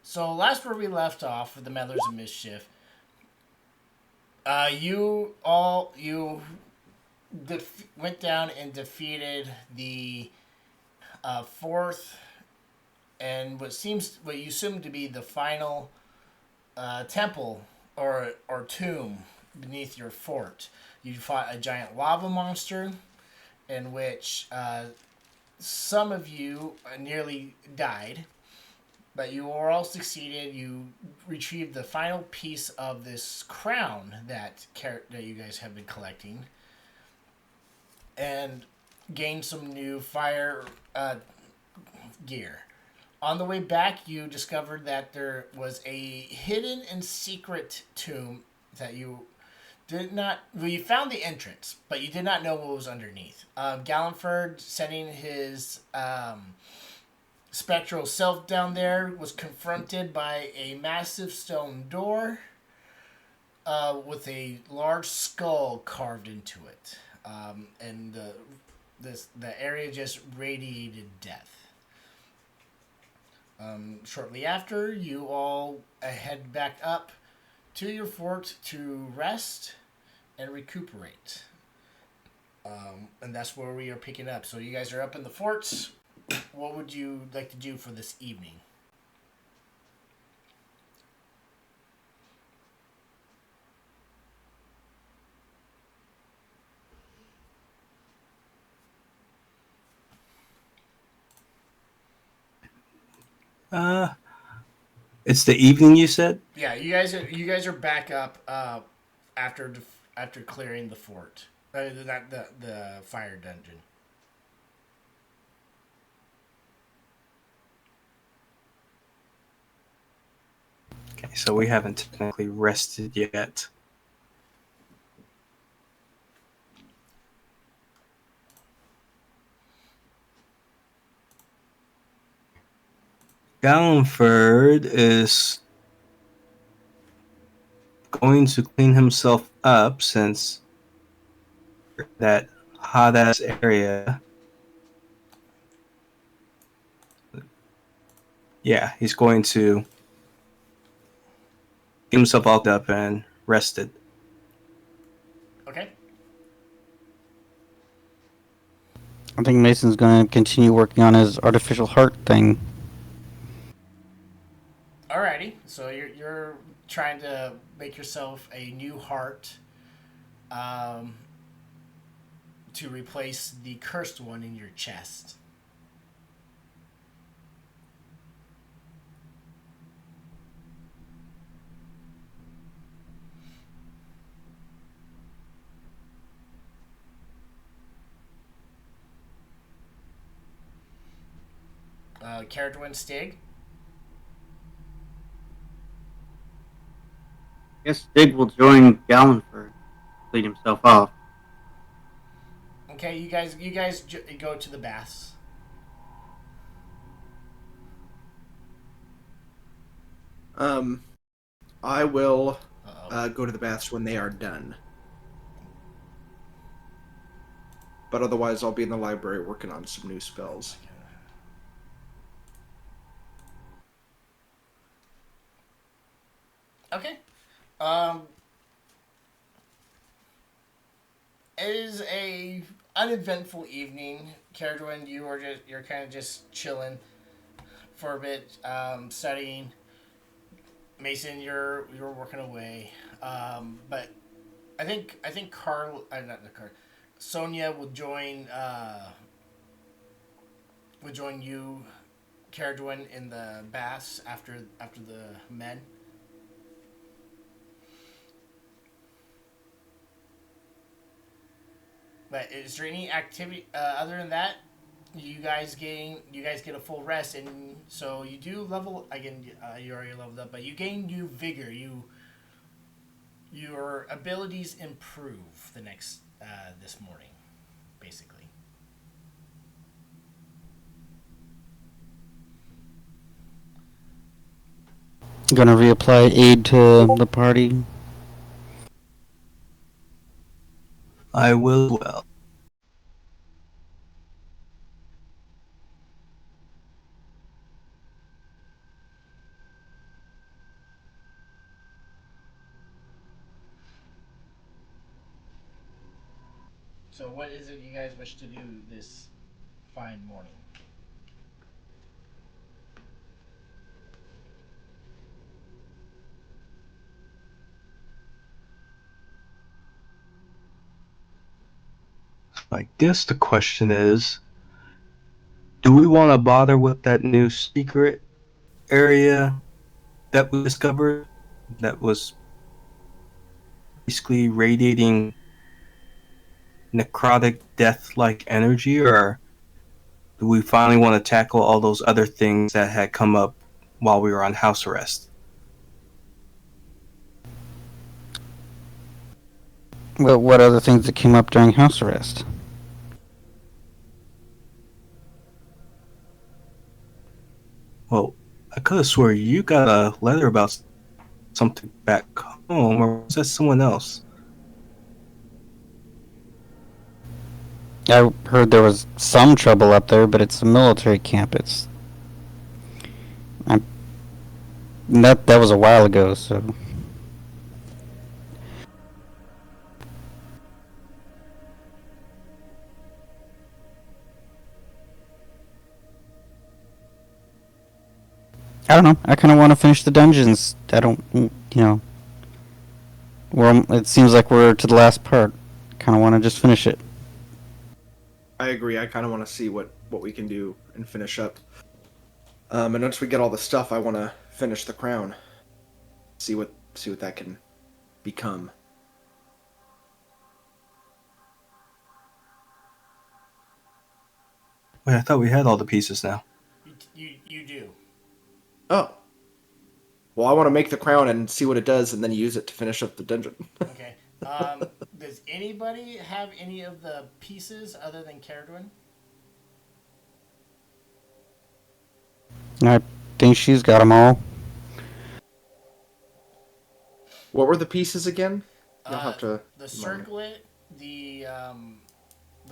So last where we left off with the Meddlers of Mischief, you went down and defeated the fourth and what you assume to be the final temple or tomb beneath your fort. You fought a giant lava monster in which some of you nearly died, but you were all succeeded. You retrieved the final piece of this crown that you guys have been collecting, and gained some new fire gear. On the way back, you discovered that there was a hidden and secret tomb that you did not. Well, you found the entrance, but you did not know what was underneath. Gallenford, sending his spectral self down there, was confronted by a massive stone door with a large skull carved into it, and the area just radiated death. Shortly after, you all head back up to your fort to rest and recuperate. And that's where we are picking up. So you guys are up in the forts. What would you like to do for this evening? Uh, it's the evening you said? Yeah, you guys are back up after after clearing the fort. Not the fire dungeon. Okay, so we haven't technically rested yet. Downford is going to clean himself up since that hot ass area. Yeah, he's going to get himself all up and rested. Okay. I think Mason's going to continue working on his artificial heart thing. Alrighty. So you're trying to make yourself a new heart, um, to replace the cursed one in your chest. Character win Stig. I guess Stig will join Gallenford, clean himself off. Okay, you guys go to the baths. Um, I will Uh oh. go to the baths when they are done. But otherwise, I'll be in the library working on some new spells. Okay. Um, it is a uneventful evening. Caradwin, you're kind of just chilling for a bit, studying. Mason, you're working away. But I think Carl, not the Carl, Sonia will join you, Caradwin, in the baths after the men. But is there any activity other than that? You guys get a full rest, and so you do level again. You already leveled up, but you gain new vigor. Your abilities improve the next this morning, basically. Gonna reapply aid to the party. I will well. So, what is it you guys wish to do this fine morning? I guess the question is, do we want to bother with that new secret area that we discovered that was basically radiating necrotic death like energy, or do we finally want to tackle all those other things that had come up while we were on house arrest? What other things that came up during house arrest? Well, I could have swore you got a letter about something back home, or was that someone else? I heard there was some trouble up there, but it's a military camp. I, that was a while ago, so I don't know. I kind of want to finish the dungeons. I don't, it seems like we're to the last part. Kind of want to just finish it. I agree. I kind of want to see what we can do and finish up. And once we get all the stuff, I want to finish the crown. See what that can become. Wait, I thought we had all the pieces now. You do. Oh. Well, I want to make the crown and see what it does, and then use it to finish up the dungeon. Okay. Does anybody have any of the pieces other than Caradwin? I think she's got them all. What were the pieces again? You'll have to The remind me. circlet, the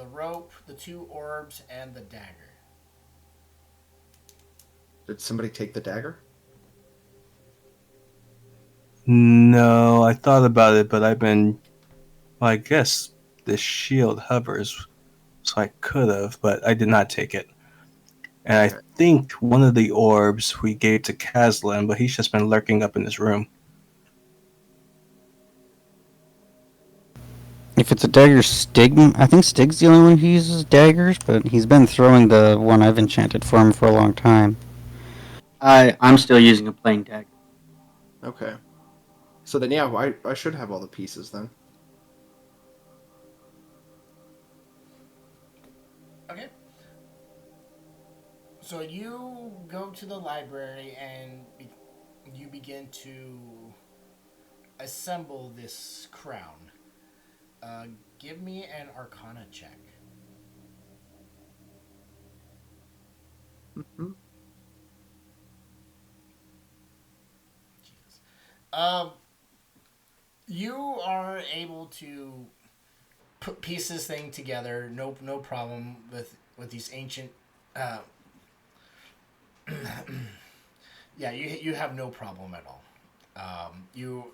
rope, the two orbs, and the dagger. Did somebody take the dagger? No, I thought about it, but well, I guess the shield hovers, so I could have, but I did not take it. And I Okay. think one of the orbs we gave to Kazlan, but he's just been lurking up in his room. If it's a dagger, I think Stig's the only one who uses daggers, but he's been throwing the one I've enchanted for him for a long time. I'm still using a plain dagger. Okay. So then, yeah, I should have all the pieces then. Okay. So you go to the library and you begin to assemble this crown. Give me an Arcana check. Mm-hmm. Jesus. You are able to put this thing together. No problem with these ancient. Yeah, you have no problem at all. You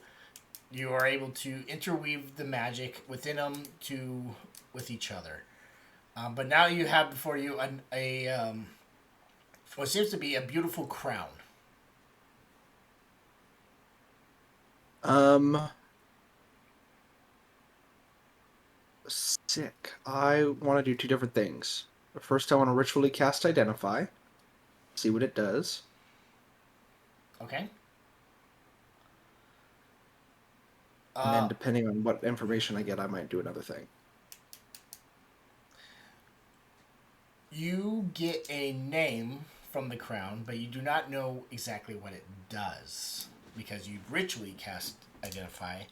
are able to interweave the magic within them with each other. But now you have before you what seems to be a beautiful crown. Sick. I want to do two different things. First, I want to ritually cast Identify, see what it does. Okay. And then, depending on what information I get, I might do another thing. You get a name from the crown, but you do not know exactly what it does because you ritually cast Identify.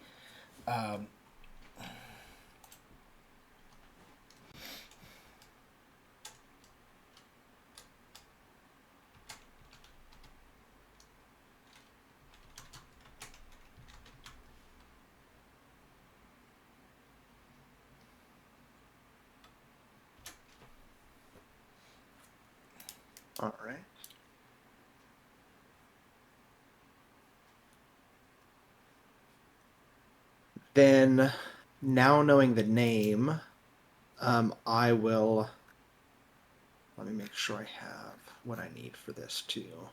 All right. Then, now knowing the name, I will. Let me make sure I have what I need for this too.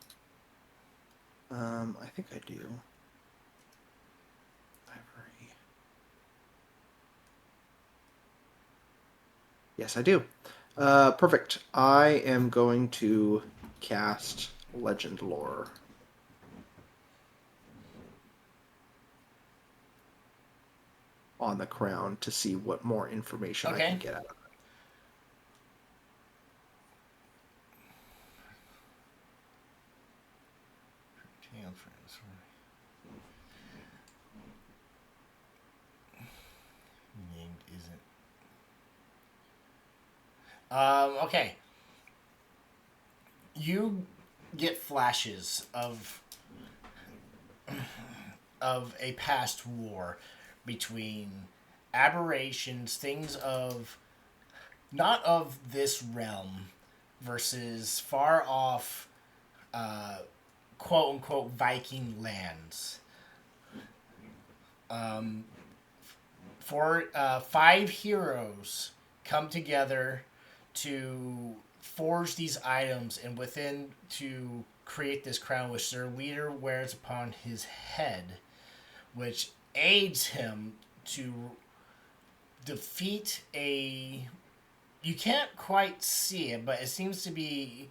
I think I do. Library. Yes, I do. Perfect. I am going to cast Legend Lore. On the crown to see what more information I can get out of it. Named isn't. Okay. You get flashes of a past war between aberrations, things of not of this realm versus far off quote unquote Viking lands. Five heroes come together to forge these items and within to create this crown which their leader wears upon his head, which aids him to defeat a... You can't quite see it, but it seems to be...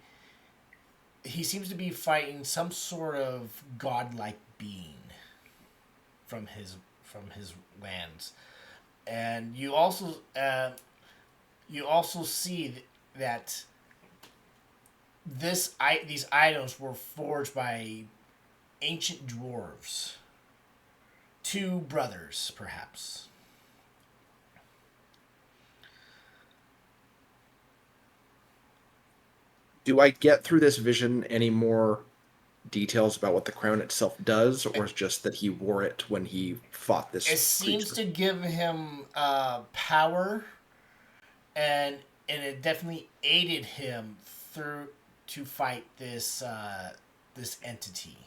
He seems to be fighting some sort of godlike being from his lands, and you also see that these items were forged by ancient dwarves, two brothers, perhaps. Do I get through this vision any more details about what the crown itself does, or is just that he wore it when he fought this It seems creature? to give him power, and it definitely aided him through to fight this this entity.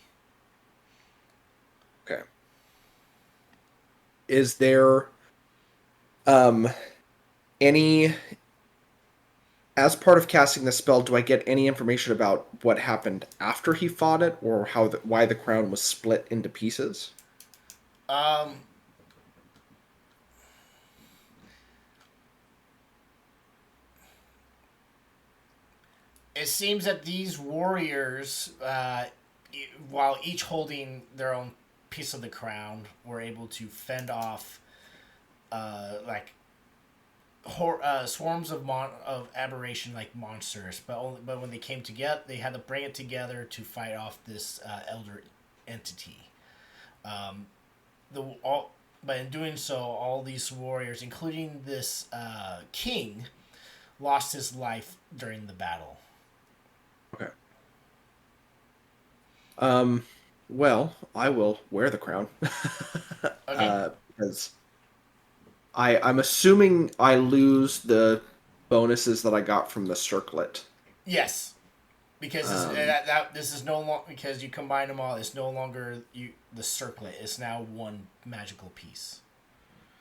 Okay. Is there any, as part of casting the spell, do I get any information about what happened after he fought it, or why the crown was split into pieces? It seems that these warriors, while each holding their own piece of the crown, were able to fend off swarms of aberration like monsters. But when they came together, they had to bring it together to fight off this elder entity. But in doing so, all these warriors, including this king, lost his life during the battle. Okay. Well, I will wear the crown. Okay. Because I'm assuming I lose the bonuses that I got from the circlet. Yes, because this is no longer, because you combine them all. It's no longer the circlet. It's now one magical piece.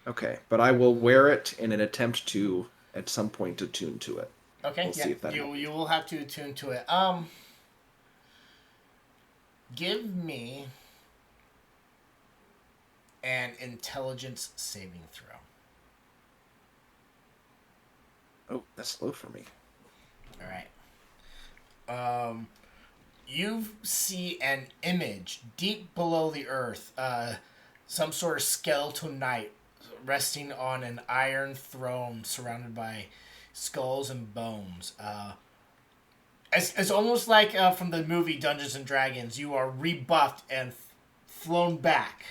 Okay, but I will wear it in an attempt to, at some point, attune to it. Okay, We'll see if that happens. you will have to attune to it. Give me an intelligence saving throw. Oh, that's low for me. All right. You see an image deep below the earth. Some sort of skeletal knight resting on an iron throne surrounded by skulls and bones. It's almost like from the movie Dungeons and Dragons. You are rebuffed and flown back.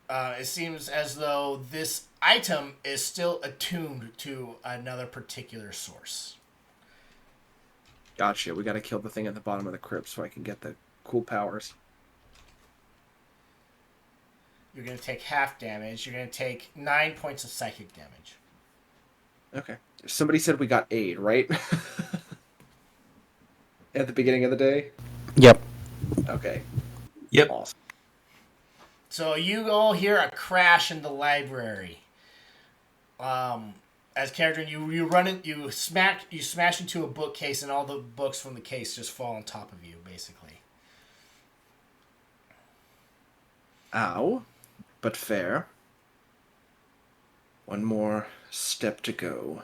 It seems as though this item is still attuned to another particular source. Gotcha. We got to kill the thing at the bottom of the crypt so I can get the cool powers. You're going to take half damage. You're going to take 9 points of psychic damage. Okay. Somebody said we got aid, right? At the beginning of the day? Yep. Okay. Yep. Awesome. So you all hear a crash in the library. um, as character, and you run it, you smash into a bookcase, and all the books from the case just fall on top of you, basically. Ow. But fair. One more step to go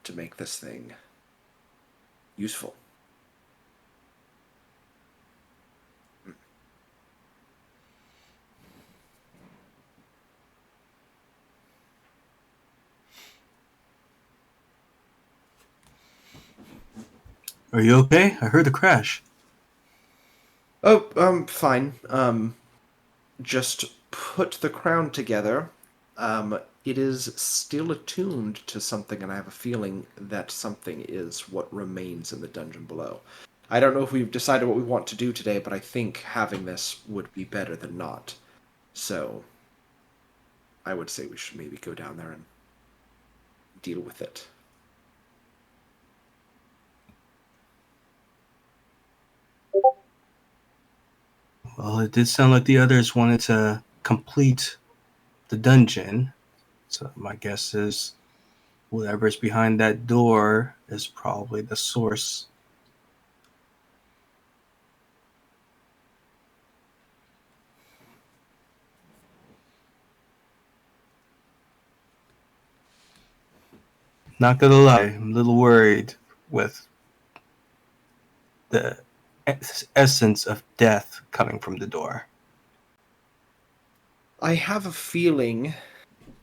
to make this thing useful. Are you okay? I heard the crash. Oh, fine. Just put the crown together. It is still attuned to something, and I have a feeling that something is what remains in the dungeon below. I don't know if we've decided what we want to do today, but I think having this would be better than not. So, I would say we should maybe go down there and deal with it. Well, it did sound like the others wanted to complete the dungeon. So my guess is whatever's behind that door is probably the source. Not gonna lie, I'm a little worried with the essence of death coming from the door. I have a feeling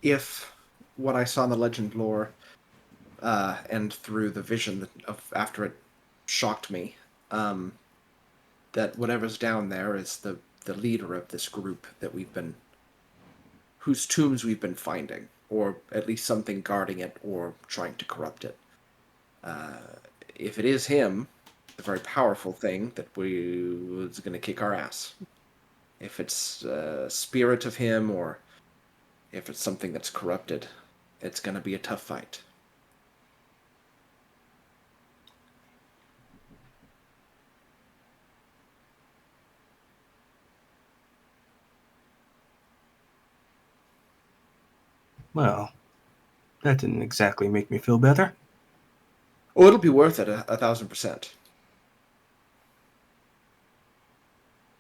if what I saw in the legend lore and through the vision of after it shocked me, that whatever's down there is the leader of this group that whose tombs we've been finding, or at least something guarding it or trying to corrupt it. Uh, if it is him, a very powerful thing that is going to kick our ass. If it's a spirit of him, or if it's something that's corrupted, it's going to be a tough fight. Well, that didn't exactly make me feel better. Oh, it'll be worth it, 1,000%.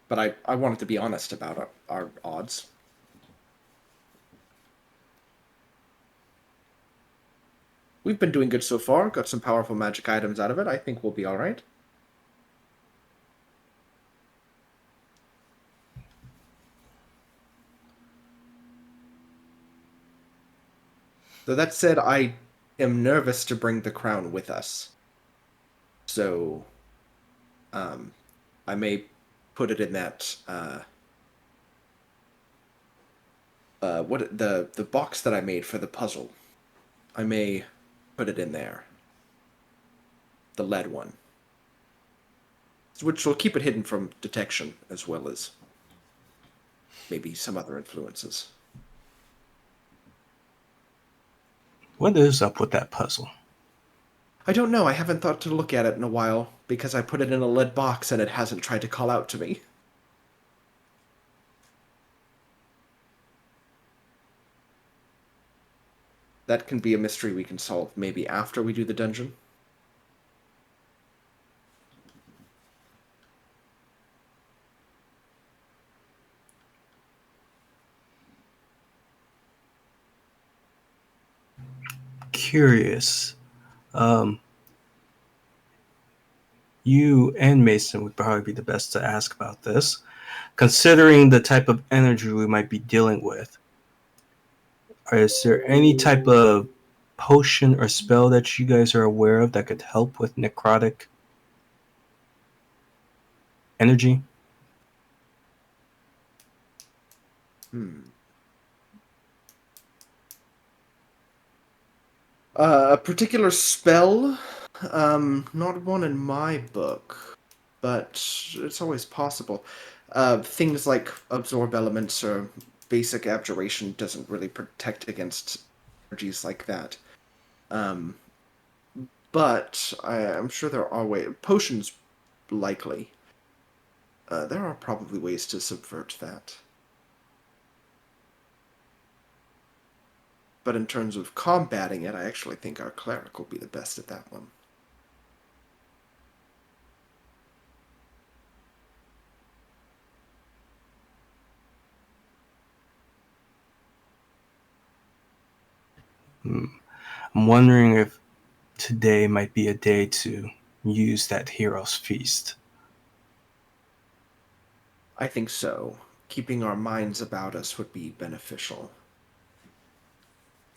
But I wanted to be honest about our odds. We've been doing good so far, got some powerful magic items out of it. I think we'll be alright. Though that said, I am nervous to bring the crown with us. So, I may put it in that, the box that I made for the puzzle. I may put it in there. The lead one. Which will keep it hidden from detection, as well as maybe some other influences. What is up with that puzzle? I don't know, I haven't thought to look at it in a while, because I put it in a lead box and it hasn't tried to call out to me. That can be a mystery we can solve maybe after we do the dungeon. Curious. You and Mason would probably be the best to ask about this, considering the type of energy we might be dealing with. Is there any type of potion or spell that you guys are aware of that could help with necrotic energy? A particular spell? Not one in my book, but it's always possible. Things like absorb elements or basic abjuration doesn't really protect against energies like that. Um, but I'm sure there are ways. Potions, likely. There are probably ways to subvert that. but in terms of combating it, I actually think our cleric will be the best at that one. I'm wondering if today might be a day to use that hero's feast. I think so. Keeping our minds about us would be beneficial.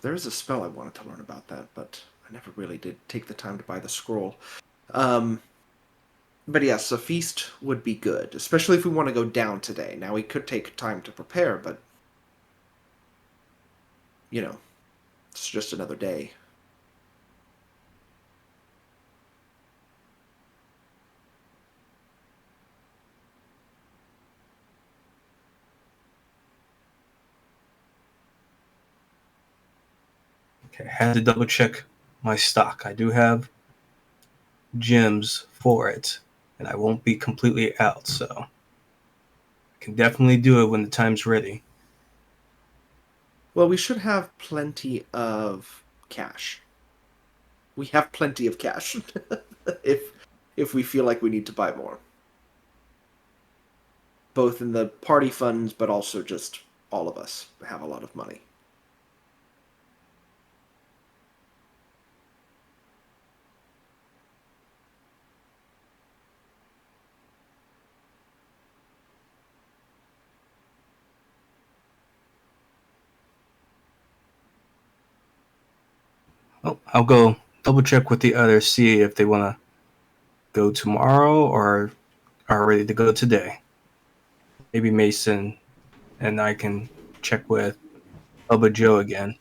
There is a spell I wanted to learn about that, but I never really did take the time to buy the scroll. But yes, a feast would be good, especially if we want to go down today. Now, we could take time to prepare, but, you know, it's just another day. Okay, I had to double check my stock. I do have gems for it, and I won't be completely out, so I can definitely do it when the time's ready. Well, we should have plenty of cash. We have plenty of cash if we feel like we need to buy more. Both in the party funds, but also just all of us have a lot of money. Oh, I'll go double check with the others, see if they want to go tomorrow or are ready to go today. Maybe Mason and I can check with Bubba Joe again.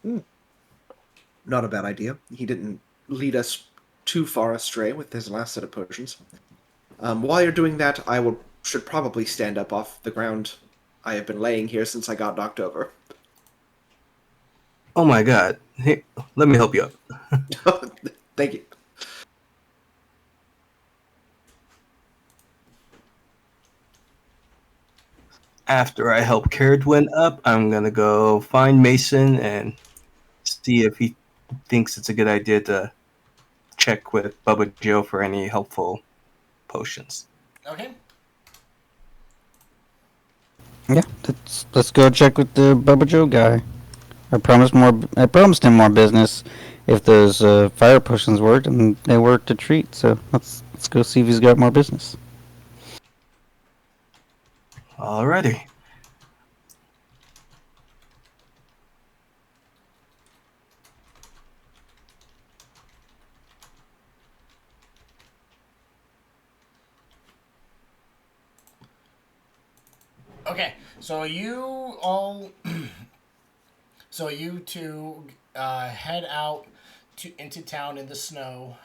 Not a bad idea. He didn't lead us too far astray with his last set of potions. While you're doing that, should probably stand up off the ground. I have been laying here since I got knocked over. Oh my god. Hey, let me help you up. Thank you. After I help Caradwin up, I'm going to go find Mason and see if he thinks it's a good idea to check with Bubba Joe for any helpful potions. Okay. Yeah, let's go check with the Bubba Joe guy. I promised him more business if those fire potions worked, and they worked a treat. So let's go see if he's got more business. Alrighty. Okay, so you all, so you two head out into town in the snow.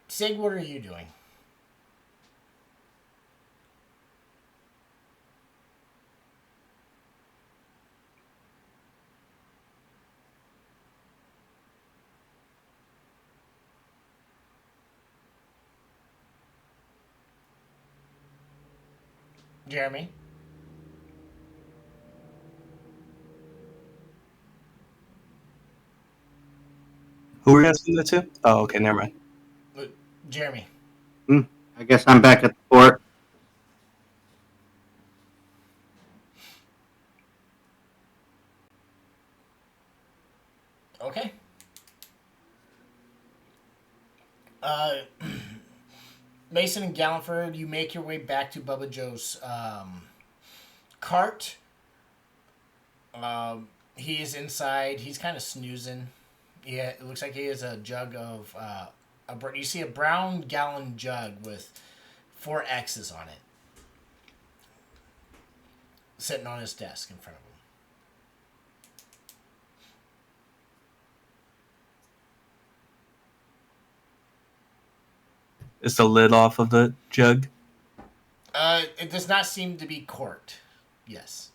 Sig, what are you doing? Jeremy? Who are you asking that to? Oh, okay, never mind. Jeremy. I guess I'm back at the fort. Okay. Mason and Galliford, you make your way back to Bubba Joe's cart. He is inside. He's kind of snoozing. Yeah, it looks like he has a jug of you see a brown gallon jug with 4 X's on it, sitting on his desk in front of him. Is the lid off of the jug? It does not seem to be corked. Yes.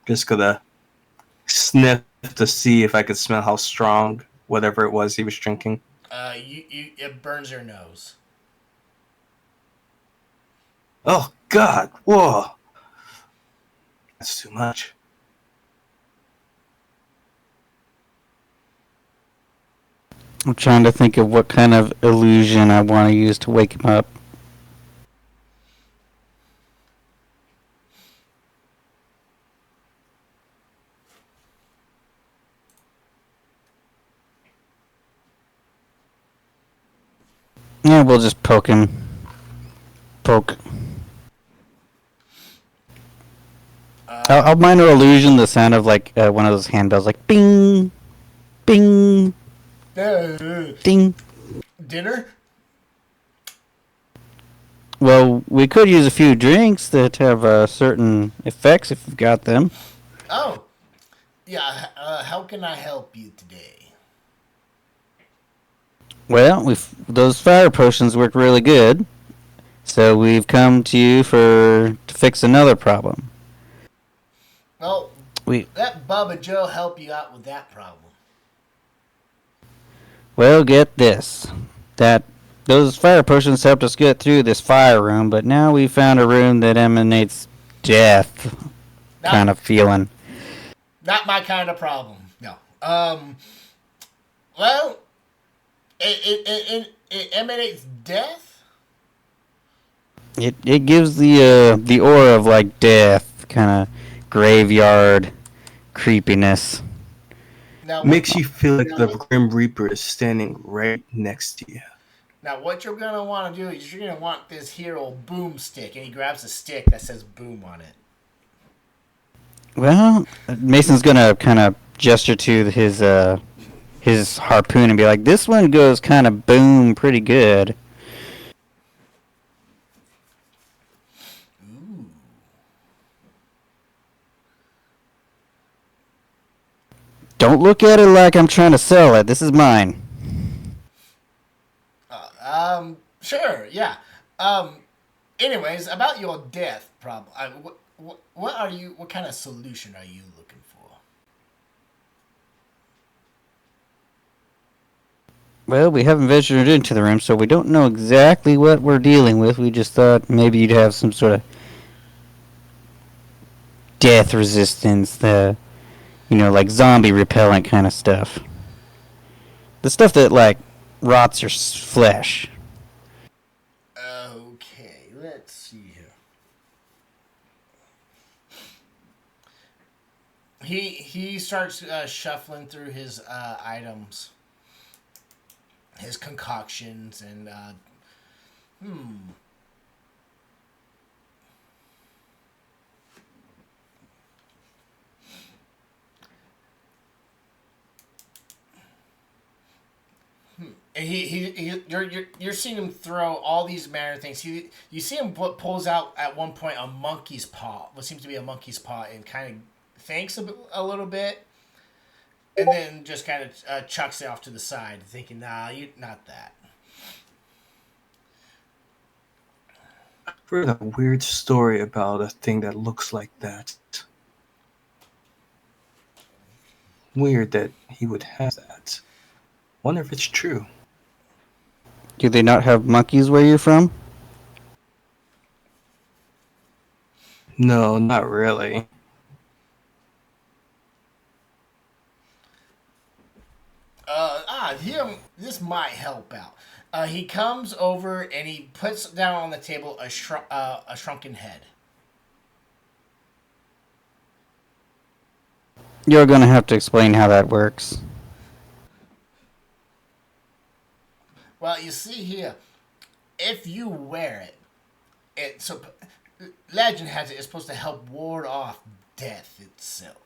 Just gonna sniff to see if I could smell how strong whatever it was he was drinking. It burns your nose. Oh God! Whoa! That's too much. I'm trying to think of what kind of illusion I want to use to wake him up. Yeah, we'll just poke him. Poke. I'll minor illusion the sound of like one of those handbells, like bing, bing, ding. Dinner? Well, we could use a few drinks that have certain effects if we've got them. Oh, yeah. How can I help you today? Well, those fire potions work really good, so we've come to you to fix another problem. Well, We let Bubba Joe help you out with that problem. Well, get this. Those fire potions helped us get through this fire room, but now we found a room that emanates death kind of feeling. Not my kind of problem. No. Well, it emanates death. It gives the aura of like death, kind of graveyard creepiness. Now, Makes you feel like the Grim Reaper is standing right next to you. Now, what you're gonna want to do is you're gonna want this hero boomstick, and he grabs a stick that says "boom" on it. Well, Mason's gonna kind of gesture to his harpoon and be like, "This one goes kind of boom pretty good." Ooh. Don't look at it like I'm trying to sell it. This is mine. Sure, yeah. Anyways, about your death problem, what kind of solution are you looking for? Well, we haven't ventured into the room, so we don't know exactly what we're dealing with. We just thought maybe you'd have some sort of death resistance, like zombie repellent kind of stuff. The stuff that, like, rots your flesh. Okay, let's see here. He starts shuffling through his items, his concoctions, and And you're seeing him throw all these manner of things. You see him pulls out at one point a monkey's paw, what seems to be a monkey's paw, and kind of thinks a little bit, and then just kind of chucks it off to the side, thinking, "Nah, you not that." I've heard a weird story about a thing that looks like that. Weird that he would have that. Wonder if it's true. Do they not have monkeys where you're from? No, not really. This might help out. He comes over and he puts down on the table a shrunken head. You're gonna have to explain how that works. Well, you see here, if you wear it, legend has it's supposed to help ward off death itself.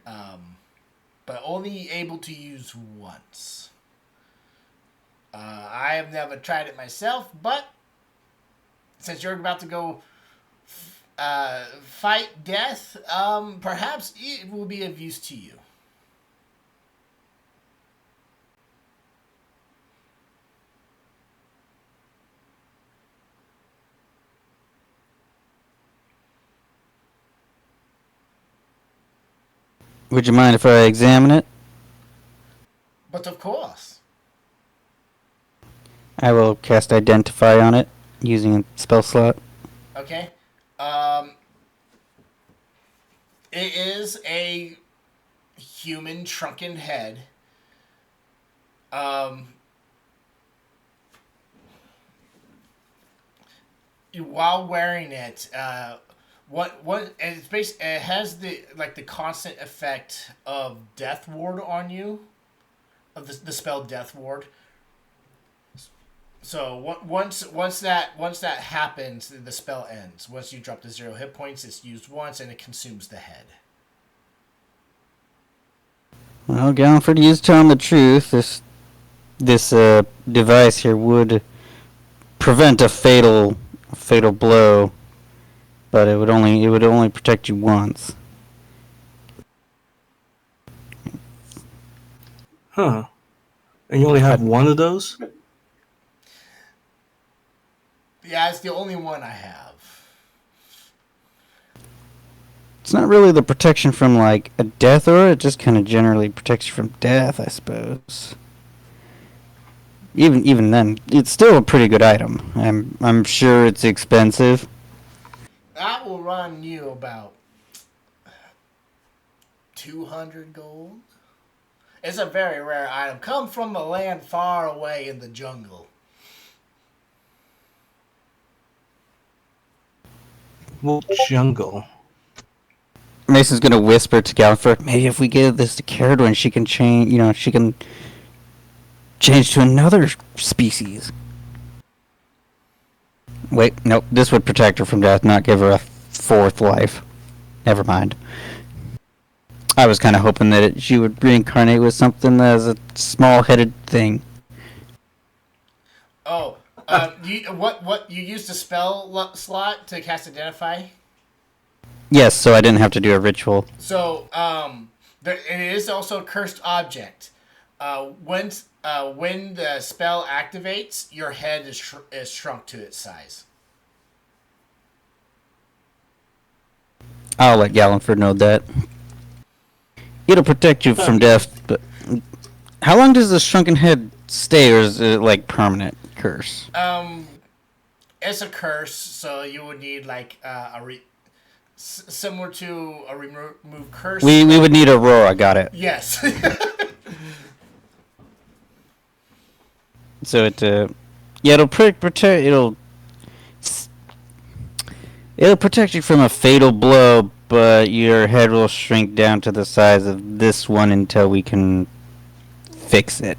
But only able to use once. I have never tried it myself, but since you're about to go fight death, perhaps it will be of use to you. Would you mind if I examine it? But of course. I will cast Identify on it using a spell slot. Okay. It is a human shrunken head. Um, while wearing it, what it's it has the constant effect of death ward on you, of the spell death ward. So once that happens, the spell ends. Once you drop to 0 hit points, it's used once and it consumes the head. Well, Galliford, is telling the truth. This device here would prevent a fatal blow, but it would only protect you once. Huh. And you only have one of those? Yeah, it's the only one I have. It's not really the protection from like a death aura. It just kind of generally protects you from death, I suppose. Even then, it's still a pretty good item. I'm sure it's expensive. That will run you about 200 gold. It's a very rare item. Come from a land far away in the jungle. Well, jungle. Mason's gonna whisper to Galliford, maybe if we give this to Caradwin, she can change. She can change to another species. Wait, nope. This would protect her from death, not give her a fourth life. Never mind. I was kind of hoping that she would reincarnate with something as a small-headed thing. Oh, what you used a spell slot to cast Identify? Yes, so I didn't have to do a ritual. So, it is also a cursed object. When the spell activates, your head is shrunk to its size. I'll let Galliford know that. It'll protect you from death, but how long does the shrunken head stay, or is it like permanent curse? It's a curse, so you would need like similar to a remove curse. We would need Aurora. Got it. Yes. So it'll protect. It'll protect you from a fatal blow, but your head will shrink down to the size of this one until we can fix it.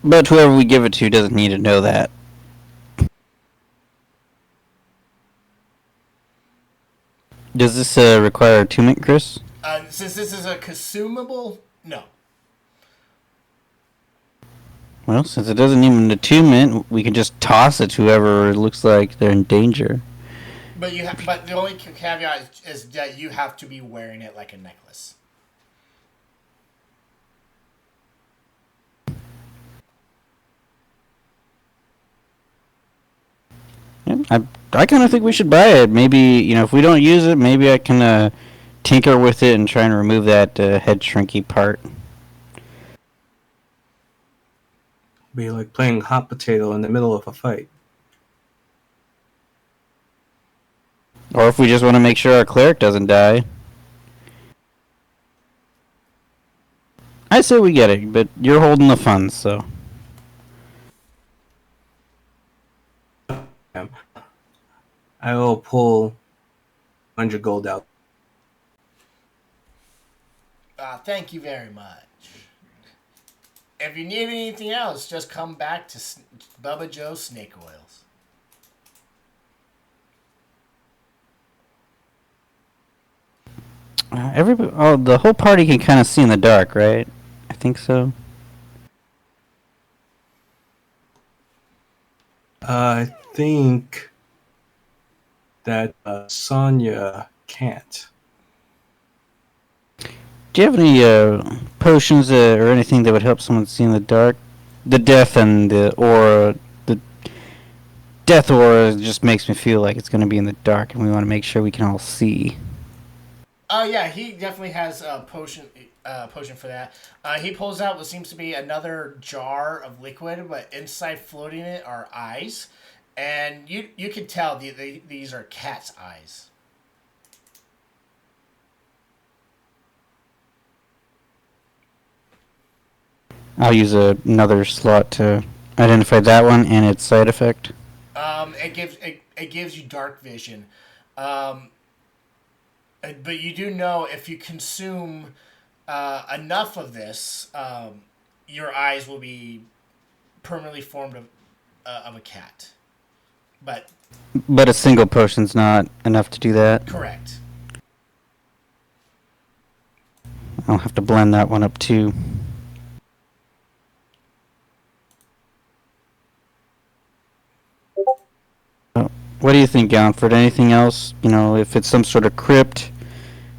But whoever we give it to doesn't need to know that. Does this require attunement, Chris? Since this is a consumable, no. Well, since it doesn't need an attunement, we can just toss it to whoever looks like they're in danger. But but the only caveat is that you have to be wearing it like a necklace. Yeah, I kind of think we should buy it. Maybe, if we don't use it, maybe I can tinker with it and try and remove that head shrinky part. Be like playing hot potato in the middle of a fight. Or if we just want to make sure our cleric doesn't die. I say we get it, but you're holding the funds, so. I will pull 100 gold out. Thank you very much. If you need anything else, just come back to Bubba Joe's Snake Oils. The whole party can kind of see in the dark, right? I think so. I think that Sonya can't. Do you have any potions or anything that would help someone see in the dark? The death and the aura, the death aura just makes me feel like it's going to be in the dark, and we want to make sure we can all see. Yeah, he definitely has a potion for that. He pulls out what seems to be another jar of liquid, but inside floating it are eyes, and you can tell these are cat's eyes. I'll use another slot to identify that one and its side effect. It gives you dark vision, um, but you do know if you consume enough of this, your eyes will be permanently formed of a cat. But But a single potion's not enough to do that. correct. I'll have to blend that one up too. What do you think, Gownford? Anything else? You know, if it's some sort of crypt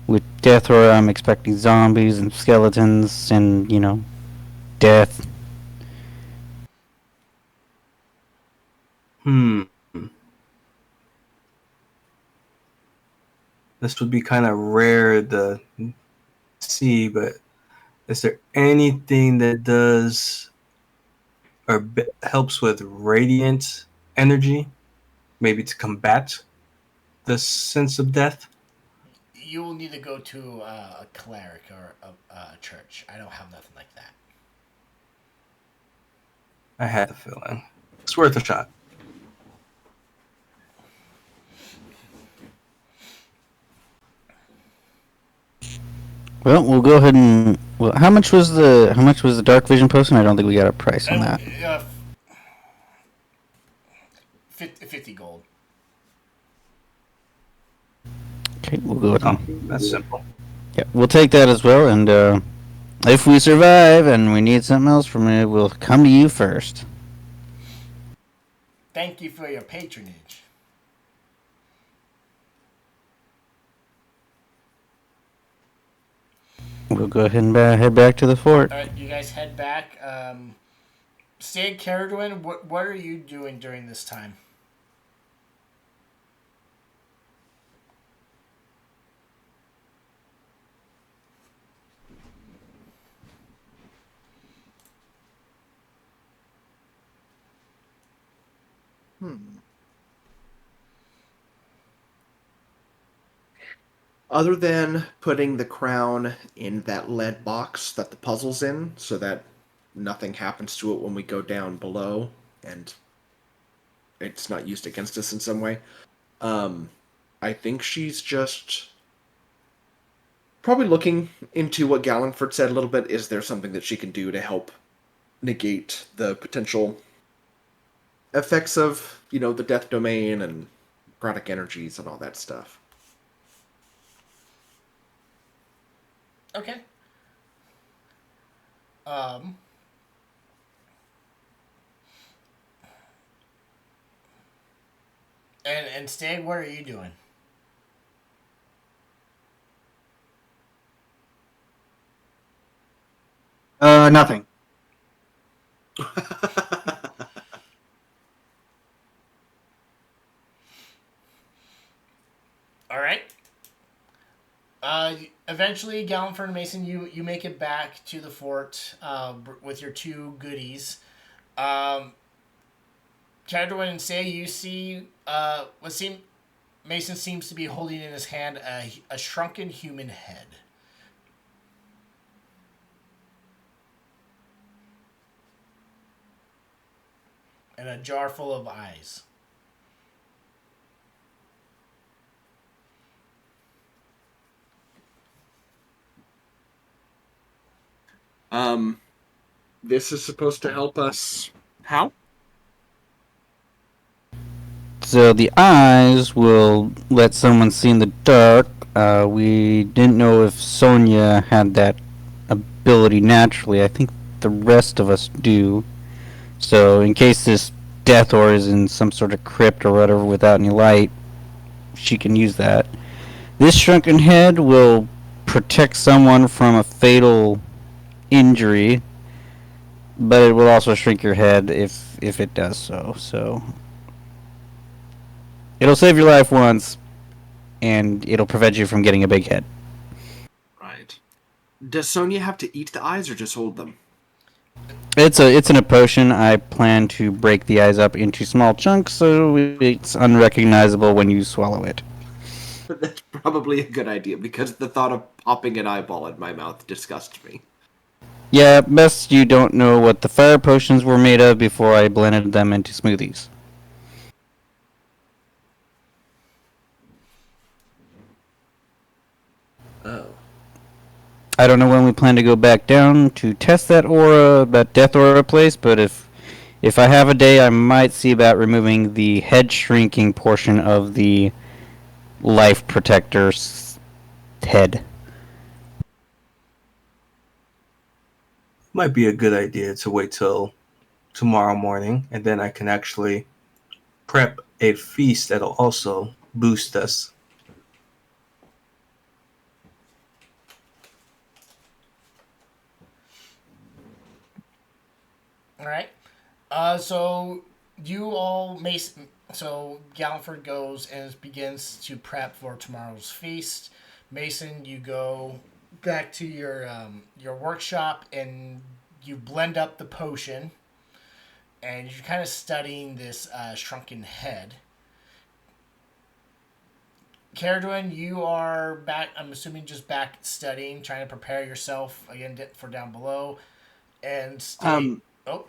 with death, or I'm expecting zombies and skeletons and, death. Hmm. This would be kind of rare to see, but is there anything that does or helps with radiant energy, maybe to combat the sense of death? You will need to go to a cleric or a church. I don't have nothing like that. I had a feeling. It's worth a shot. Well, we'll go ahead and. Well, how much was the dark vision potion? I don't think we got a price on that. 50 gold. Okay, we'll go ahead. Oh, that's simple. Yeah, we'll take that as well. And if we survive and we need something else from it, we'll come to you first. Thank you for your patronage. We'll go ahead and head back to the fort. All right, you guys head back. Stay, Caradwin, what are you doing during this time? Other than putting the crown in that lead box that the puzzle's in, so that nothing happens to it when we go down below, and it's not used against us in some way. I think she's just probably looking into what Gallenford said a little bit. Is there something that she can do to help negate the potential effects of, the death domain and necrotic energies and all that stuff? Okay. And Stag, what are you doing? Nothing. All right. Eventually, Gallenford and Mason, you make it back to the fort with your two goodies. Cadwin and Say, you see Mason seems to be holding in his hand a shrunken human head. And a jar full of eyes. This is supposed to help us. How? So the eyes will let someone see in the dark. We didn't know if Sonya had that ability naturally. I think the rest of us do. So in case this death ore is in some sort of crypt or whatever without any light, she can use that. This shrunken head will protect someone from a fatal injury, but it will also shrink your head if it does so. So it'll save your life once, and it'll prevent you from getting a big head. Does Sonya have to eat the eyes or just hold them? It's in a potion. I plan to break the eyes up into small chunks so it's unrecognizable when you swallow it. That's probably a good idea because the thought of popping an eyeball in my mouth disgusts me. Yeah, best you don't know what the fire potions were made of before I blended them into smoothies. Oh. I don't know when we plan to go back down to test that death aura place, but if I have a day, I might see about removing the head shrinking portion of the life protector's head. Might be a good idea to wait till tomorrow morning, and then I can actually prep a feast that'll also boost us. All right. So you all Mason. So Galliford goes and begins to prep for tomorrow's feast. Mason, you go back to your workshop and you blend up the potion, and you're kind of studying this shrunken head. Caradwin, you are back. I'm assuming just back studying, trying to prepare yourself again for down below, and stay. Um, Oh,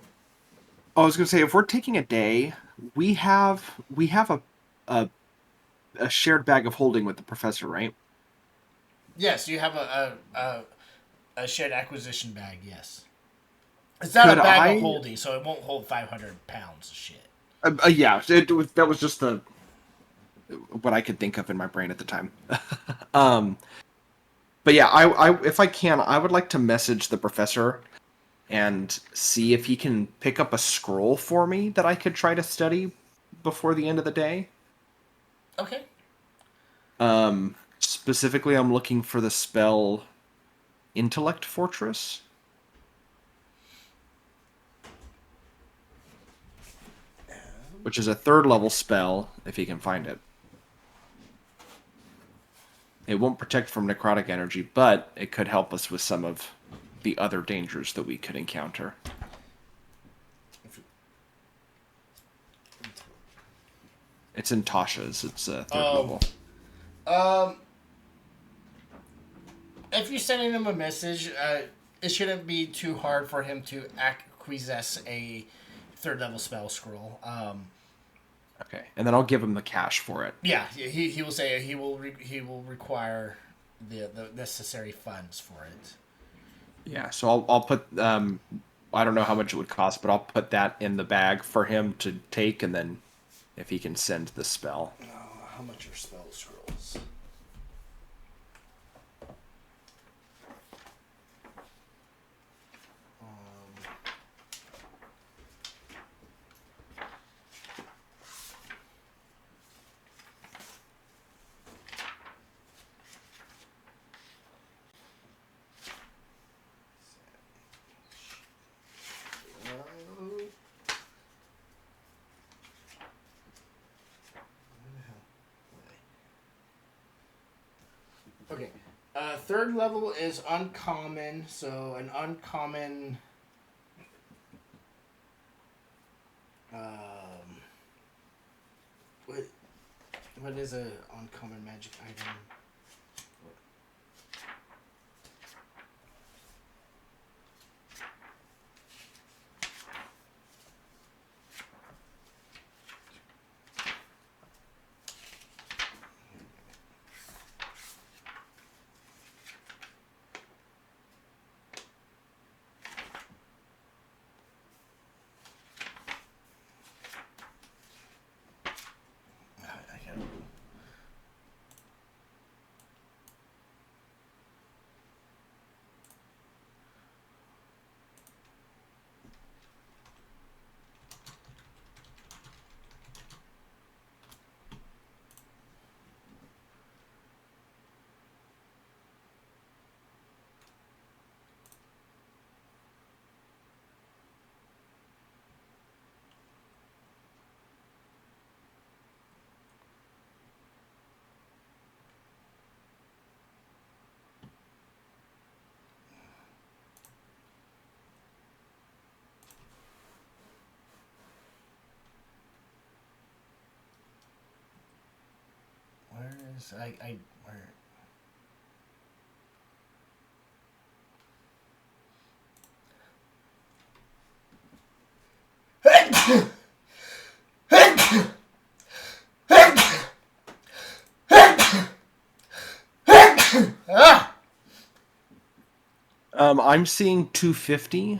I was gonna say if we're taking a day, we have a a shared bag of holding with the professor, right? yes, you have a shared acquisition bag. Yes, it's not Could a bag of I? holding, so it won't hold 500 pounds of shit. Yeah, that was just the what I could think of in my brain at the time. um, but yeah, if I can, I would like to message the professor and see if he can pick up a scroll for me that I could try to study before the end of the day. Okay. Specifically, I'm looking for the spell Intellect Fortress, which is a third level spell if he can find it. It won't protect from necrotic energy, but it could help us with some of the other dangers that we could encounter. It's in Tasha's. It's a third level. Um, if you're sending him a message, it shouldn't be too hard for him to acquiesce a third level spell scroll. Okay, and then I'll give him the cash for it. Yeah, he will say he will require the necessary funds for it. Yeah, so I'll put I don't know how much it would cost, but I'll put that in the bag for him to take, and then if he can send the spell. How much are spell scrolls? Okay. Third level is uncommon, so an uncommon. What what is a uncommon magic item? I can't. is I where? Ah! I'm seeing 250.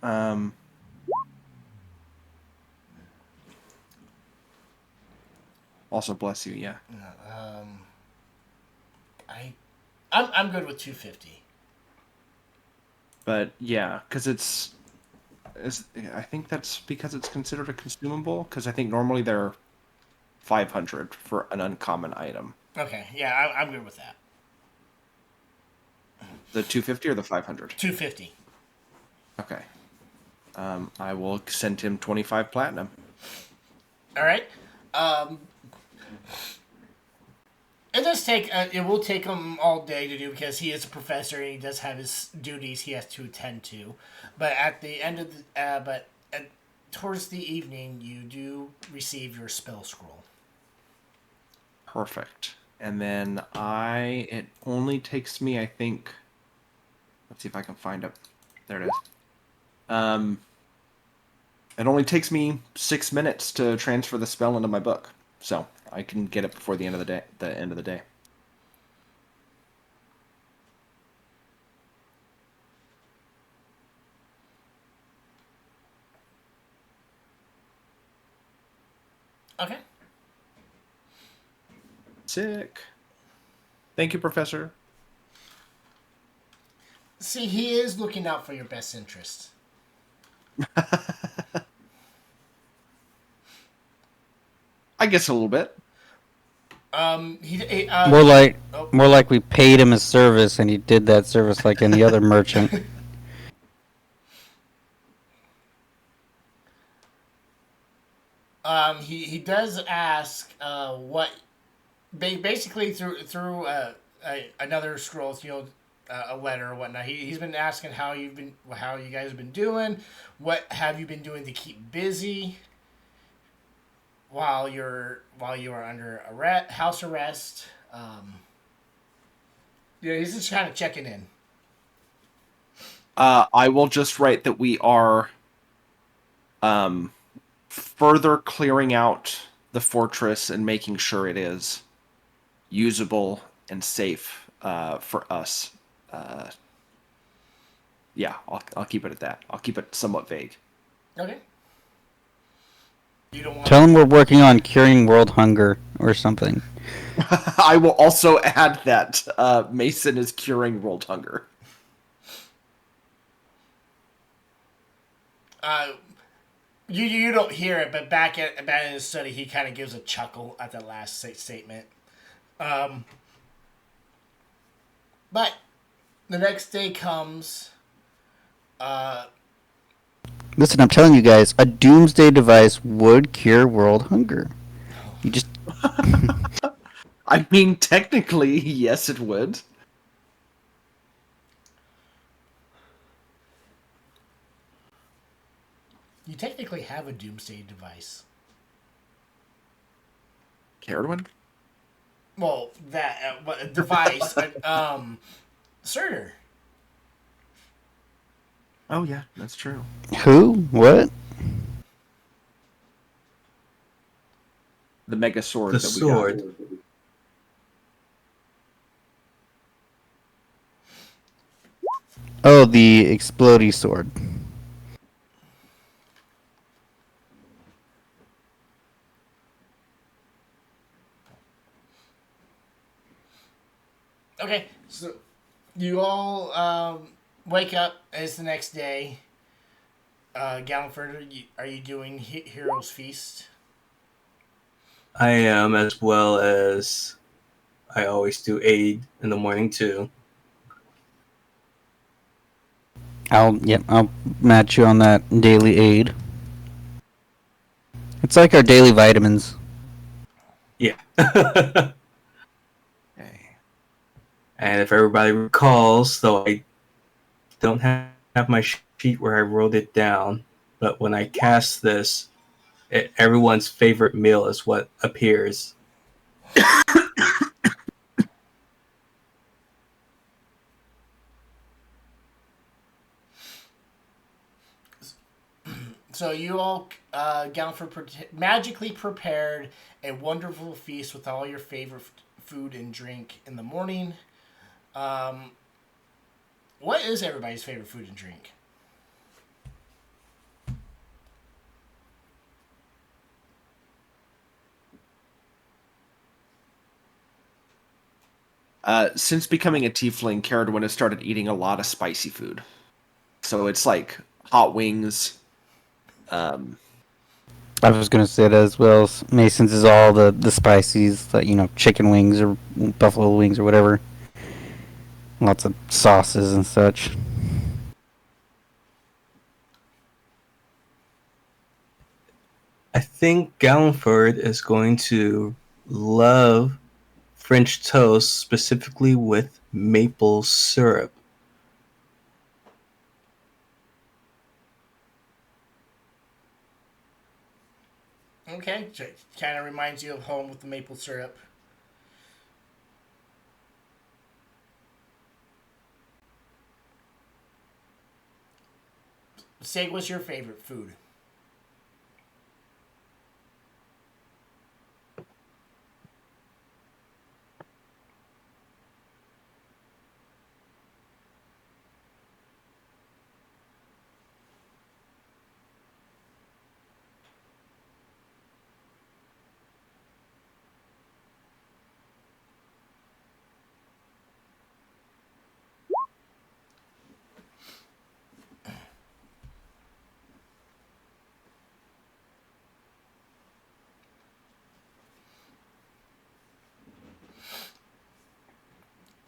Um, also bless you, yeah. Um, I'm good with 250. But yeah, because I think that's because it's considered a consumable. Because I think normally they're 500 for an uncommon item. Okay, yeah, I'm good with that. The 250 or the 500? 250. Okay. I will send him 25 platinum. All right. Um, it does take. It will take him all day to do because he is a professor and he does have his duties he has to attend to. But at the end of the, towards the evening, you do receive your spell scroll. Perfect. And then it only takes me, I think. Let's see if I can find it. There it is. It only takes me 6 minutes to transfer the spell into my book, so I can get it before the end of the day. The end of the day. Okay. Sick. Thank you, Professor. See, he is looking out for your best interests. I guess a little bit. More like oh. more like we paid him a service and he did that service like any other merchant. He does ask what basically through another scroll, a letter or whatnot. He's been asking how you guys have been doing, what have you been doing to keep busy while you are under house arrest. He's just kind of checking in. I will just write that we are further clearing out the fortress and making sure it is usable and safe for us. Yeah, I'll keep it at that. I'll keep it somewhat vague. Okay. You don't want. Tell him we're working on curing world hunger or something. I will also add that Mason is curing world hunger. You don't hear it, but back in his study, he kind of gives a chuckle at the last statement. But the next day comes. Listen, I'm telling you guys, a doomsday device would cure world hunger. You just I mean, technically, yes, it would. You technically have a doomsday device. Carradwin? Well, that device, Surtur. Oh yeah, that's true. who? What? The mega sword The that sword. we got. Oh, the explodey sword. Okay, so you all wake up. It's the next day. Galliford, are you doing Heroes Feast? I am, as well as I always do aid in the morning too. I'll match you on that daily aid. It's like our daily vitamins. Yeah. Okay. And if everybody recalls, though I don't have my sheet where I wrote it down, but when I cast this, Everyone's favorite meal is what appears. So you all, magically prepared a wonderful feast with all your favorite food and drink in the morning. Um, what is everybody's favorite food and drink? Since becoming a tiefling, Caradwin has started eating a lot of spicy food. So it's like hot wings. I was gonna say that as well. Mason's is all the spices, like chicken wings or buffalo wings or whatever. Lots of sauces and such. I think Gallonford is going to love French toast, specifically with maple syrup. Okay, kind of reminds you of home with the maple syrup. Say, what's your favorite food?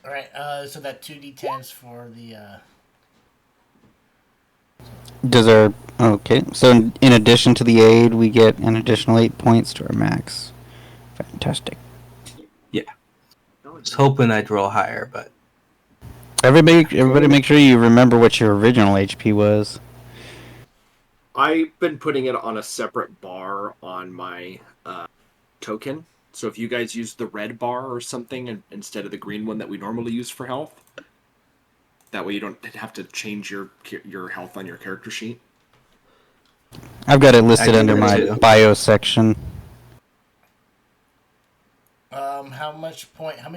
All right, so that 2d10s for the. Does our okay? So in addition to the aid, we get an additional 8 points to our max. Fantastic. Yeah. I was hoping I'd roll higher, but Everybody, make sure you remember what your original HP was. I've been putting it on a separate bar on my token. So if you guys use the red bar or something instead of the green one that we normally use for health, that way you don't have to change your health on your character sheet. I've got it listed under that my too. bio section. How much point? How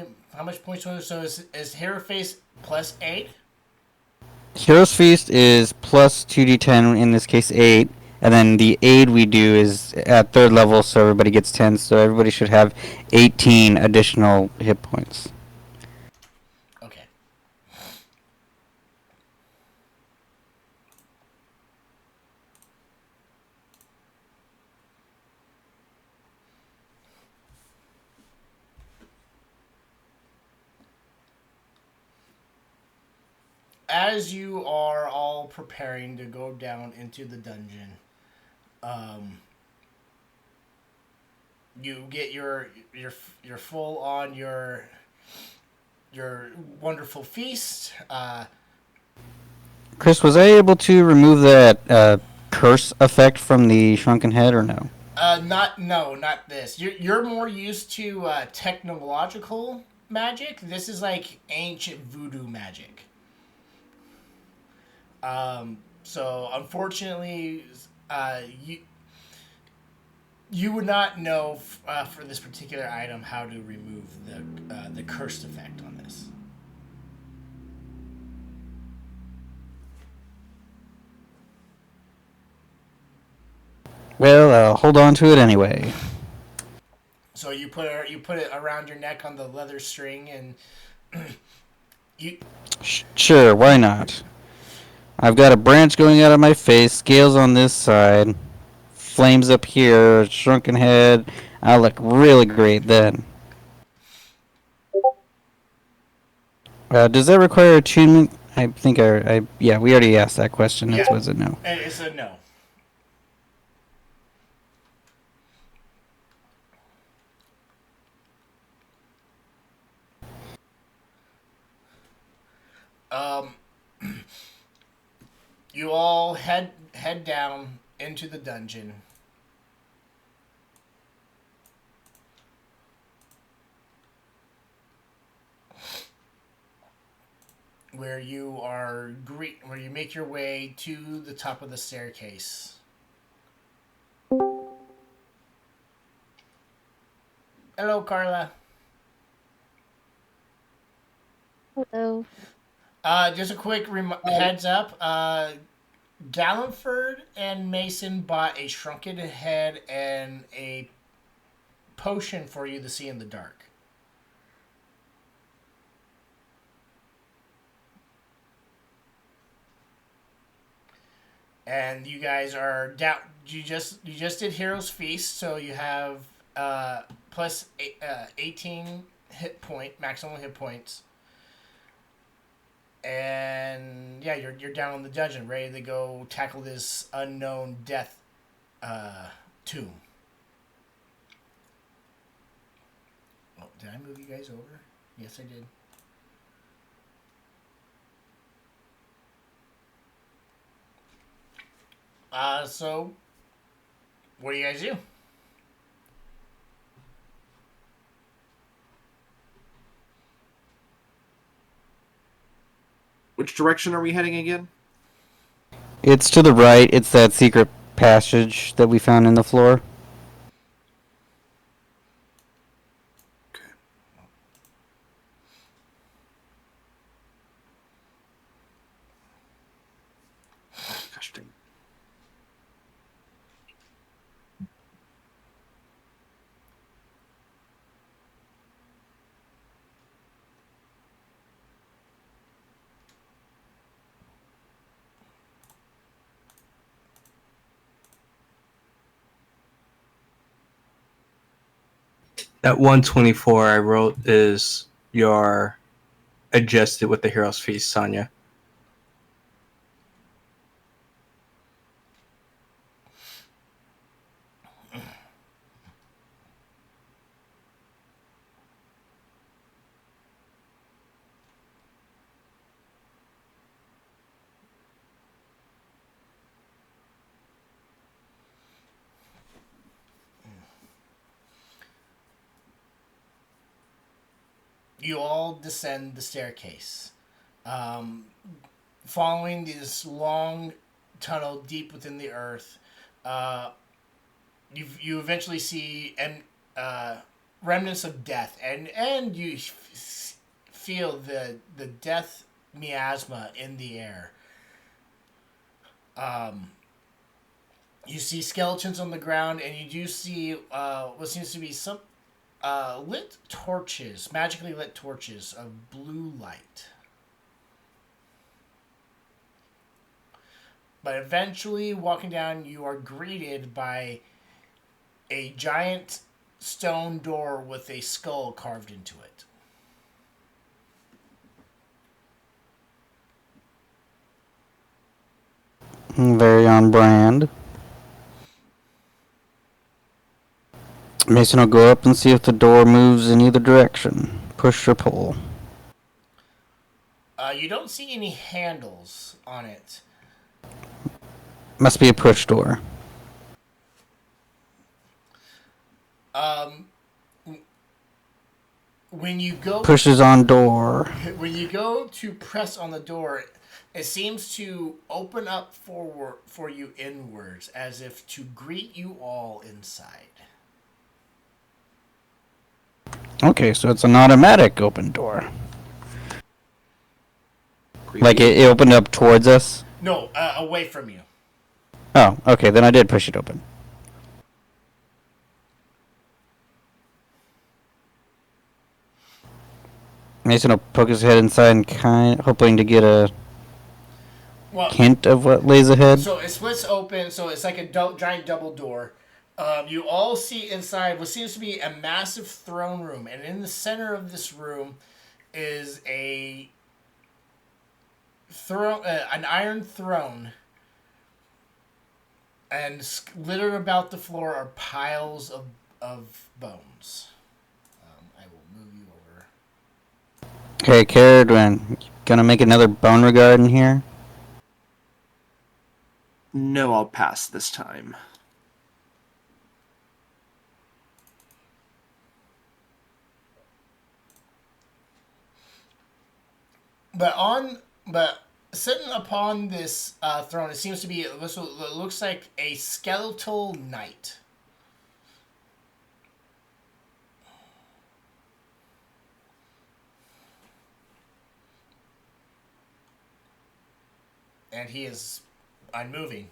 much points? So is Hero Face +8? Hero's Feast is plus 2d10, in this case 8. And then the aid we do is at 3rd level, so everybody gets 10. So everybody should have 18 additional hit points. Okay. As you are all preparing to go down into the dungeon, you get your full on your wonderful feast. Chris, was I able to remove that curse effect from the shrunken head or no? Not this. You're more used to technological magic. This is like ancient voodoo magic. So unfortunately, you would not know for this particular item how to remove the cursed effect on this. Well, I'll hold on to it anyway. So you put it around your neck on the leather string, and you. Sure, why not? I've got a branch going out of my face, scales on this side, flames up here, shrunken head. I look really great then. Does that require attunement? I think yeah, we already asked that question. That was a no. It's a no. You all head down into the dungeon. where where you make your way to the top of the staircase. Hello, Carla. Hello. Just a quick heads up. Galliford and Mason bought a shrunken head and a potion for you to see in the dark. And you guys are down. You just did Hero's Feast, so you have plus 18 maximum hit points. And yeah, you're down in the dungeon, ready to go tackle this unknown death tomb. Oh, did I move you guys over? Yes, I did. So what do you guys do? Which direction are we heading again? It's to the right. It's that secret passage that we found in the floor. Gosh dang. That 124 I wrote is your adjusted with the Hero's Feast, Sonya. You all descend the staircase, following this long tunnel deep within the earth. Uh, you eventually see remnants of death, and you feel the death miasma in the air. You see skeletons on the ground, and you do see what seems to be some magically lit torches of blue light. But eventually, walking down, you are greeted by a giant stone door with a skull carved into it. Very on brand. Mason will go up and see if the door moves in either direction. Push or pull. You don't see any handles on it. Must be a push door. When you go Pushes on door. when you go to press on the door, it seems to open up for you inwards, as if to greet you all inside. Okay, so it's an automatic open door. Creepy. Like it opened up towards us? No, away from you. Oh, okay, then I did push it open. Mason will poke his head inside and hoping to get a hint of what lays ahead. So it splits open, so it's like a giant double door. You all see inside what seems to be a massive throne room, and in the center of this room is a throne, an iron throne, and littered about the floor are piles of bones. I will move you over. Okay, Caradwin, gonna make another bone regard in here? No, I'll pass this time. but sitting upon this throne, it seems to be it looks like a skeletal knight. And he is unmoving.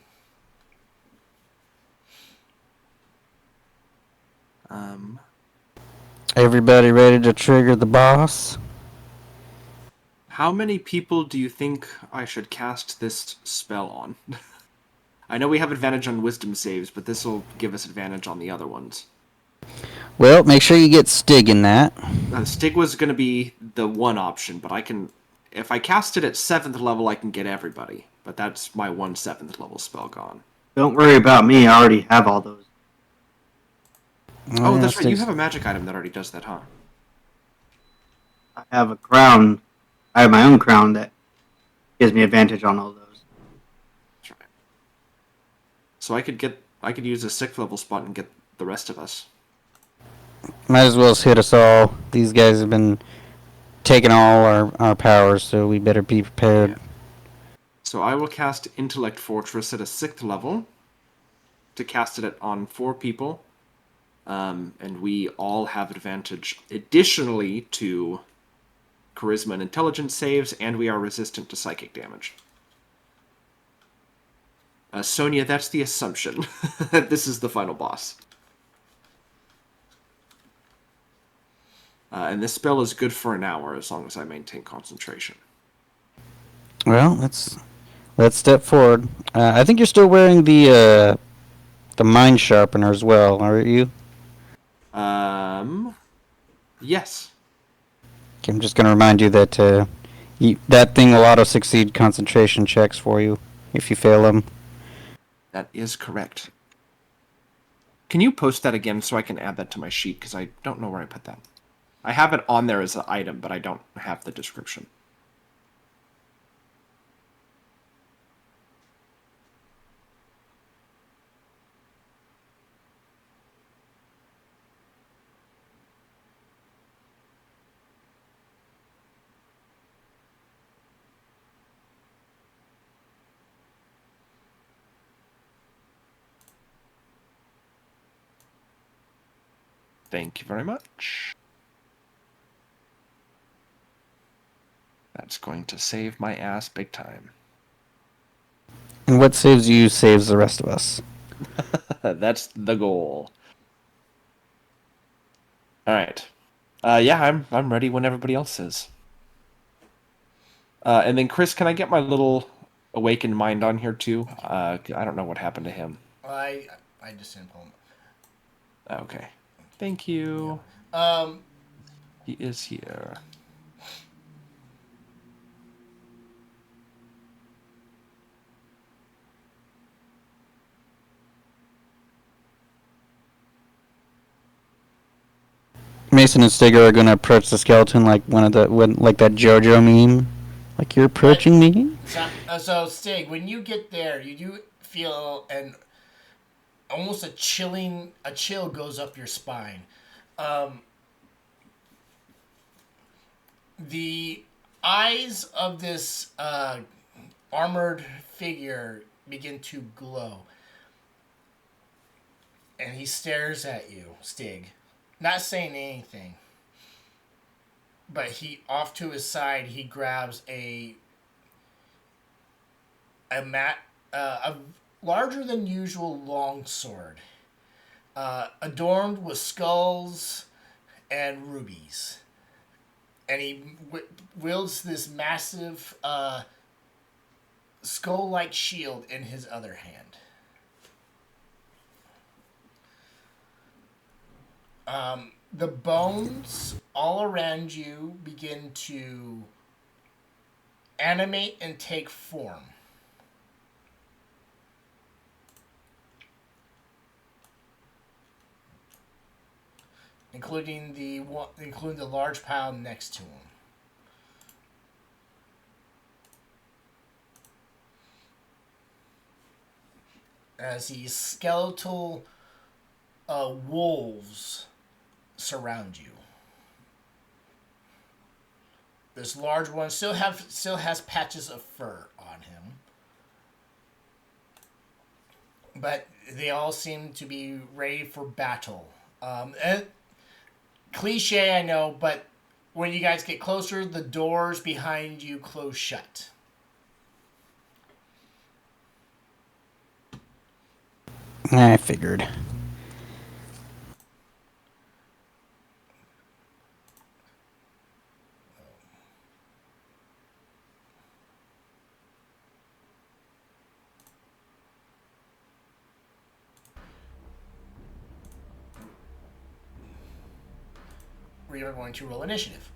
Everybody ready to trigger the boss? How many people do you think I should cast this spell on? I know we have advantage on wisdom saves, but this will give us advantage on the other ones. Well, make sure you get Stig in that. Stig was going to be the one option, but if I cast it at 7th level, I can get everybody. But that's my 7th level spell gone. Don't worry about me. I already have all those. Oh, yeah, that's right. You Stig's- have a magic item that already does that, huh? I have a crown. I have my own crown that gives me advantage on all those. That's right. So I could use a 6th level spot and get the rest of us. Might as well hit us all. These guys have been taking all our powers, so we better be prepared. Yeah. So I will cast Intellect Fortress at a 6th level to cast it on 4 people. And we all have advantage additionally to Charisma and Intelligence saves, and we are resistant to psychic damage. Sonia, that's the assumption. This is the final boss. And this spell is good for an hour as long as I maintain concentration. Well, let's step forward. I think you're still wearing the mind sharpener as well, aren't you? Yes. Okay, I'm just gonna remind you that that thing will auto succeed concentration checks for you if you fail them. That is correct. Can you post that again so I can add that to my sheet? Because I don't know where I put that. I have it on there as an item, but I don't have the description. Thank you very much. That's going to save my ass big time. And what saves you saves the rest of us. That's the goal. All right. Yeah, I'm ready when everybody else is. And then Chris, can I get my little awakened mind on here too? I don't know what happened to him. I just didn't pull him. Okay. Thank you. Um, He is here. Mason and Stigger are gonna approach the skeleton like like that JoJo meme. Like you're approaching me? so Stig, when you get there, you do feel almost a chill goes up your spine. The eyes of this armored figure begin to glow, and he stares at you, Stig, not saying anything. But he off to his side, he grabs a larger than usual long sword, adorned with skulls and rubies, and he wields this massive skull-like shield in his other hand. The bones all around you begin to animate and take form. Including the large pile next to him. As these skeletal wolves surround you. This large one still has patches of fur on him, but they all seem to be ready for battle. And cliche, I know, but when you guys get closer, the doors behind you close shut. I figured. We are going to roll initiative.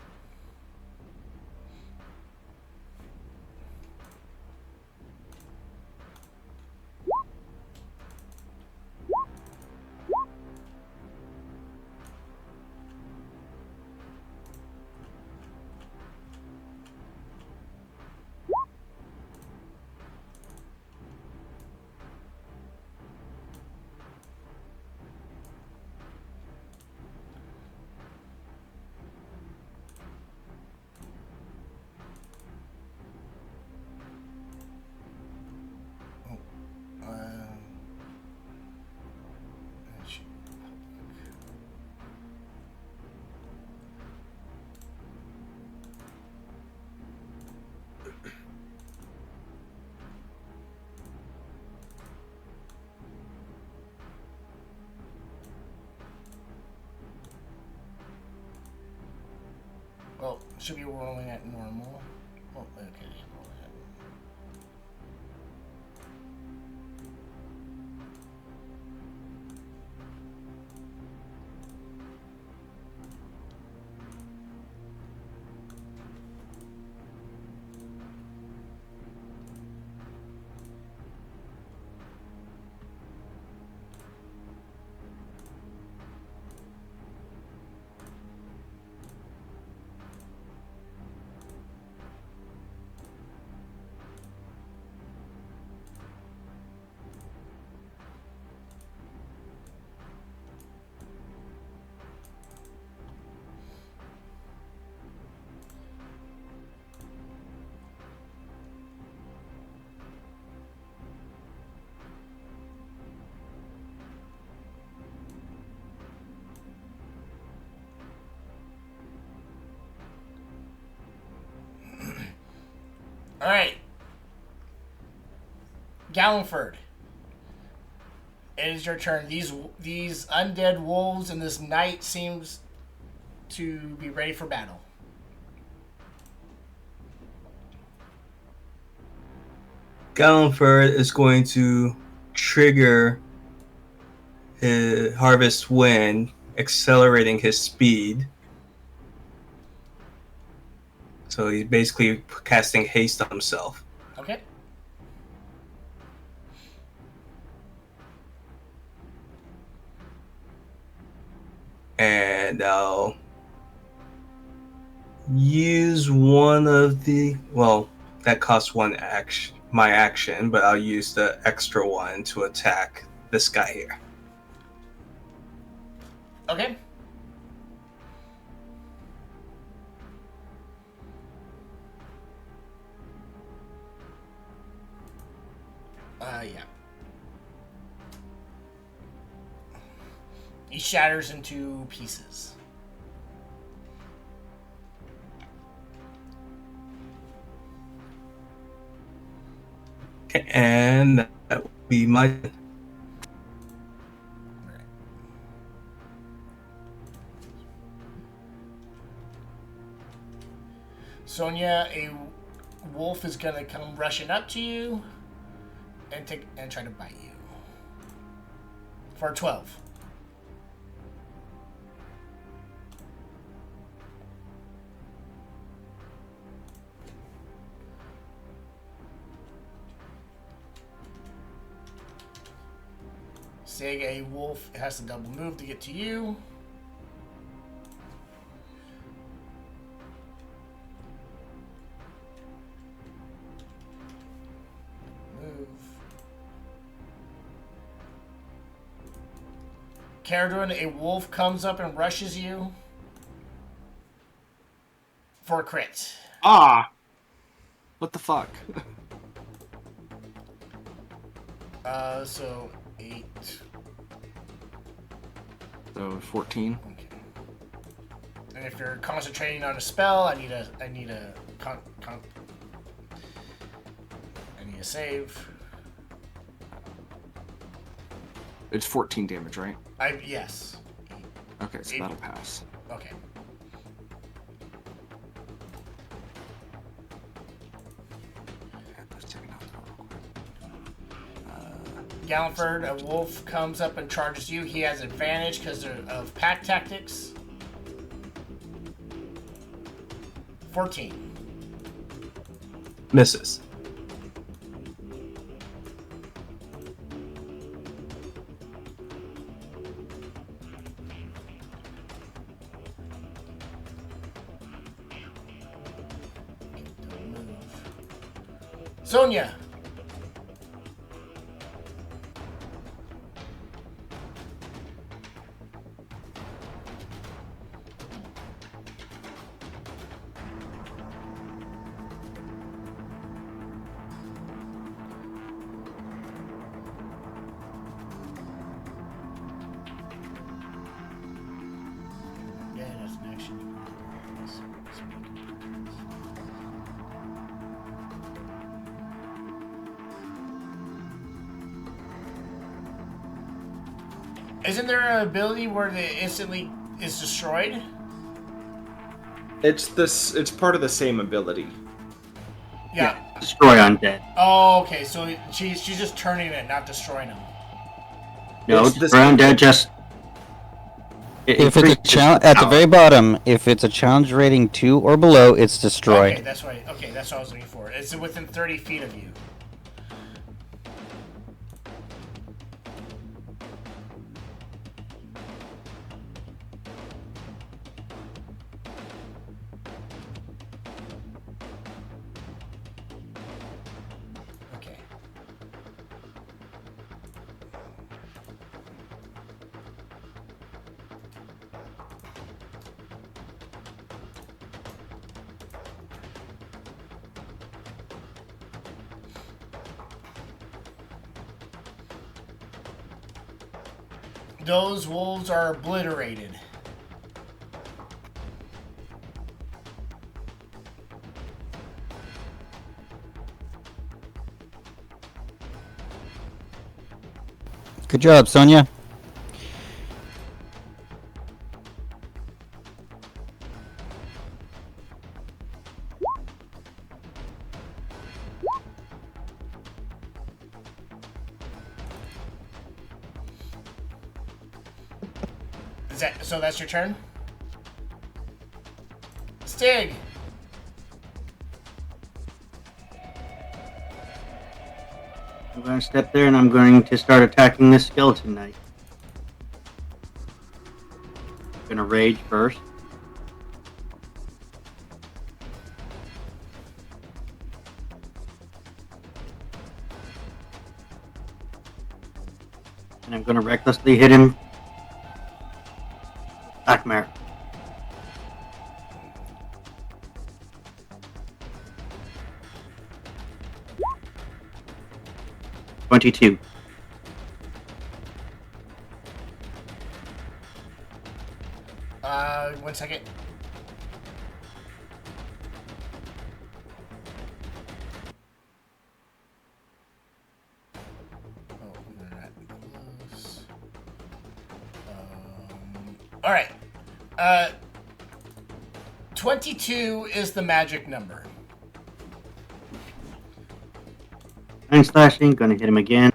Well, should be rolling at normal. Oh, okay. Roll at All right. Gallonford. It is your turn. These undead wolves and this knight seems to be ready for battle. Gallonford is going to trigger his Harvest Wind, accelerating his speed. So he's basically casting haste on himself. Okay. And I'll use one of the... Well, that costs my action, but I'll use the extra one to attack this guy here. Okay. Yeah. He shatters into pieces. Okay, and that will be my... Sonia, a wolf is gonna come rushing up to you and try to bite you. For 12. Sig, a wolf has to double move to get to you. Move. Caradron, a wolf comes up and rushes you for a crit. Ah! What the fuck? So 8. So 14. Okay. And if you're concentrating on a spell, I need a save. It's 14 damage, right? Yes. Okay, so that'll pass. Okay. Galliford, a wolf comes up and charges you. He has advantage because of pack tactics. 14. Misses. Sonia. Yeah, that's an action. Isn't there an ability where the instantly is destroyed? It's this. It's part of the same ability. Yeah. Destroy undead. Oh, okay. So she's just turning it, not destroying them. No, It's the destroy same- undead just. If it's a challenge at the very bottom, if it's a challenge rating 2 or below, it's destroyed. Okay, that's right. Okay, that's what I was looking for. It's within 30 feet of you. Okay. Those wolves are obliterated. Good job, Sonia. So that's your turn? Stig! I'm going to step there and I'm going to start attacking this skeleton knight. I'm going to rage first. And I'm going to recklessly hit him. Blackmare. $22. One second. Oh, we're not close. All right. 22 is the magic number. 9 slashing, gonna hit him again.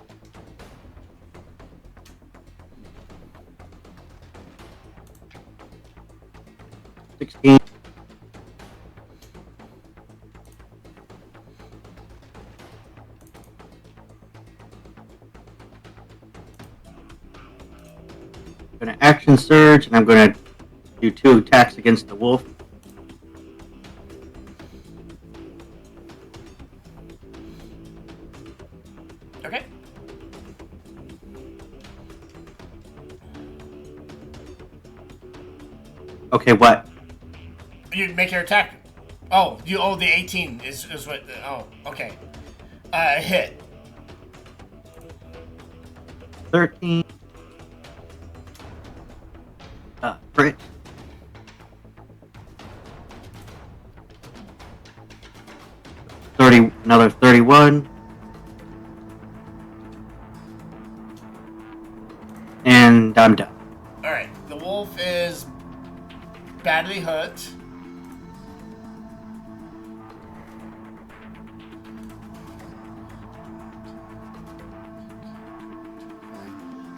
$16. Gonna action surge, and I'm gonna do 2 attacks against the wolf. Okay. Okay, what? You make your attack. Oh, the 18 is what. Oh, okay. Hit. 13. Crit. Another 31. And I'm done. All right. The wolf is badly hurt.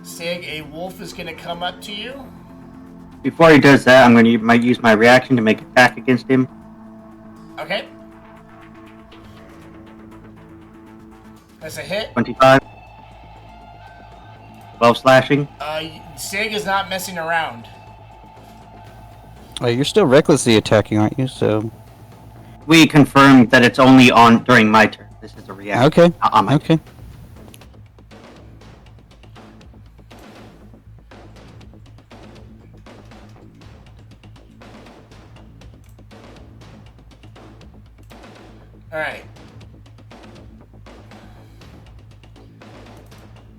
Sig, a wolf is gonna come up to you. Before he does that, I'm going to might use my reaction to make an attack against him. Okay. That's a hit. 25. 12 slashing. Sig is not messing around. You're still recklessly attacking, aren't you? So. We confirmed that it's only on during my turn. This is a reaction. Okay. Not on my Okay. turn. All right.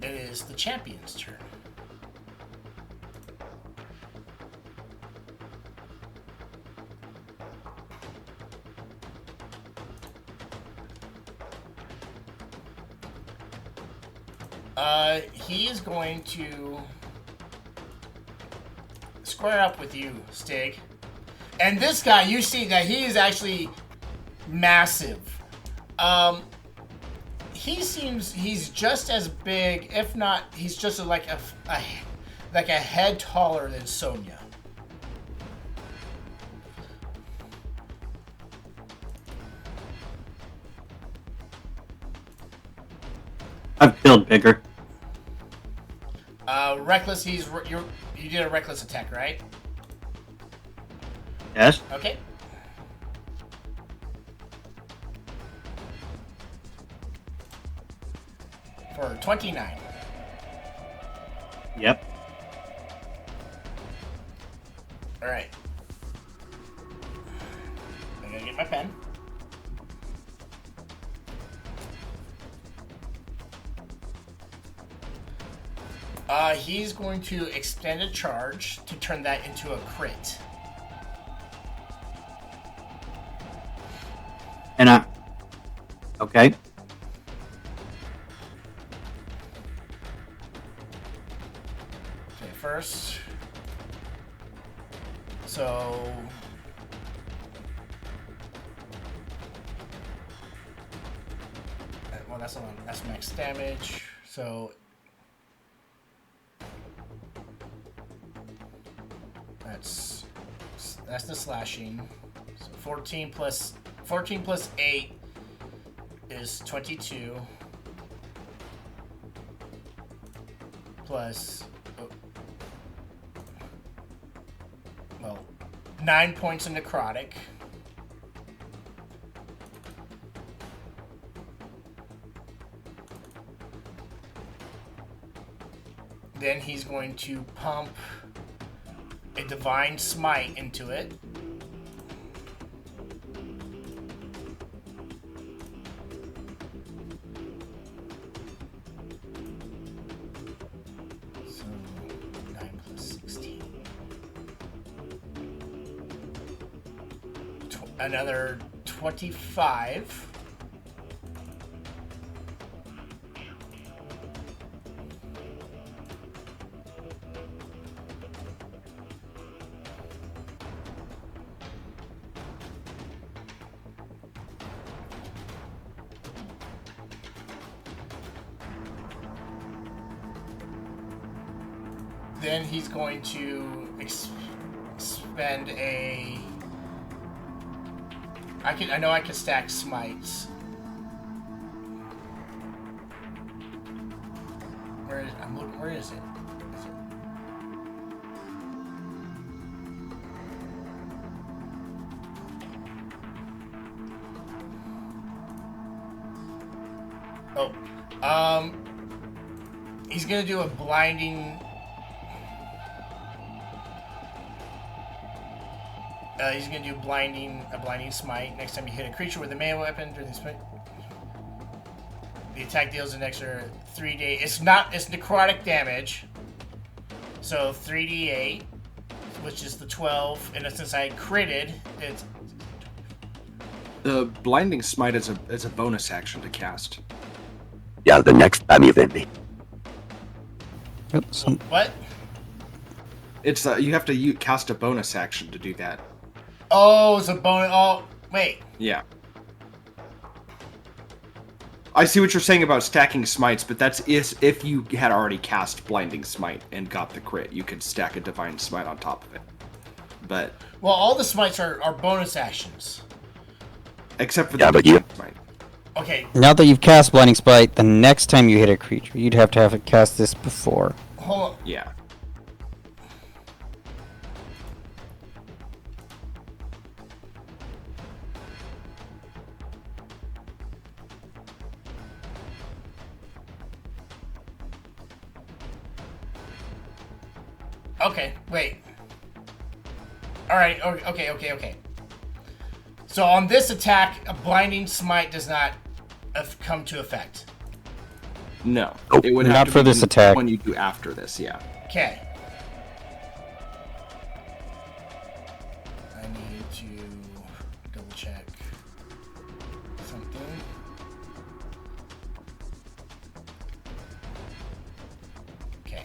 It is the champion's turn. He is going to square up with you, Stig. And this guy, you see that he is actually massive. He's just as big, if not, he's just like a head taller than Sonya. I've killed bigger. Reckless. You did a reckless attack, right? Yes. Okay. For 29. Yep. All right. I gotta get my pen. He's going to extend a charge to turn that into a crit. And okay. Okay, first. So. Well, that's max damage. So. That's the slashing. So 14 plus 8 is 22. Plus 9 points of necrotic. Then he's going to pump a divine smite into it. So 9 plus 16. Another 25. Then he's going to spend a. I know I can stack smites. Where is it? He's gonna do a blinding. He's gonna do a blinding smite. Next time you hit a creature with a melee weapon during the smite, the attack deals an extra 3d. It's necrotic damage. So 3d8, which is the 12, and since I critted, it's The blinding smite is a bonus action to cast. Yeah, the next time you hit me. Yep, some, what? It's you have to cast a bonus action to do that. Oh, it's a bonus. Oh, wait. Yeah. I see what you're saying about stacking smites, but that's if you had already cast blinding smite and got the crit, you could stack a divine smite on top of it. But Well, all the smites are bonus actions. except for Yeah, the but you- divine smite. Okay, now that you've cast Blinding Spite, the next time you hit a creature, you'd have to have it cast this before. hold on. Yeah. Okay, wait. Alright, okay. So on this attack, a blinding smite does not come to effect. No. Oh, It would have not to for be this attack. When you do after this, yeah. Okay. I need to double check something. Okay.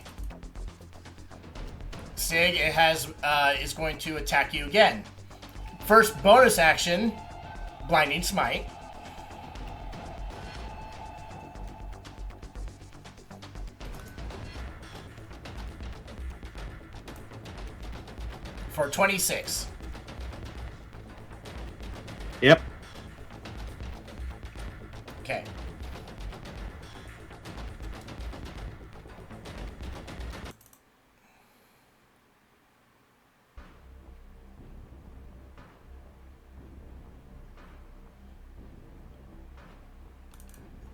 Sig, it is going to attack you again. First bonus action, blinding smite. For 26. Yep. Okay.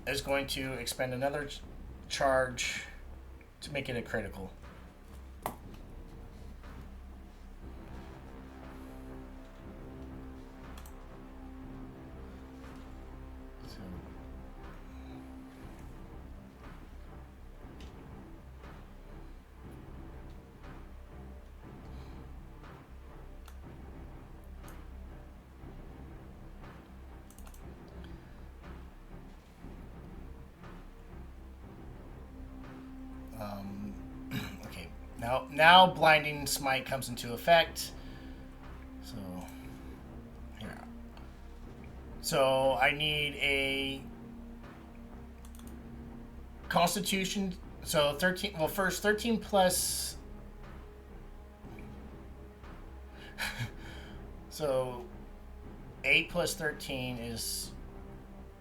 Is going to expend another charge to make it a critical. Okay. Now blinding smite comes into effect. So here. So I need a Constitution. So 13. Well, first 13 plus. So 8 plus 13 is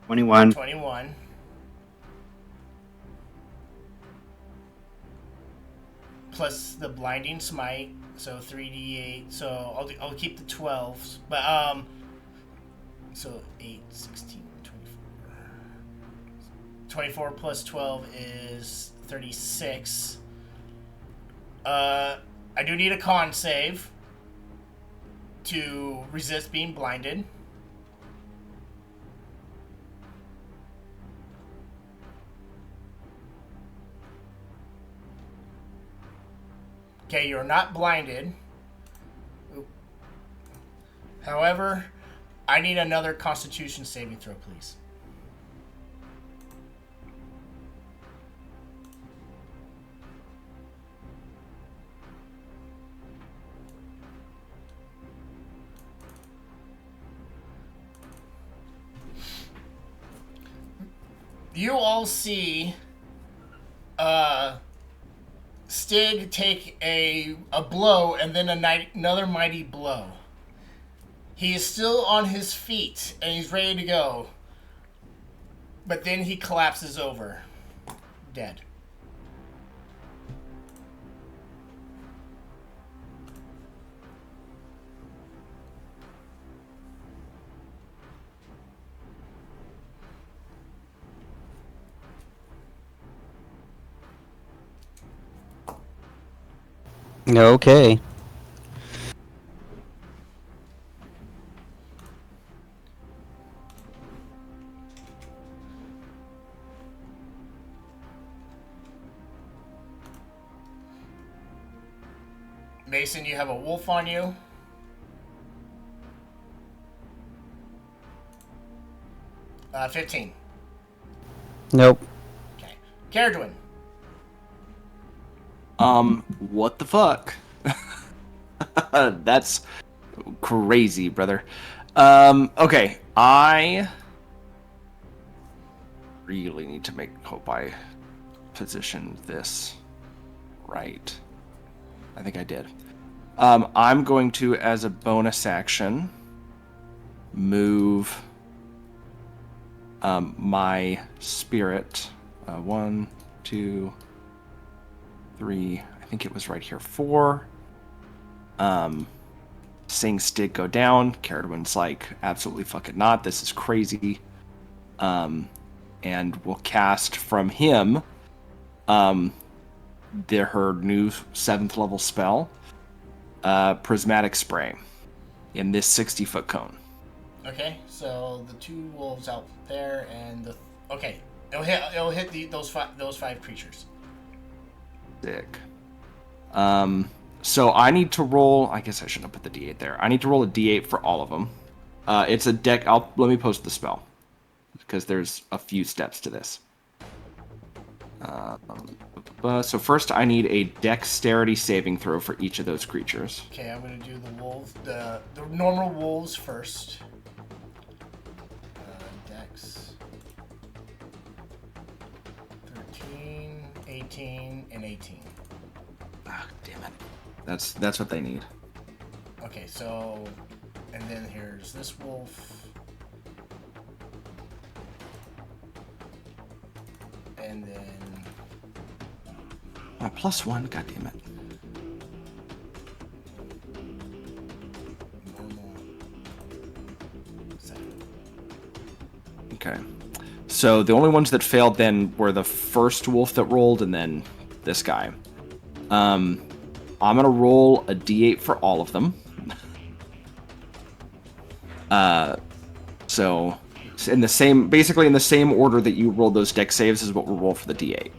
21. 21. Plus the blinding smite, so 3d8. So I'll keep the 12s, but so 8, 16, 24. 24 plus 12 is 36. I do need a con save to resist being blinded. Okay, you're not blinded. Oop. However, I need another Constitution saving throw, please. You all see Stig take a blow and then another mighty blow. He is still on his feet and he's ready to go. But then he collapses over, dead. Okay. Mason, you have a wolf on you. Uh, 15. Nope. Okay. Caradwin. What the fuck? That's crazy, brother. Okay, I really need to hope I positioned this right. I think I did. I'm going to, as a bonus action, move my spirit. 1, 2, 3. I think it was right here. 4. Sings did go down. Caradwin's like, absolutely fucking not. This is crazy. And we'll cast from him her new 7th level spell, Prismatic Spray, in this 60-foot cone. Okay, so the 2 wolves out there, and the okay, it'll hit those five creatures. Sick. So I need to roll. I guess I shouldn't have put the D8 there. I need to roll a D8 for all of them. It's a deck. Let me post the spell because there's a few steps to this. So first, I need a dexterity saving throw for each of those creatures. Okay, I'm gonna do the wolves, the normal wolves first. Dex 13, 18, and 18. Ah, damn it. That's what they need. Okay, so, and then here's this wolf. And then... +1, god damn it. normal. Second. Okay. So the only ones that failed then were the first wolf that rolled and then this guy. I'm gonna roll a d8 for all of them. So basically in the same order that you rolled those dex saves is what we'll roll for the d8.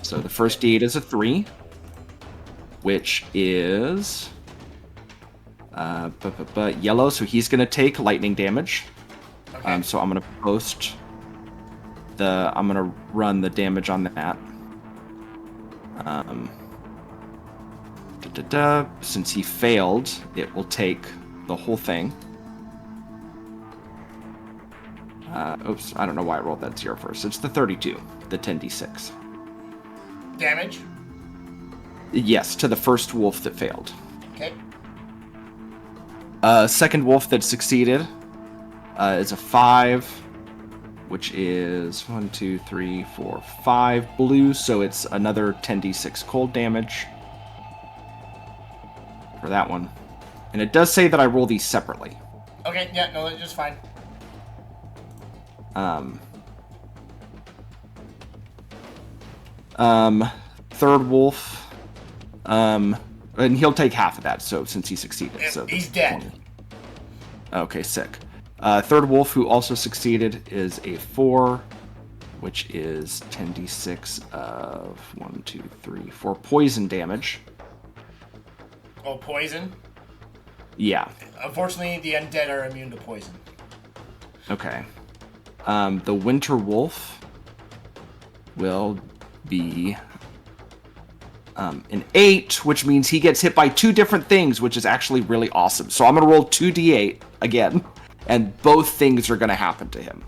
So the first d8 is a 3, which is yellow, so he's gonna take lightning damage. Okay. So I'm gonna I'm gonna run the damage on that. Since he failed, it will take the whole thing. Oops, I don't know why I rolled that 0 first. It's the 32, the 10d6. Damage? Yes, to the first wolf that failed. Okay. Second wolf that succeeded is a 5, which is 1, 2, 3, 4, 5 blue, so it's another 10d6 cold damage for that one. And it does say that I roll these separately. Okay, yeah, no, that's just fine. Third wolf, and he'll take half of that, so since he succeeded. Yeah, So he's dead. Okay, sick. Third wolf, who also succeeded, is a 4, which is 10d6 of 1, 2, 3, 4 poison damage. Oh, poison? Yeah. Unfortunately, the undead are immune to poison. Okay. The winter wolf will be an 8, which means he gets hit by 2 different things, which is actually really awesome. So I'm going to roll 2d8 again, and both things are going to happen to him.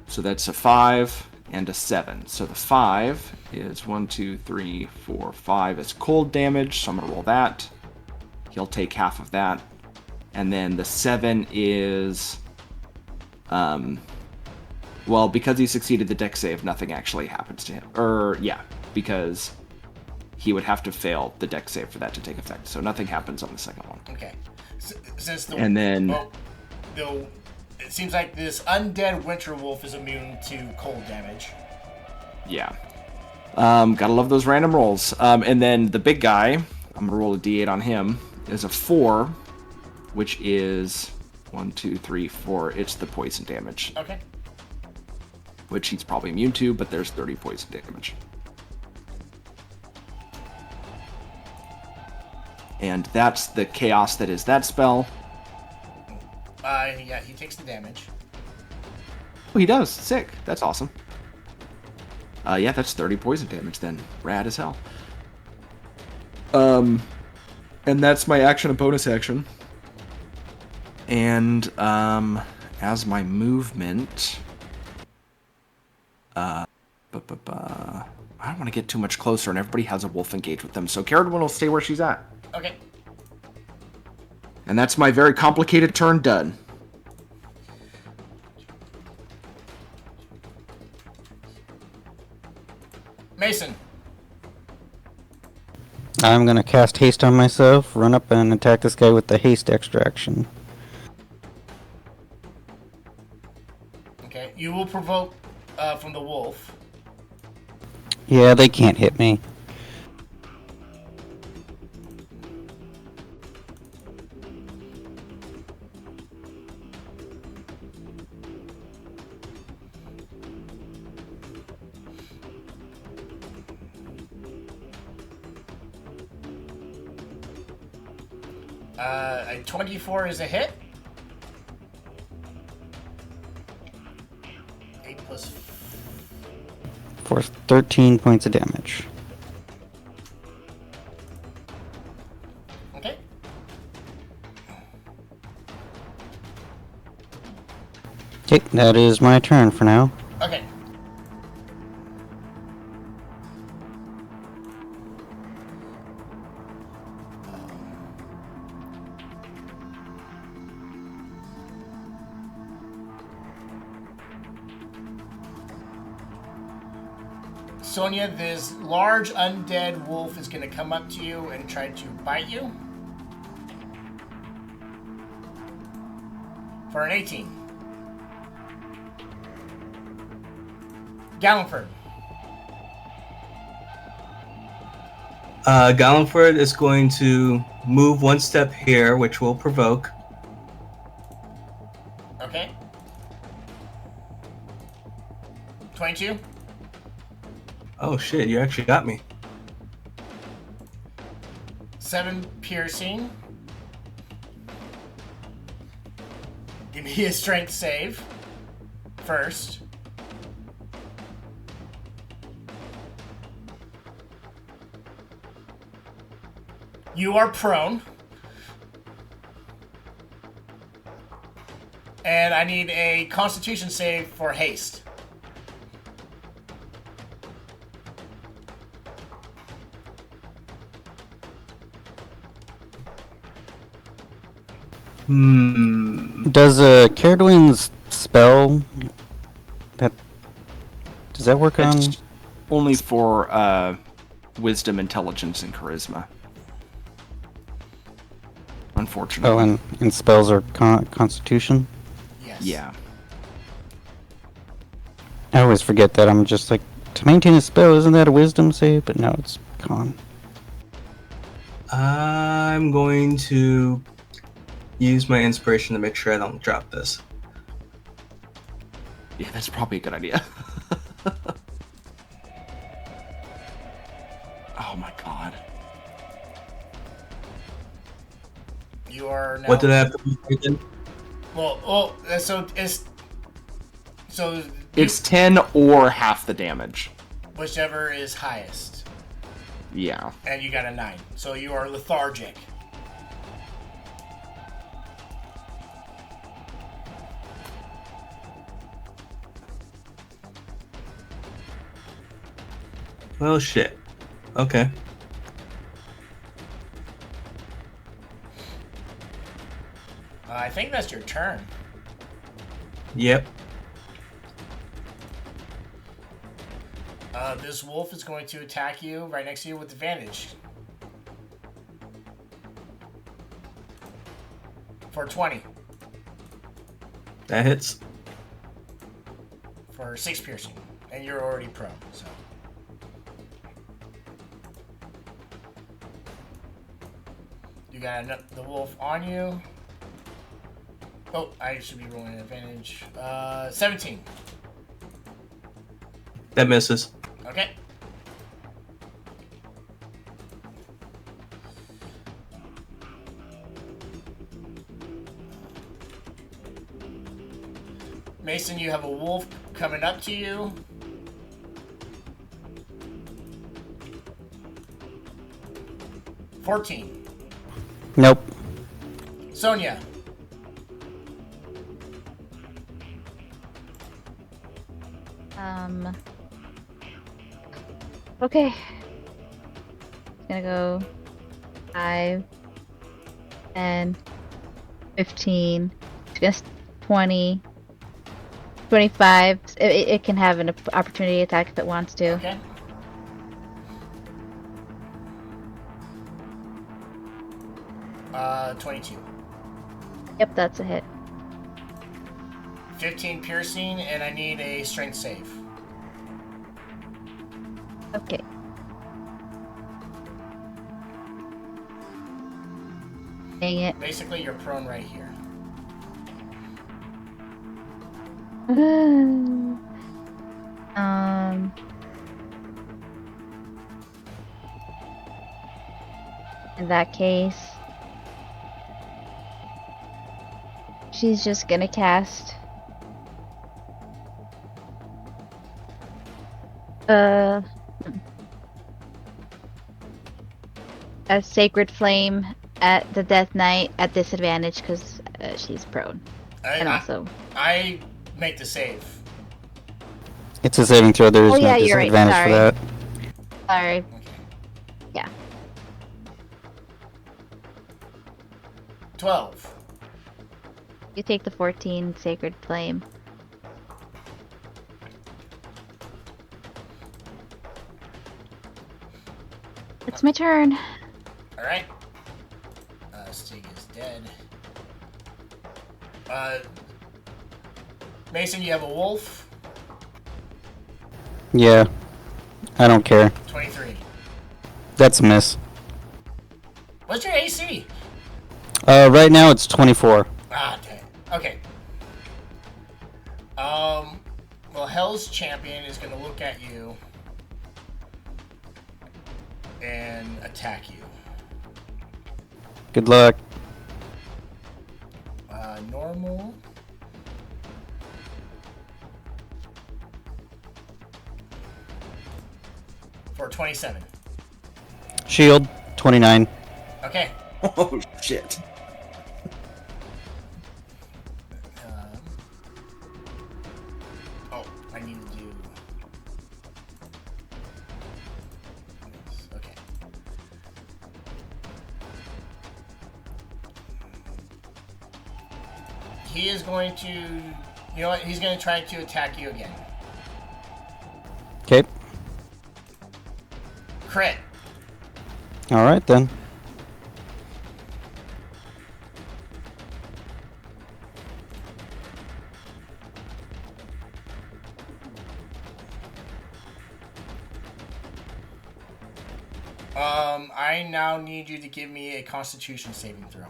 So that's a 5 and a 7. So the 5 is 1, 2, 3, 4, 5 is cold damage, so I'm going to roll that. He'll take half of that. And then the 7 is... well, because he succeeded the dex save, nothing actually happens to him. Because he would have to fail the dex save for that to take effect. So nothing happens on the second one. Okay. Since the... And then... Well, it seems like this undead winter wolf is immune to cold damage. Yeah. Gotta love those random rolls. And then the big guy, I'm gonna roll a d8 on him, is a 4, which is 1, 2, 3, 4. It's the poison damage. Okay. Which he's probably immune to, but there's 30 poison damage. And that's the chaos that is that spell. Yeah, he takes the damage. Oh, he does. Sick. That's awesome. Yeah, that's 30 poison damage then. Rad as hell. And that's my action and bonus action. And as my movement, I don't want to get too much closer, and everybody has a wolf engaged with them. So Carradine will stay where she's at. Okay. And that's my very complicated turn done. Mason. I'm gonna cast haste on myself, run up and attack this guy with the haste extraction. Okay. You will provoke from the wolf. Yeah, they can't hit me. A 24 is a hit. 8 plus. For 13 points of damage. Okay. Okay, that is my turn for now. Okay. Sonia, this large undead wolf is going to come up to you and try to bite you. For an 18. Galliford. Galliford is going to move one step here, which will provoke. Okay. 22. Oh shit, you actually got me. 7 piercing. Give me a strength save first. You are prone. And I need a Constitution save for haste. Does Carradin's spell does that work on? It's only for wisdom, intelligence, and charisma. Unfortunately. Oh, and spells are Constitution? Yes. Yeah. I always forget that. I'm just like, to maintain a spell, isn't that a wisdom save? But no, it's con. I'm going to use my inspiration to make sure I don't drop this. Yeah, that's probably a good idea. Oh my god. You are now. What did I have to do again? Well, so It's 10 or half the damage. whichever is highest, Yeah. and you got a 9, so you are lethargic. Well, shit. Okay. I think that's your turn. Yep. This wolf is going to attack you right next to you with advantage. For 20. That hits. For 6 piercing. And you're already prone, so. You got the wolf on you. Oh, I should be rolling an advantage. 17. That misses. Okay. Mason, you have a wolf coming up to you. $14. Nope. Sonia. Okay. Gonna go 5, 10, 15, just 20, 25. It can have an opportunity attack if it wants to. Okay. Uh, 22. Yep, that's a hit. 15 piercing, and I need a strength save. Okay. Dang it. Basically, you're prone right here. In that case, she's just gonna cast a sacred flame at the Death Knight at disadvantage because she's prone. And also, I make the save. It's a saving throw. There is Oh, no yeah, you're right, disadvantage sorry. for that. sorry. Okay. Yeah. 12. You take the 14 sacred flame. It's my turn. Alright. Stig is dead. Mason, you have a wolf. Yeah. I don't care. 23. That's a miss. What's your AC? Right now it's 24. Ah, dang it. Okay. Well, Hell's Champion is going to look at you and attack you. Good luck. Normal. For 27. Shield, 29. Okay. Oh shit. Oh, I need to do. Okay. He is going to. You know what? He's going to try to attack you again. Okay. Crit. Alright then. I now need you to give me a Constitution saving throw.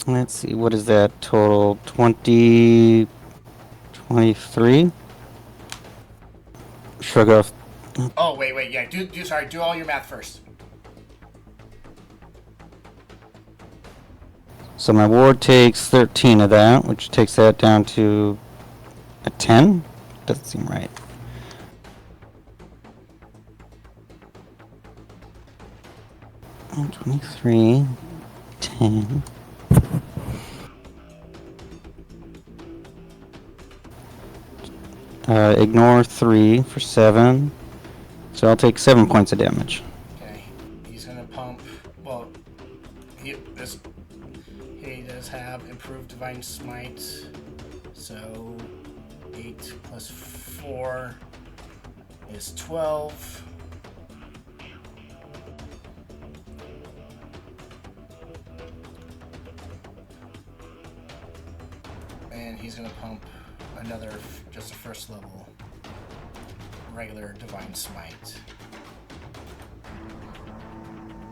Let's see, what is that total? 20... 23? Shrug off. Oh, wait, yeah. Do all your math first. So my ward takes 13 of that, which takes that down to a 10? Doesn't seem right. Oh, 23, 10. Ignore 3 for 7. So I'll take 7 points of damage. Okay. He's gonna pump. Well, he does have improved divine smite. So 8 plus 4 is 12. And he's gonna pump another, just a first level regular divine smite.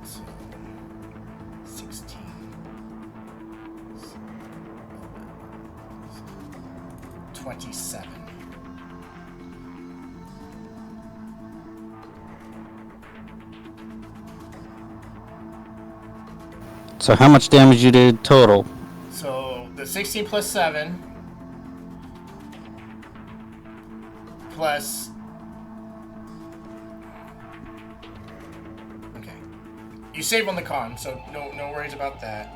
So 16. 27. So how much damage you did total? So the 16 plus 7 plus. Okay. You save on the con, so no worries about that.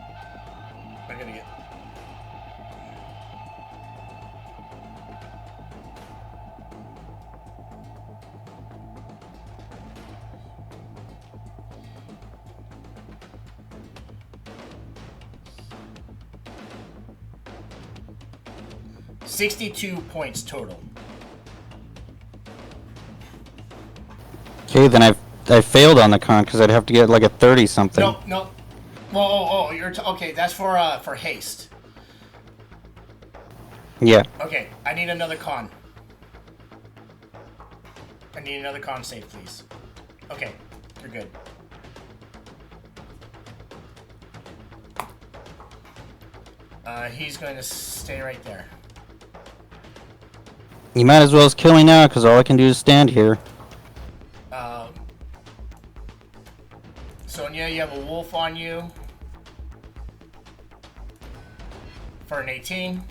I'm gonna get. $62 points total. Okay, then I failed on the con because I'd have to get like a 30 something. No. Whoa, you're okay. That's for haste. Yeah. Okay, I need another con. I need another con save, please. Okay, you're good. He's going to stay right there. You might as well just kill me now because all I can do is stand here. Sonia, you have a wolf on you. For an 18.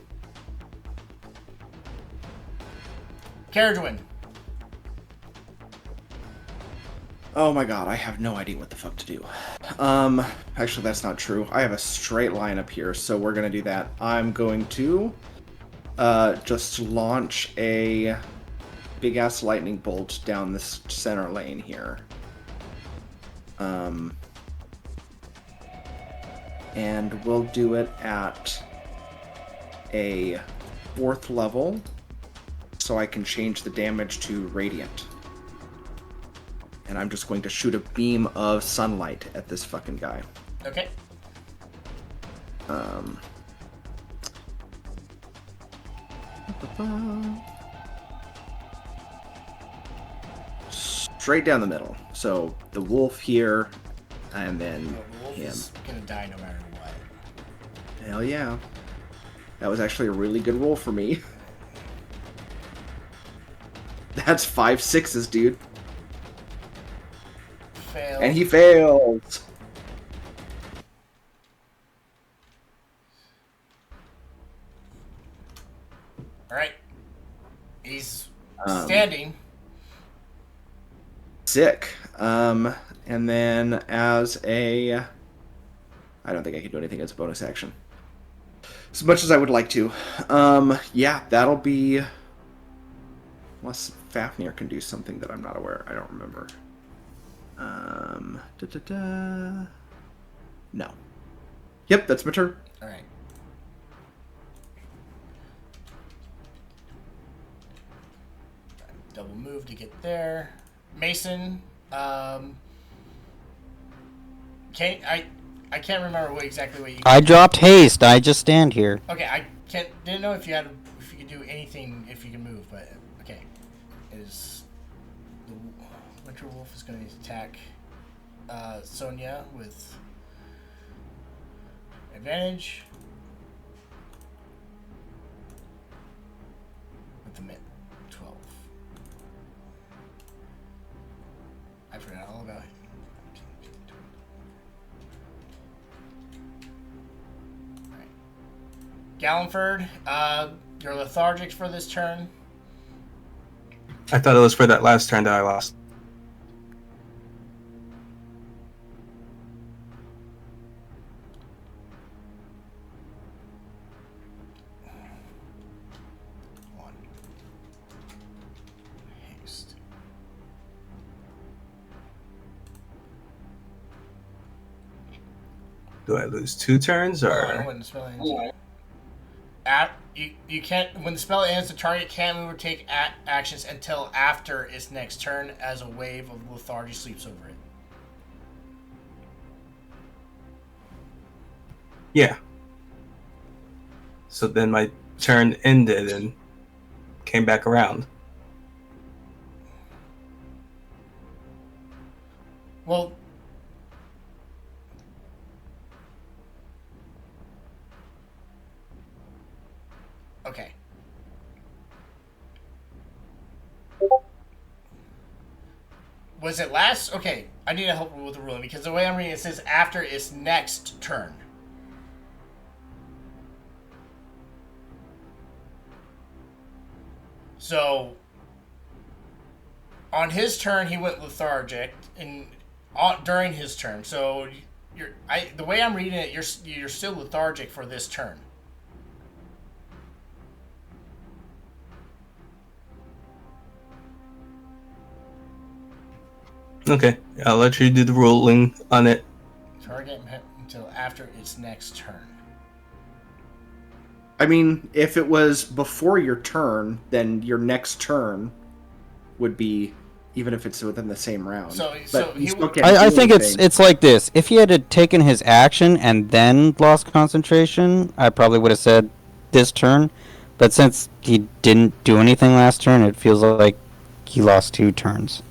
Caradwin. Oh my god, I have no idea what the fuck to do. Actually that's not true. I have a straight line up here, so we're gonna do that. I'm going to just launch a big ass lightning bolt down this center lane here. And we'll do it at a 4th level, so I can change the damage to radiant. And I'm just going to shoot a beam of sunlight at this fucking guy. Okay. Straight down the middle. So the wolf here, and then The wolf him. is gonna die no matter what. Hell yeah. That was actually a really good roll for me. That's 5 6s, dude. Fail. And he fails. Alright. He's standing. Sick. And then as a... I don't think I can do anything as a bonus action. As much as I would like to. Yeah, that'll be... Unless Fafnir can do something that I'm not aware. I don't remember. No. Yep, that's my turn. Alright. Double move to get there. Mason, I can't remember exactly what you. I dropped haste. I just stand here. Okay, I didn't know if you could do anything if you can move, but okay. Is the Winter Wolf is going to attack Sonia with advantage with the mid 12. I forgot all about it. Gallenford, you're lethargic for this turn. I thought it was for that last turn that I lost. One. Haste. Do I lose 2 turns or? When the spell ends. You can't. When the spell ends, the target can't move or take actions until after its next turn, as a wave of lethargy sweeps over it. Yeah. So then my turn ended and came back around. Well, okay. Was it last? Okay, I need to help with the ruling because the way I'm reading it says after its next turn. So, On his turn, he went lethargic, and during his turn. So the way I'm reading it, you're still lethargic for this turn. Okay, I'll let you do the rolling on it. Target until after its next turn. I mean, if it was before your turn, then your next turn would be, even if it's within the same round. But you still can't I do think anything. it's like this. If he had taken his action and then lost concentration, I probably would have said this turn. But since he didn't do anything last turn, it feels like he lost 2 turns.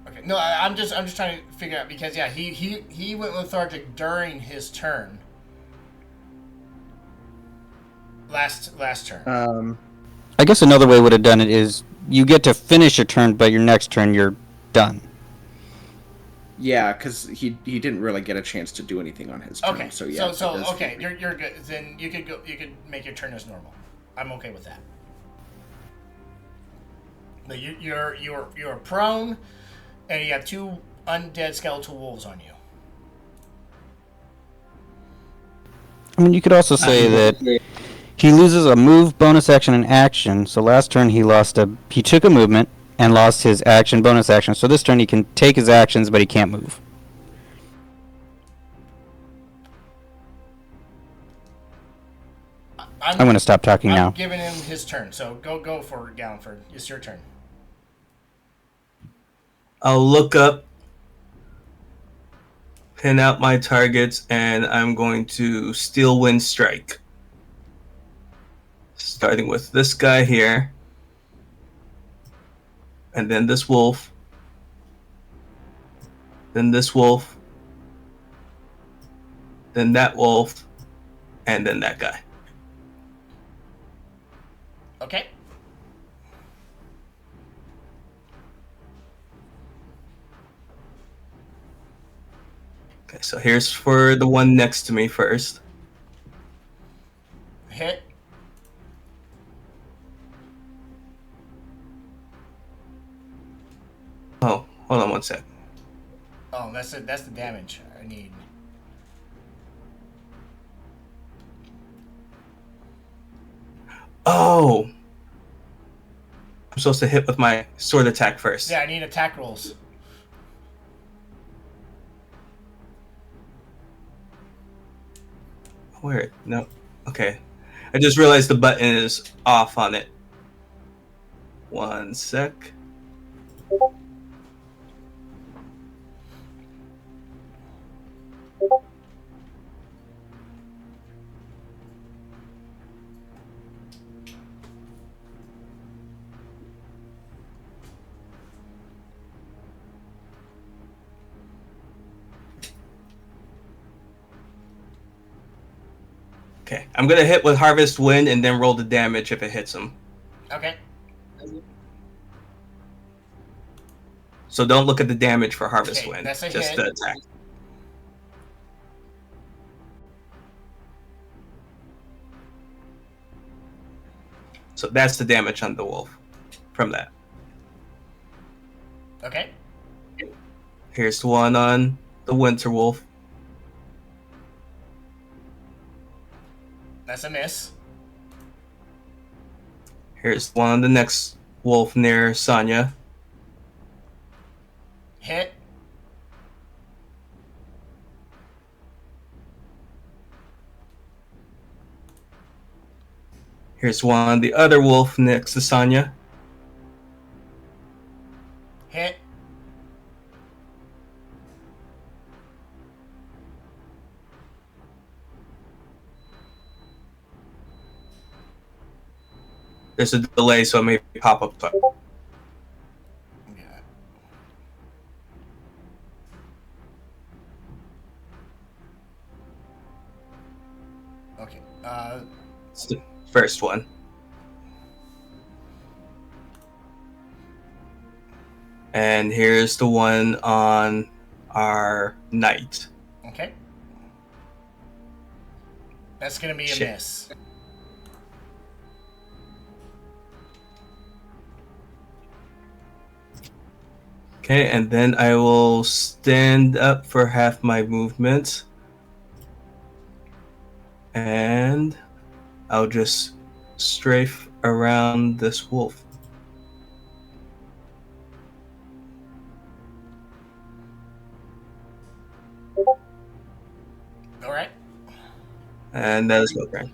Okay. No, I'm just trying to figure out because he went lethargic during his turn. Last turn. I guess another way would have done it is you get to finish a turn, but your next turn you're done. Yeah, because he didn't really get a chance to do anything on his turn. Okay. So yeah. Okay, you're good. Then you could go. You could make your turn as normal. I'm okay with that. But you're prone, and you have 2 undead skeletal wolves on you. I mean, you could also say that he loses a move, bonus action, and action. So last turn he took a movement and lost his action, bonus action. So this turn he can take his actions, but he can't move. I'm going to stop talking now. I'm giving him his turn, so go for it, Galliford. It's your turn. I'll look up, pin out my targets, and I'm going to Steel Wind Strike. Starting with this guy here, and then this wolf, then this wolf, then that wolf, and then that guy. Okay. Okay, so here's for the one next to me first. Hit. Oh, hold on one sec. Oh, that's the damage I need. Oh! I'm supposed to hit with my sword attack first. Yeah, I need attack rolls. Where? No. Okay. I just realized the button is off on it. One sec. Okay, I'm gonna hit with Harvest Wind and then roll the damage if it hits him. Okay. So don't look at the damage for Harvest Okay, Wind. that's a just hit. the attack. So that's the damage on the wolf from that. Okay. Here's the one on the Winter Wolf. That's a miss. Here's one on the next wolf near Sonya. Hit. Here's one on the other wolf next to Sonya. Hit. There's a delay, so it may pop up. Yeah. Okay. It's the first one. And here's the one on our knight. Okay. That's gonna be a Shit. miss. Okay, and then I will stand up for half my movement. And I'll just strafe around this wolf. All right. And that is my turn.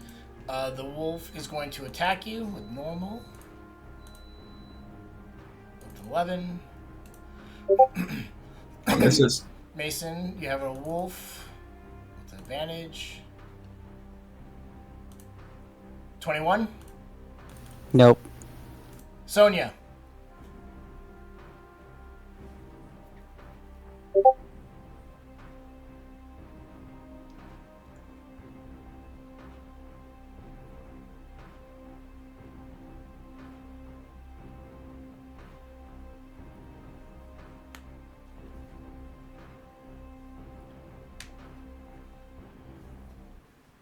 The wolf is going to attack you with normal. With 11. Misses. Mason, you have a wolf with advantage. 21. Nope. Sonia.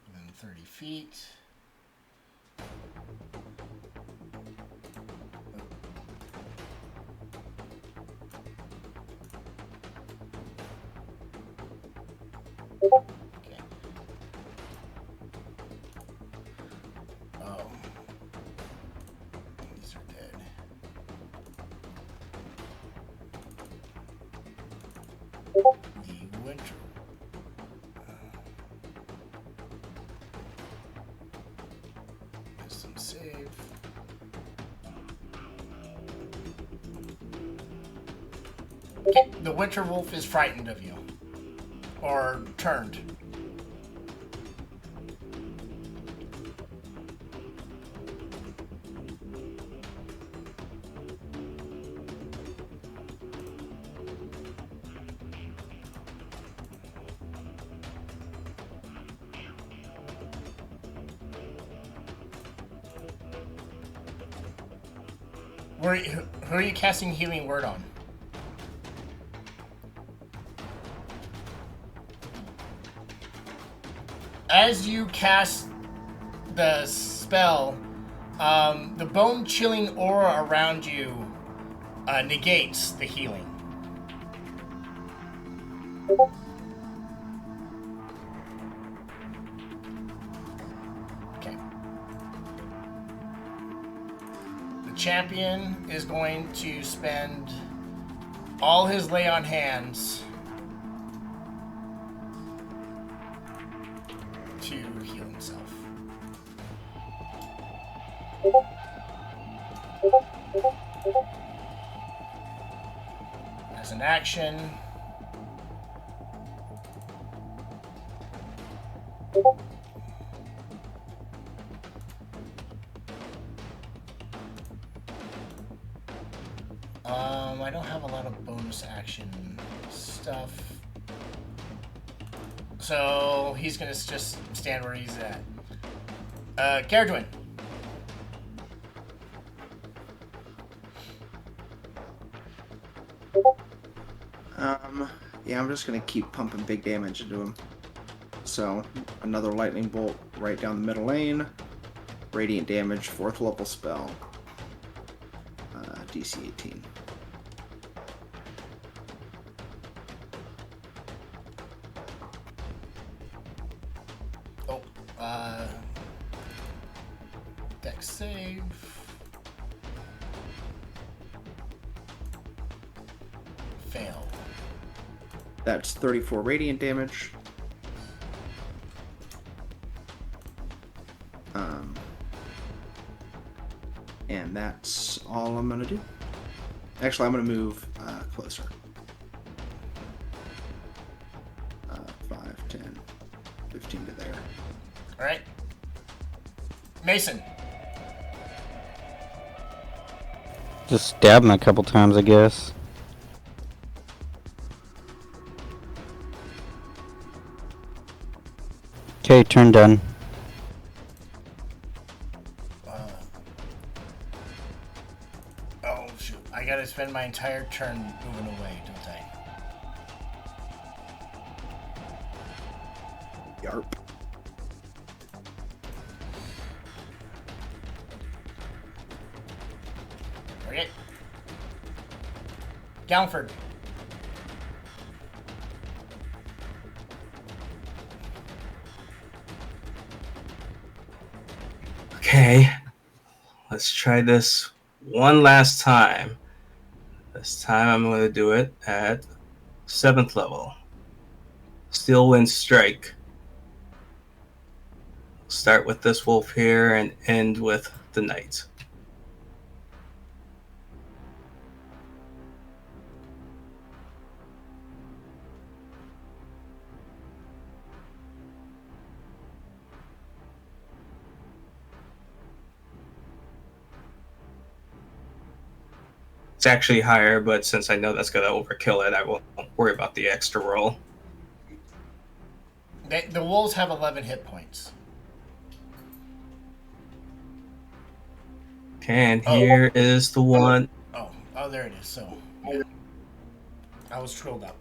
Within 30 feet. Okay. Oh. These are dead. The winter. Wisdom save. Okay, the winter wolf is frightened of you. Or turned. Who are you casting Healing Word on? As you cast the spell, the bone-chilling aura around you negates the healing. Okay. The champion is going to spend all his lay on hands to heal himself. As an action, I don't have a lot of bonus action stuff. So he's gonna just stand where he's at. Caradwin. Yeah, I'm just gonna keep pumping big damage into him. So another lightning bolt right down the middle lane. Radiant damage, 4th level spell. DC 18. Oh, dex save. Fail. That's 34 radiant damage. And that's all I'm gonna do. Actually, I'm gonna move closer. 5, 10, 15 to there. All right. Mason. Just stab him a couple times, I guess. Okay, turn done. Oh shoot! I gotta spend my entire turn moving away, don't I? Yarp. Okay. Galford. Okay, let's try this one last time. This time I'm going to do it at 7th level. Steel Wind Strike. Start with this wolf here and end with the knight. It's actually higher, but since I know that's going to overkill it, I won't worry about the extra roll. The wolves have 11 hit points. Okay, and here is the one. Oh, there it is. So, yeah. I was scrolled up.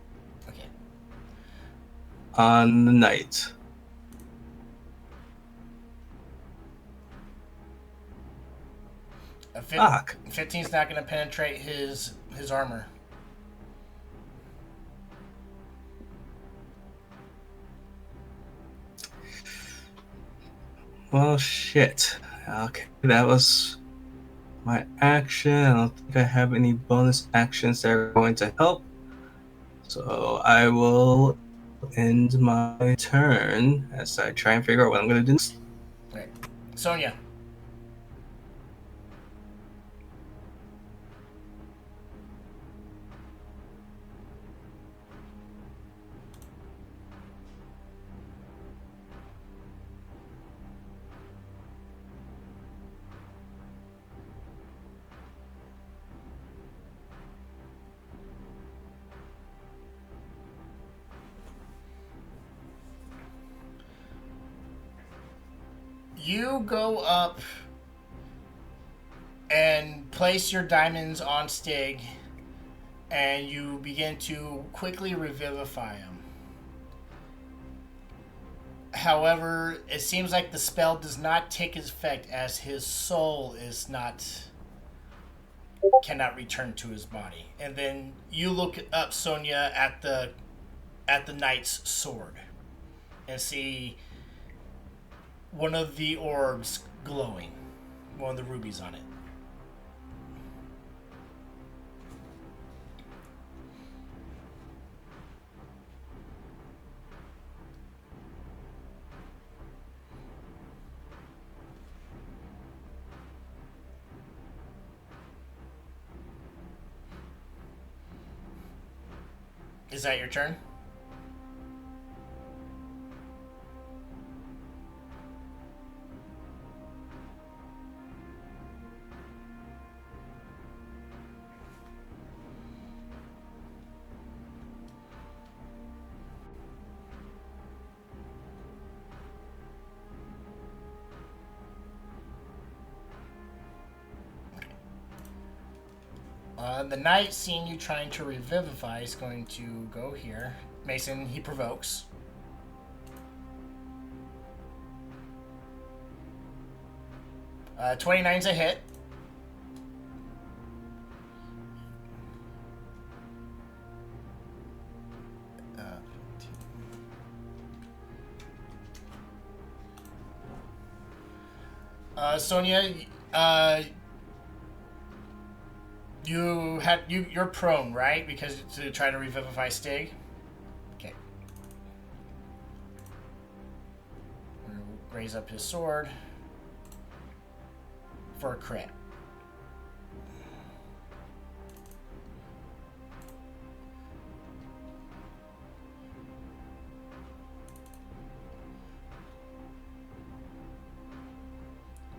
Okay. On the knight. Fuck. 15's not going to penetrate his armor. Well, shit. Okay, that was my action. I don't think I have any bonus actions that are going to help. So I will end my turn as I try and figure out what I'm going to do next. Right. Sonia. You go up and place your diamonds on Stig, and you begin to quickly revivify him. However, it seems like the spell does not take effect as his soul cannot return to his body. And then you look up, Sonia, at the knight's sword and see one of the orbs glowing, one of the rubies on it. Is that your turn? The knight, seeing you trying to revivify, is going to go here. Mason, he provokes. Uh, 29's a hit. Sonia, you're prone, right? Because to try to revivify Stig. Okay. We'll raise up his sword for a crit.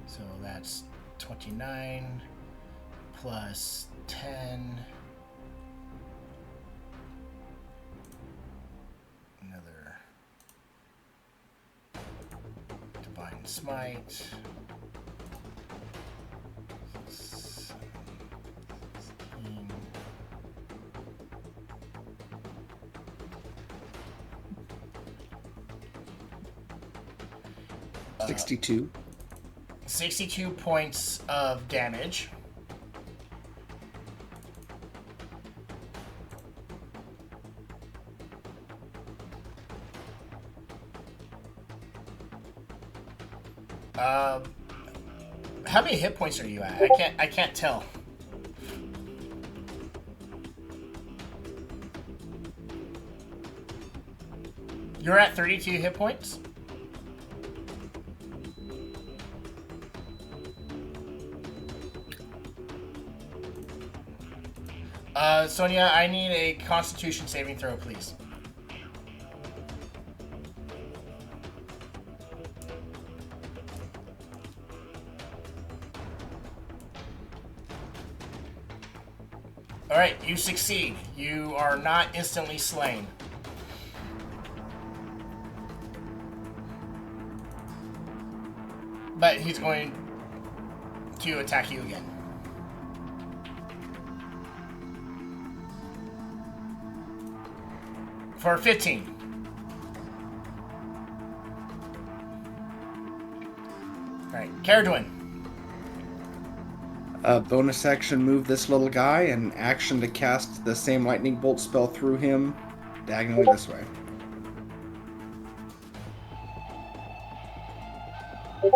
So that's 29 plus 10. Another Divine Smite. 16. 62. 62 points of damage. How many hit points are you at? I can't tell. You're at 32 hit points? Sonia, I need a Constitution saving throw, please. Alright, you succeed. You are not instantly slain. But he's going to attack you again. For 15. Alright, Caradwin. Bonus action, move this little guy, and action to cast the same lightning bolt spell through him diagonally this way. So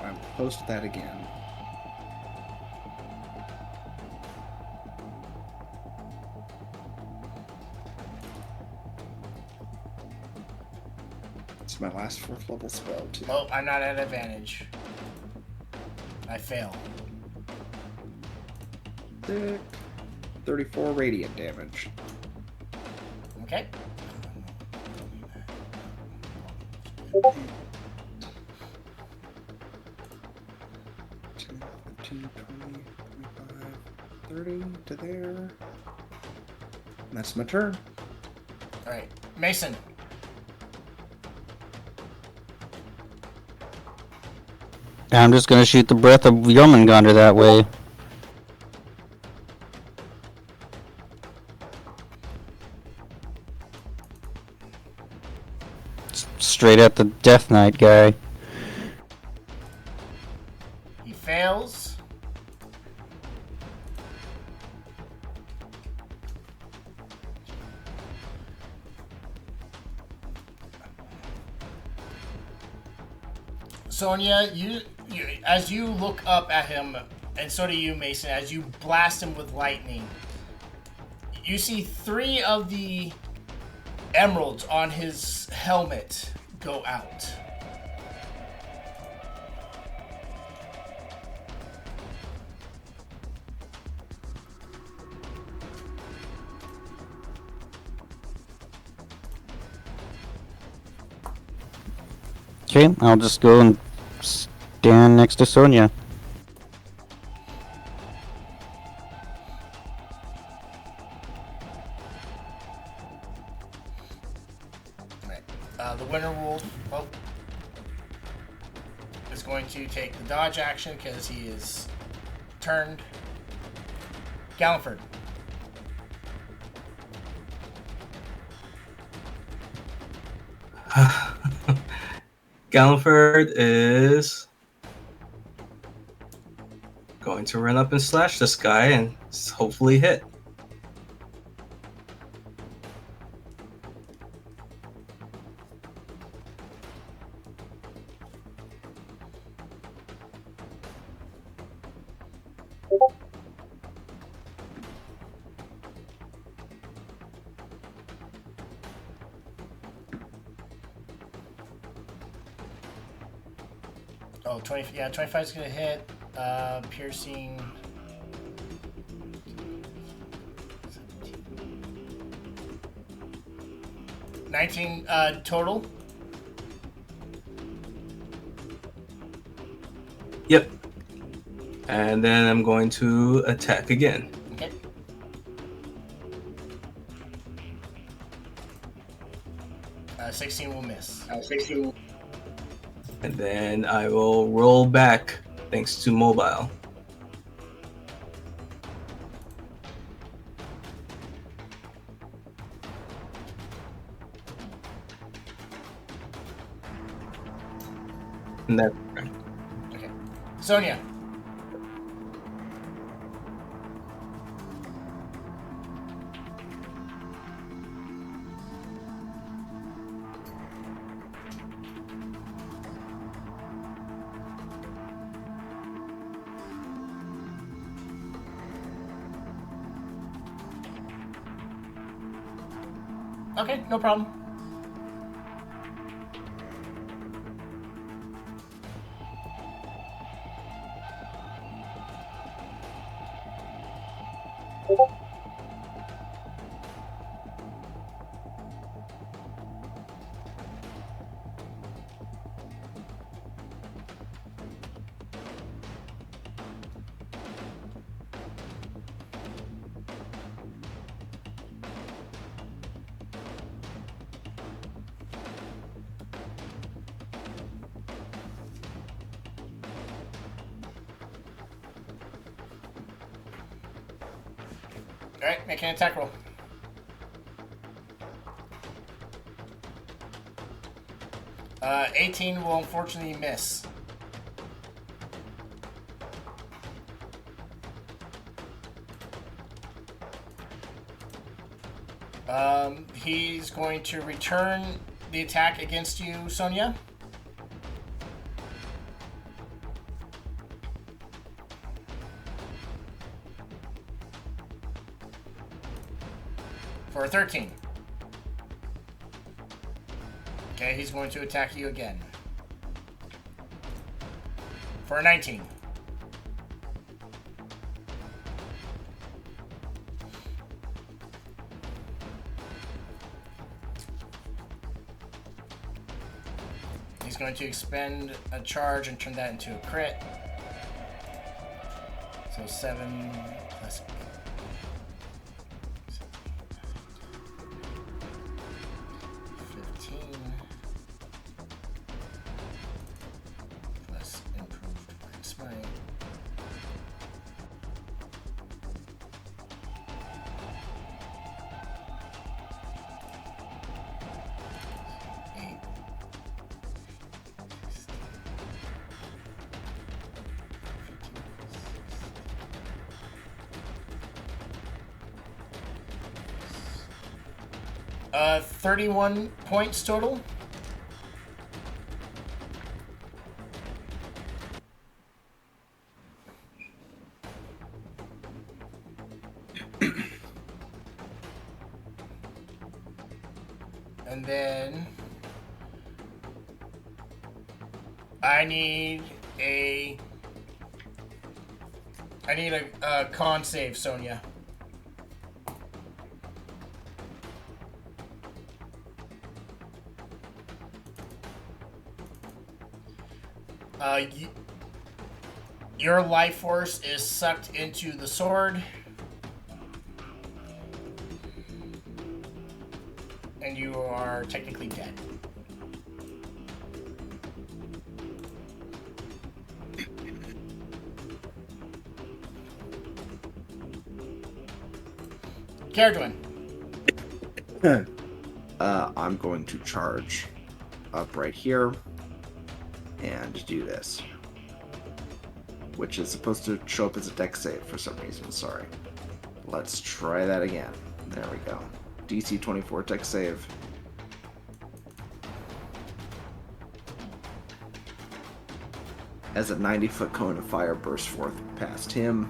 I will post that again. It's my last 4th level spell, too. Oh, I'm not at advantage. I fail. 34 radiant damage. Okay. $15, $20, $25, $30 to there. And that's my turn. Alright. Mason. I'm just gonna shoot the breath of Jormungandr that way. Straight at the Death Knight guy. He fails. Sonia, you as you look up at him, and so do you, Mason, as you blast him with lightning, you see 3 of the emeralds on his helmet go out. Okay, I'll just go and stand next to Sonia. The Winter Wolf is going to take the dodge action because he is turned. Galliford. Galliford is going to run up and slash this guy and hopefully hit. Oh, 20, yeah, 25 is going to hit. Piercing. 19 total. Yep. And then I'm going to attack again. Okay. Uh, 16 will miss. 16 will... And then I will roll back thanks to mobile. And that's right. Okay. Sonia. Okay, no problem. Alright, make an attack roll. Uh, 18 will unfortunately miss. He's going to return the attack against you, Sonia. For a 13. Okay, he's going to attack you again. For a 19. He's going to expend a charge and turn that into a crit. So 7 plus 15 plus improved Mind Smite. Uh, 31 points total. And then I need a con save, Sonia. Your life force is sucked into the sword, and you are technically dead. Caradwin. I'm going to charge up right here and do this, which is supposed to show up as a dex save for some reason. Sorry. Let's try that again. There we go. DC 24 dex save. As a 90-foot cone of fire bursts forth past him.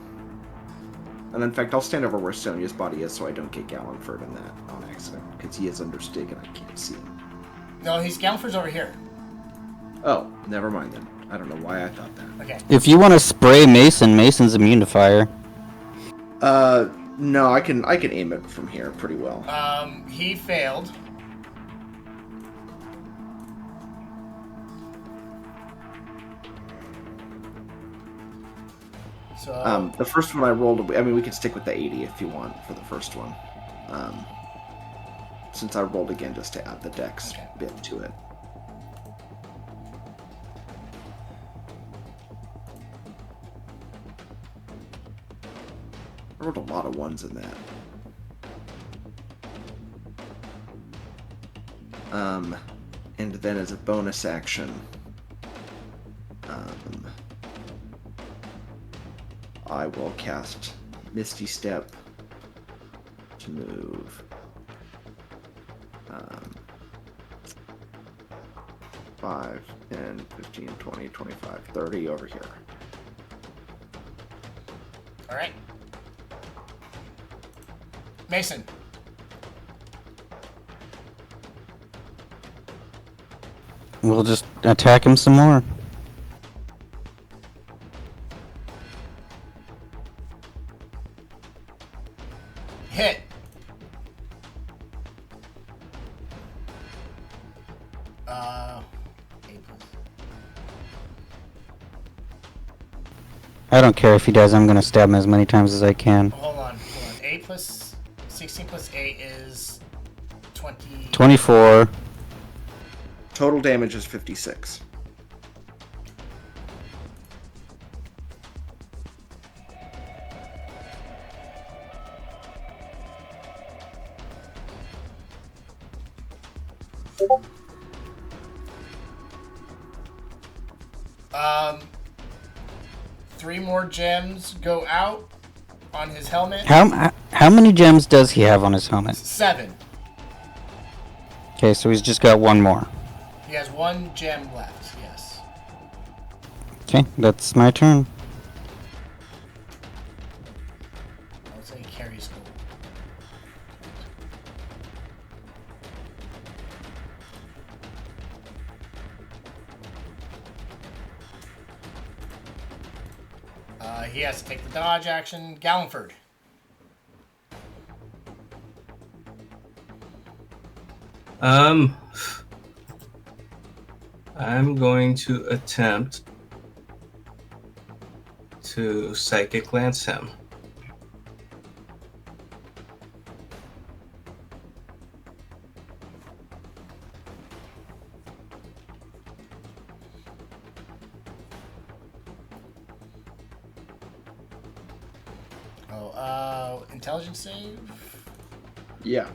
And in fact, I'll stand over where Sonia's body is so I don't get Gallenford in that on accident, because he is under stick and I can't see him. No, Gallenford's over here. Oh, never mind then. I don't know why I thought that. Okay. If you want to spray Mason, Mason's immune to fire. No, I can aim it from here pretty well. He failed. So The first one I rolled, I mean, we can stick with the 80 if you want for the first one. Since I rolled again just to add the dex bit to it. I rolled a lot of ones in that. And then as a bonus action, I will cast Misty Step to move 5, 10, 15, 20, 25, 30 over here. Alright. We'll just attack him some more. Hit. A plus. I don't care if he does. I'm gonna stab him as many times as I can. Hold on. 8 plus 16 plus 8 is 20. 24. Total damage is 56. Three more gems go out on his helmet. How many gems does he have on his helmet? 7. Okay, so he's just got one more. He has 1 gem left. Yes. Okay, that's my turn. I would say he carries gold. He has to take the dodge action. Galliford. I'm going to attempt to psychic lance him. Intelligence save? Yeah.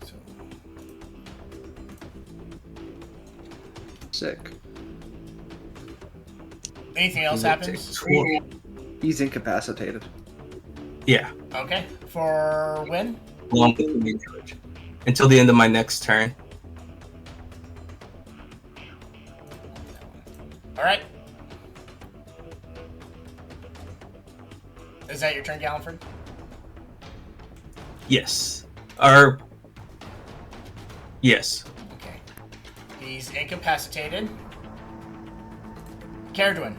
So, Sick. anything else happens? He's incapacitated. Yeah, Okay. For when? along with the main charge. Until the end of my next turn. Alright. Is that your turn, Galliford? Yes. Yes. Okay. He's incapacitated. Caradwin.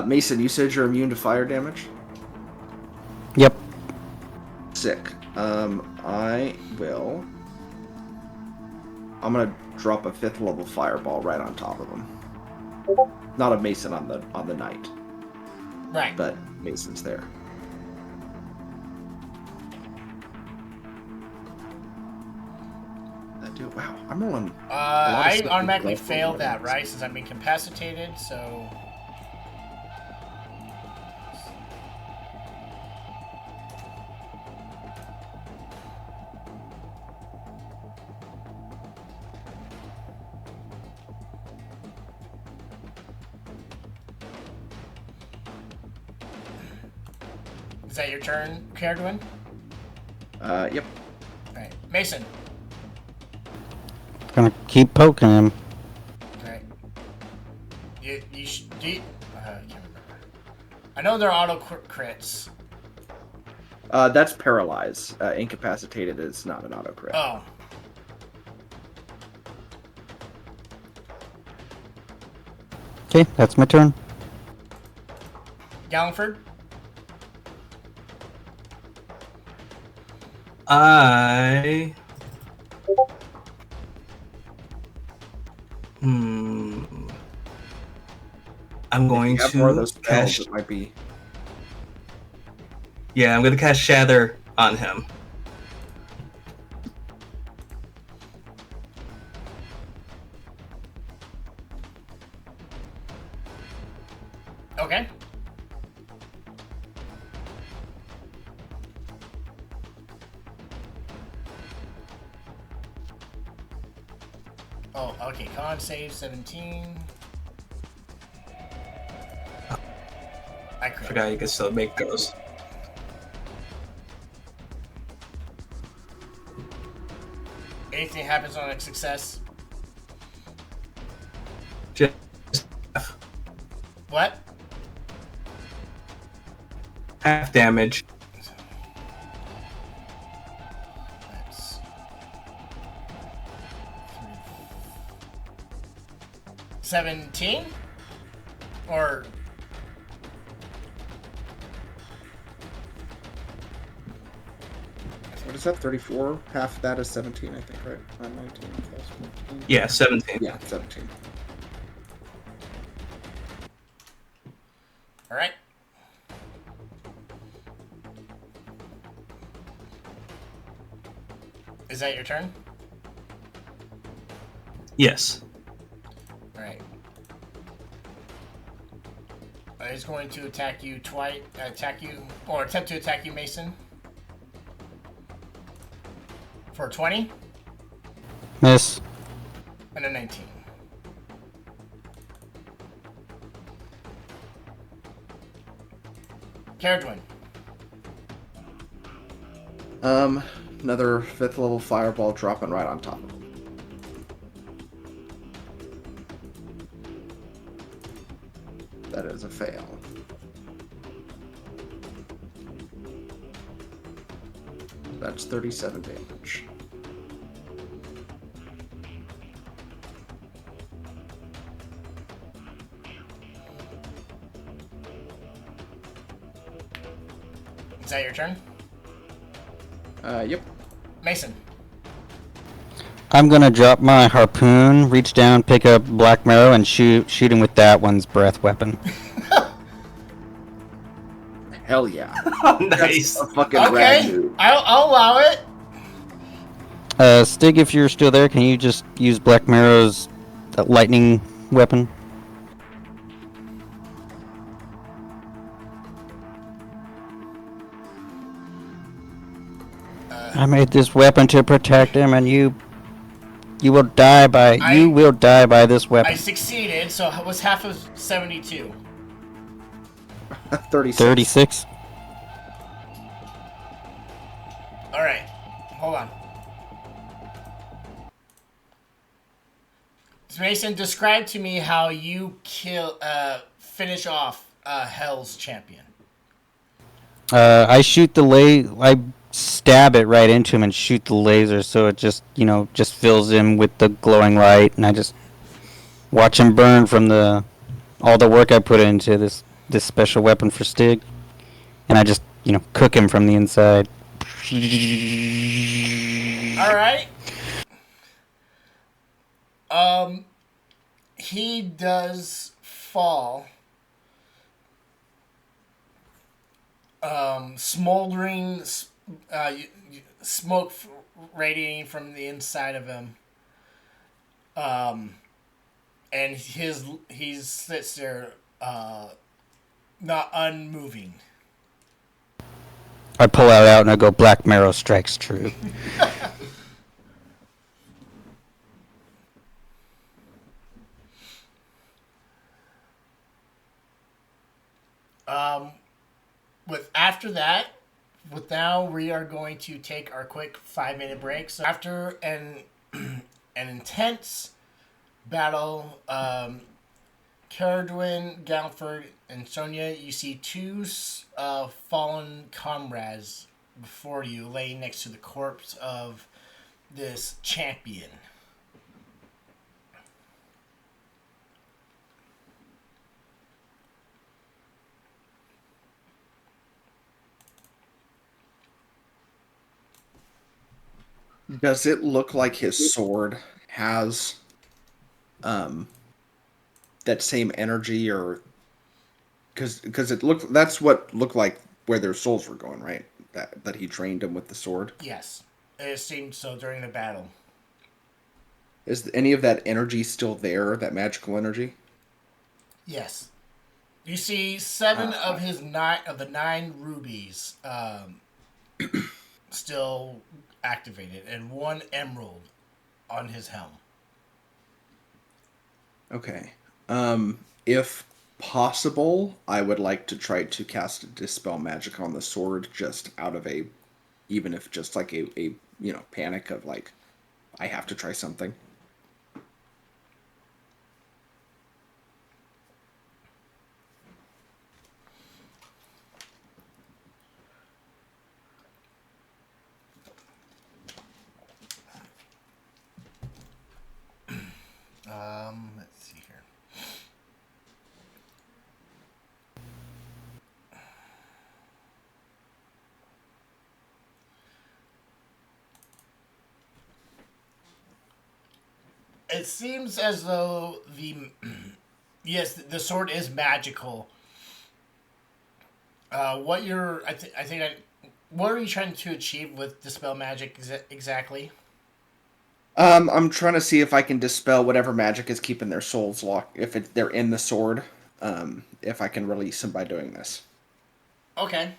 Mason, you said you're immune to fire damage? Yep. Sick. I'm gonna drop a 5th level fireball right on top of him. Not a Mason on the knight, Right. but Mason's there. Wow, I'm rolling. I stuff automatically with failed left that, on right? Since I'm incapacitated, so... Is that your turn, Caradwin? Yep. Alright. Mason. Gonna keep poking him. Alright. I can't remember. I know they're auto crits. That's paralyze. Incapacitated is not an auto crit. Oh. Okay, that's my turn. Galliford? I'm going If you have more of to those spells, cast. it might be. Yeah, I'm going to cast Shatter on him. Okay. Oh, okay. Con save 17. I crit. Forgot you could still make those. Anything happens on a success? Just What? half damage. 17? Or... What is that? 34. Half that is 17, I think, right? 19 plus 15. Yeah, 17. Yeah, 17. Alright. Is that your turn? Yes. Alright. He's going to attack you twice. Attempt to attack you, Mason. For 20 Miss. and a 19. Caradwin. Another 5th level fireball dropping right on top of him. That is a fail. That's 37 damage. Is that your turn? Yep. Mason. I'm gonna drop my harpoon, reach down, pick up Black Marrow, and shoot him with that one's breath weapon. Hell yeah. Nice. That's a fucking rad Okay, move. I'll allow it. Stig, if you're still there, can you just use Black Marrow's lightning weapon? I made this weapon to protect him, and you will die by this weapon. I succeeded, so it was half of 72. 36. 36. Alright, hold on. Mason, describe to me how you finish off Hell's champion. I shoot I stab it right into him and shoot the laser, so it just fills him with the glowing light, and I just watch him burn from all the work I put into this special weapon for Stig, and I just cook him from the inside. All right. He does fall. Smoldering smoke radiating from the inside of him. And he sits there, not unmoving. I pull out and I go, Black Marrow strikes true. After that, now we are going to take our quick 5-minute break. So after an intense battle, Caradwin, Galford, and Sonia, you see two fallen comrades before you, laying next to the corpse of this champion. Does it look like his sword has that same energy, or because that's what looked like where their souls were going, right? That he trained them with the sword. Yes, it seemed so during the battle. Is any of that energy still there? That magical energy? Yes. You see 7 of the 9 rubies still activated, and 1 emerald on his helm. Okay. If possible, I would like to try to cast Dispel Magic on the sword, just out of even if just like a panic of like, I have to try something. Let's see here. It seems as though the yes, the sword is magical. What you're, I think, what are you trying to achieve with dispel magic exactly? I'm trying to see if I can dispel whatever magic is keeping their souls locked. If they're in the sword, if I can release them by doing this. Okay.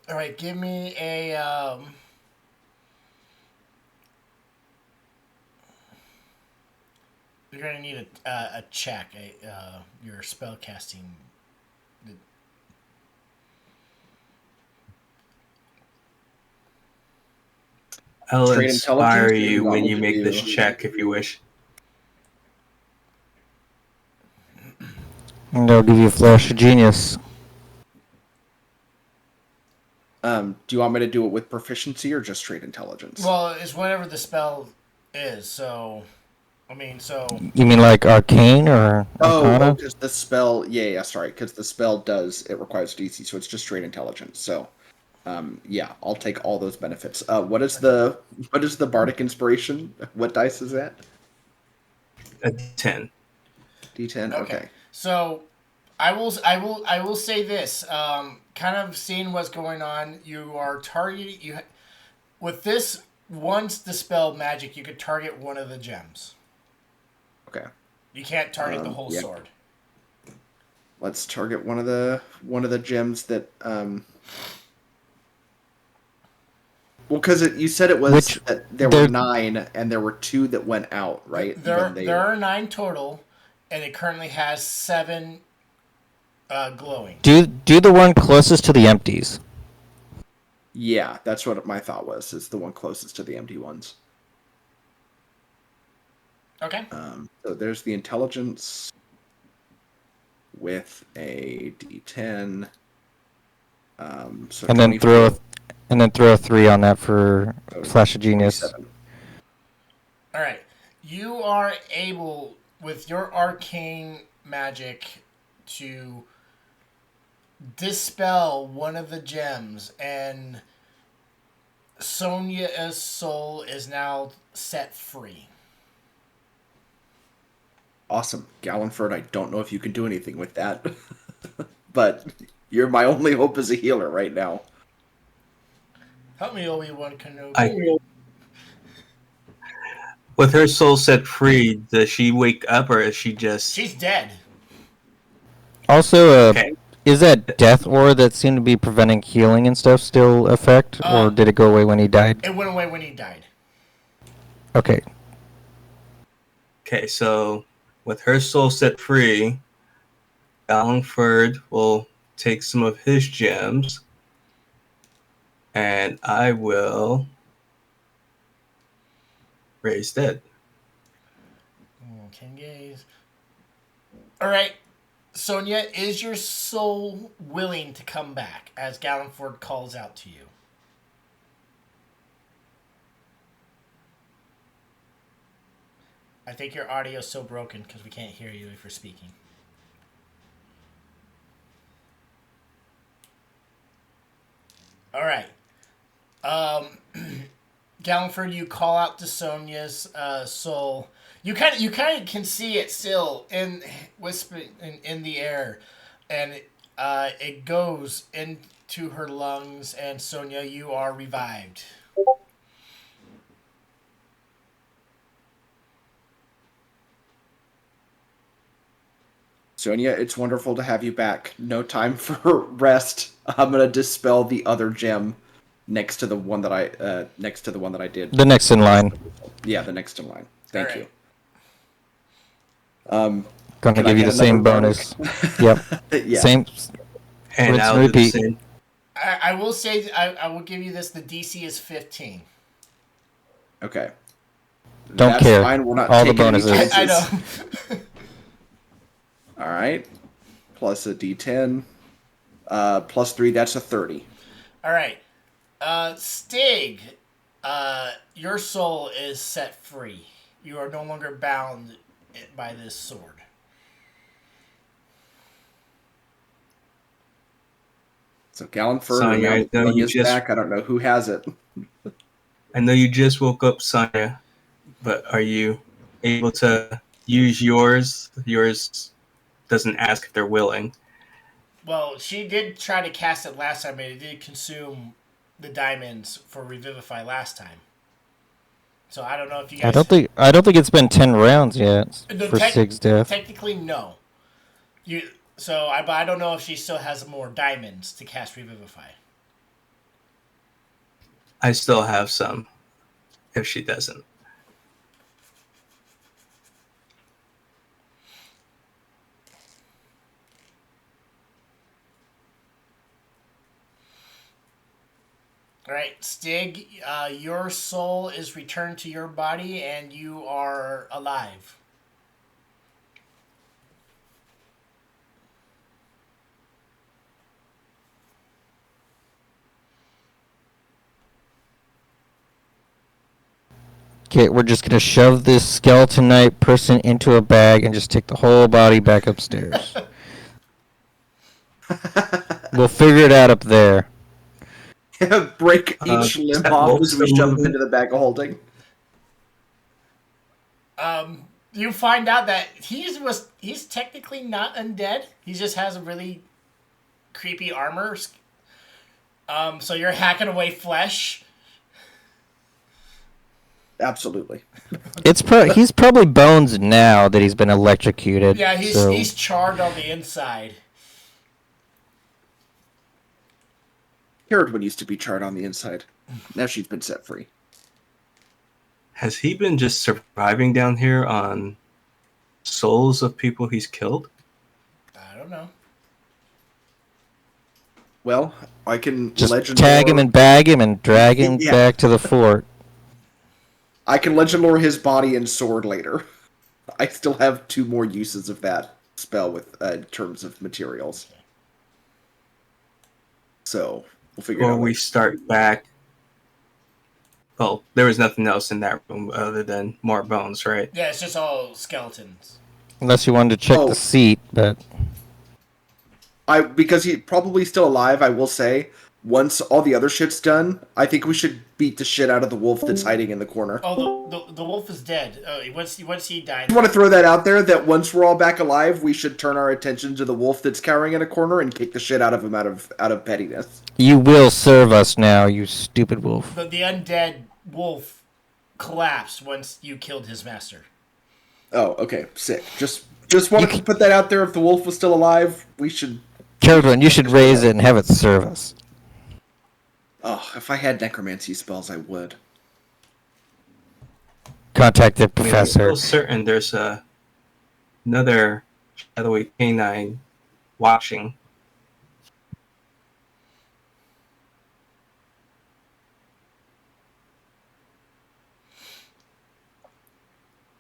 All right, give me a. You're gonna need a check, your spell casting. I'll Straight inspire intelligence, or do you you want when me you to make do? this check if you wish. And they'll give you a flash of genius. Do you want me to do it with proficiency or just straight intelligence? Well, it's whatever the spell is. So, I mean, so You mean like arcane or Oh, arcana? because the spell, yeah, sorry, because the spell it requires DC, so it's just straight intelligence. So, yeah, I'll take all those benefits. What is the bardic inspiration? What dice is that? A 10. D10. okay. Okay. So, I will say this. Kind of seeing what's going on, you are targeting with this. Once dispel magic, you could target one of the gems. Okay. You can't target the whole Yeah. sword. Let's target one of the gems that Well, because you said it was Which that there were there 9 and there were 2 that went out, right? There are 9 total, and it currently has 7 glowing. do the one closest to the empties. Yeah, that's what my thought was. It's the one closest to the empty ones. Okay. So there's the intelligence with a D10. So And then 24, throw a 3 on that for so flash of genius. 27. All right. You are able, with your arcane magic, to dispel one of the gems, and Sonia's soul is now set free. Awesome. Gallenford, I don't know if you can do anything with that. But you're my only hope as a healer right now. Help me, Obi-Wan Kenobi. With her soul set free, does she wake up or is she just She's dead. Also, okay? is that death aura that seemed to be preventing healing and stuff still effect, or did it go away when he died? It went away when he died. Okay. Okay, so with her soul set free, Balingford will take some of his gems, and I will raise dead. 10 gaze. All right. Sonia, is your soul willing to come back as Gallenford calls out to you? I think your audio is so broken because we can't hear you if you're speaking. All right. Gallenford, you call out to Sonia's soul. You kind of can see it still in whispering in the air, and it goes into her lungs. And Sonia, you are revived. Sonia, it's wonderful to have you back. No time for rest. I'm gonna dispel the other gem next to the one that I did. The next in line. Yeah, the next in line. Thank you. Gonna Can I give you get the same another bonus. Yep. Yeah. Same. And Rinse I'll and do the repeat. same. I will say I will give you this. The DC is 15. Okay. Don't That's care. fine. We're not All the taking any bonuses. I chances. know. All right. Plus a D10. Plus 3. That's a 30. All right. Stig, your soul is set free. You are no longer bound by this sword. So Gallenford, Sonia, now I that know you Sonia's just back, I don't know who has it. I know you just woke up, Sonya, but are you able to use yours? Yours doesn't ask if they're willing. Well, she did try to cast it last time, but it did consume the diamonds for Revivify last time. So I don't know if you guys. I don't think it's been 10 rounds yet No, for Sig's death. Technically, no. But I don't know if she still has more diamonds to cast Revivify. I still have some. If she doesn't. All right, Stig, your soul is returned to your body and you are alive. Okay, we're just gonna shove this skeleton knight person into a bag and just take the whole body back upstairs. We'll figure it out up there. Break each limb off as we shove him into the bag of holding. You find out that he's technically not undead. He just has a really creepy armor. So you're hacking away flesh. Absolutely. He's probably bones now that he's been electrocuted. Yeah, he's charred on the inside. Carrotwood used to be charred on the inside. Now she's been set free. Has he been just surviving down here on souls of people he's killed? I don't know. Well, I can just legend tag lore. him and bag him and drag him back to the fort. I can legend lore his body and sword later. I still have 2 more uses of that spell with in terms of materials. So we'll figure it out. Or we start back. Well, there was nothing else in that room other than more bones, right? Yeah, it's just all skeletons. Unless you wanted to check the seat, but because he's probably still alive, I will say, once all the other shit's done, I think we should beat the shit out of the wolf that's hiding in the corner. Oh, the wolf is dead. Once he died. I just want to throw that out there, that once we're all back alive, we should turn our attention to the wolf that's cowering in a corner and kick the shit out of him out of pettiness. you will serve us now, you stupid wolf. The undead wolf collapsed once you killed his master. Oh, okay, sick. Just wanted to put that out there. If the wolf was still alive, we should... Carolyn, you should raise it and have it serve us. Oh, if I had necromancy spells, I would. Contact the I'm professor. certain there's another shadowy canine watching.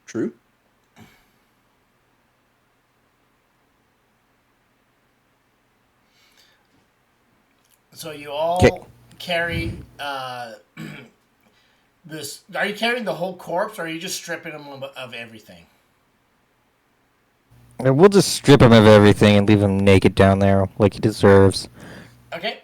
True. So you all carry this. Are you carrying the whole corpse, or are you just stripping him of everything? We'll just strip him of everything and leave him naked down there like he deserves. Okay.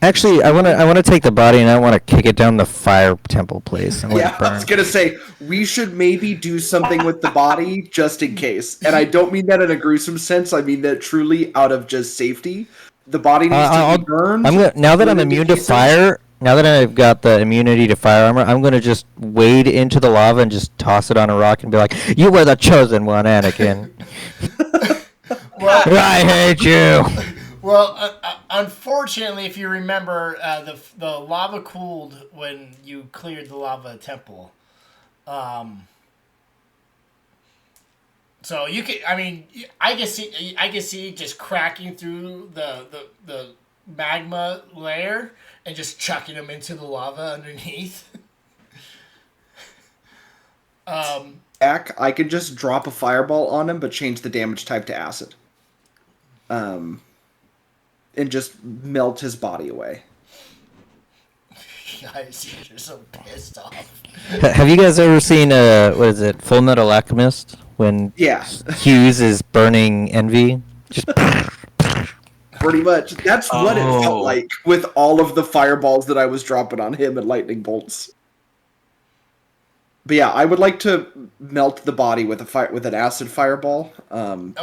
Actually, I wanna take the body and I wanna kick it down the fire temple place. And let it I burn. was gonna say we should maybe do something with the body just in case, and I don't mean that in a gruesome sense. I mean that truly out of just safety. The body needs to be burned. Now that I'm immune to fire, now that I've got the immunity to fire armor, I'm gonna just wade into the lava and just toss it on a rock and be like, "You were the chosen one, Anakin." Well, I hate you. Well, unfortunately, if you remember, the lava cooled when you cleared the lava temple. So you can, I can see it just cracking through the magma layer and just chucking them into the lava underneath. I could just drop a fireball on him, but change the damage type to acid. And just melt his body away. Guys, you're so pissed off. Have you guys ever seen what is it, Full Metal Alchemist? When Hughes is burning Envy, just pretty much. That's what it felt like with all of the fireballs that I was dropping on him and lightning bolts. But yeah, I would like to melt the body with an acid fireball,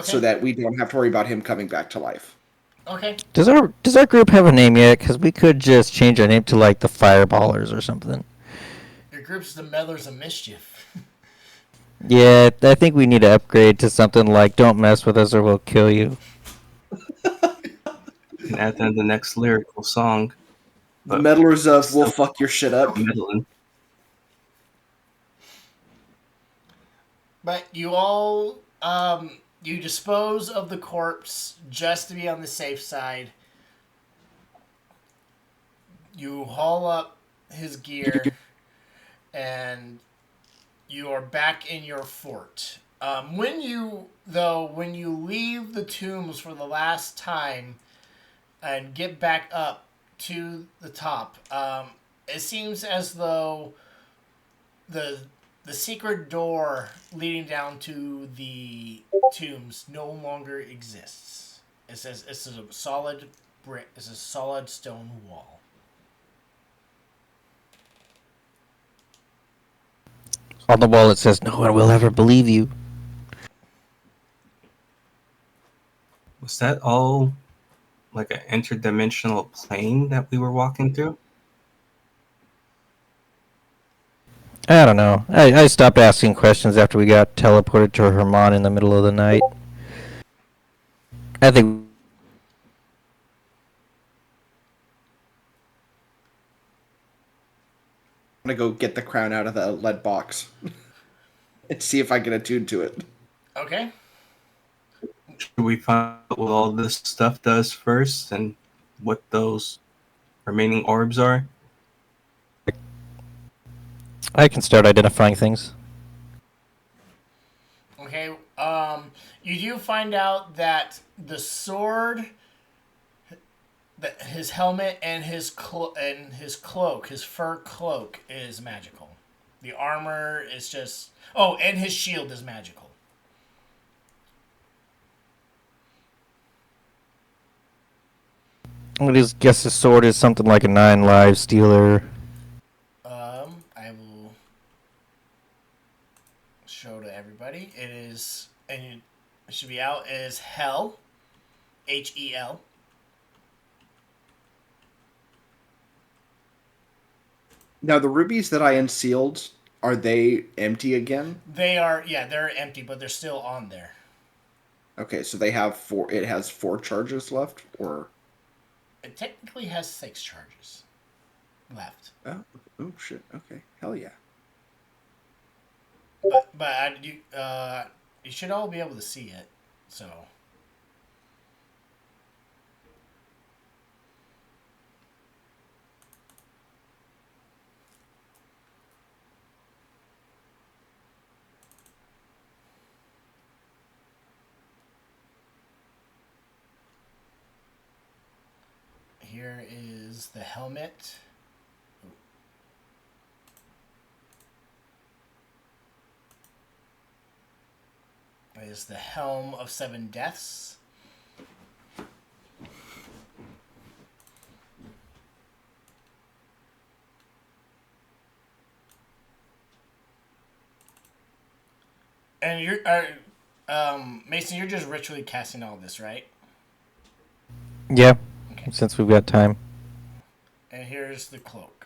so that we don't have to worry about him coming back to life. Okay. Does our group have a name yet? Because we could just change our name to like the Fireballers or something. Your group's the Meddlers of Mischief. Yeah, I think we need to upgrade to something like "Don't mess with us or we'll kill you." And add that in the next lyrical song. The Meddlers of "We'll fuck your shit up." Meddling. But you all, you dispose of the corpse just to be on the safe side. You haul up his gear, and you are back in your fort. When you leave the tombs for the last time and get back up to the top, it seems as though the secret door leading down to the tombs no longer exists. It says it's a solid brick. It's a solid stone wall. On the wall it says, "No one will ever believe you." Was that all like an interdimensional plane that we were walking through? I don't know. I stopped asking questions after we got teleported to Herman in the middle of the night. I think I'm gonna go get the crown out of the lead box and see if I can attune to it. Okay. Should we find out what all this stuff does first and what those remaining orbs are? I can start identifying things. Okay. You do find out that the sword, that his helmet, and his cloak, his fur cloak, is magical. The armor is just and his shield is magical. I just guess the sword is something like a 9 live stealer. I will show to everybody. It is, and it should be out as Hell, Hel. Now, the rubies that I unsealed, are they empty again? They are, yeah, they're empty, but they're still on there. Okay, so they have 4. It has 4 charges left, or It technically has 6 charges left. oh shit. Okay, hell yeah. But you should all be able to see it. So here is the helmet. Is the Helm of 7 Deaths. And you're, Mason, you're just ritually casting all this, right? Yeah, since we've got time. And here's the cloak.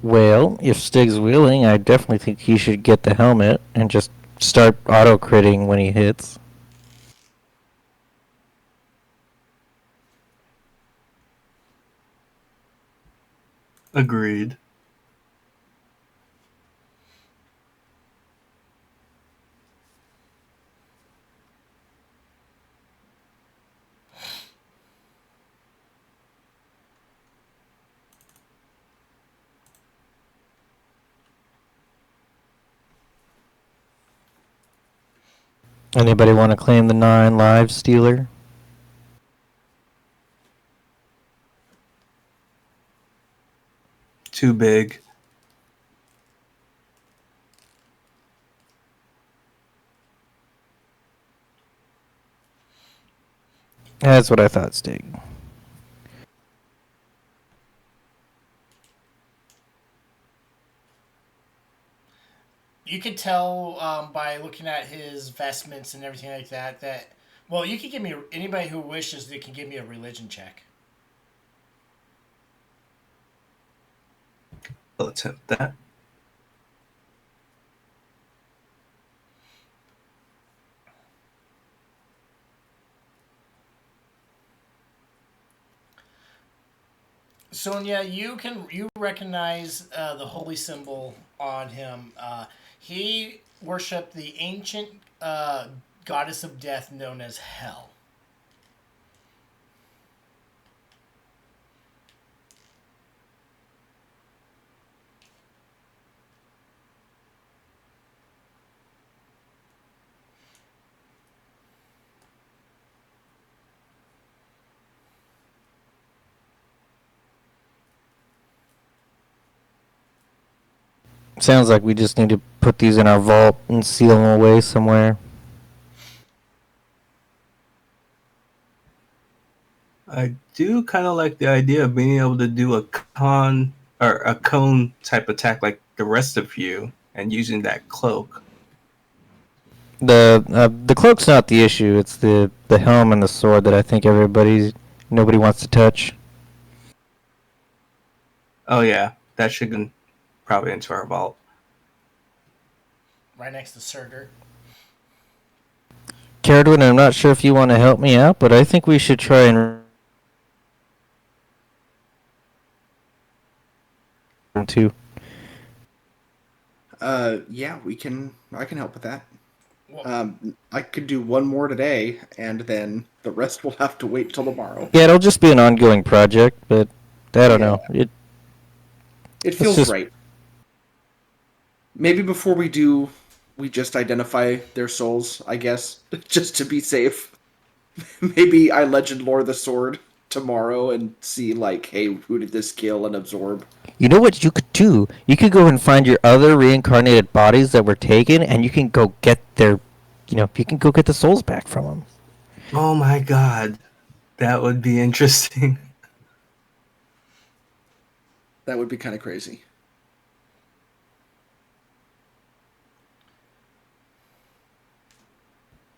Well, if Stig's willing, I definitely think he should get the helmet and just start auto-critting when he hits. Agreed. Anybody want to claim the 9 lives stealer? Too big. That's what I thought, Stig. You could tell by looking at his vestments and everything like that that. Well, you can give me anybody who wishes. They can give me a religion check. I'll attempt that. Sonia, you recognize the holy symbol on him. He worshipped the ancient goddess of death known as Hell. Sounds like we just need to put these in our vault and seal them away somewhere. I do kind of like the idea of being able to do a cone type attack like the rest of you, and using that cloak. The cloak's not the issue. It's the helm and the sword that I think nobody wants to touch. Oh yeah, that should go probably into our vault. Right next to Surtur. Caradwin, I'm not sure if you want to help me out, but I think we should try and too. Yeah, we can. I can help with that. Well, I could do one more today, and then the rest will have to wait till tomorrow. Yeah, it'll just be an ongoing project, but I don't know. It feels just- right. Maybe before we do, we just identify their souls, I guess, just to be safe. Maybe I legend lore the sword tomorrow and see, like, hey, who did this kill and absorb? You know what you could do? You could go and find your other reincarnated bodies that were taken, and you can go get you can go get the souls back from them. Oh my god, that would be interesting. That would be kind of crazy.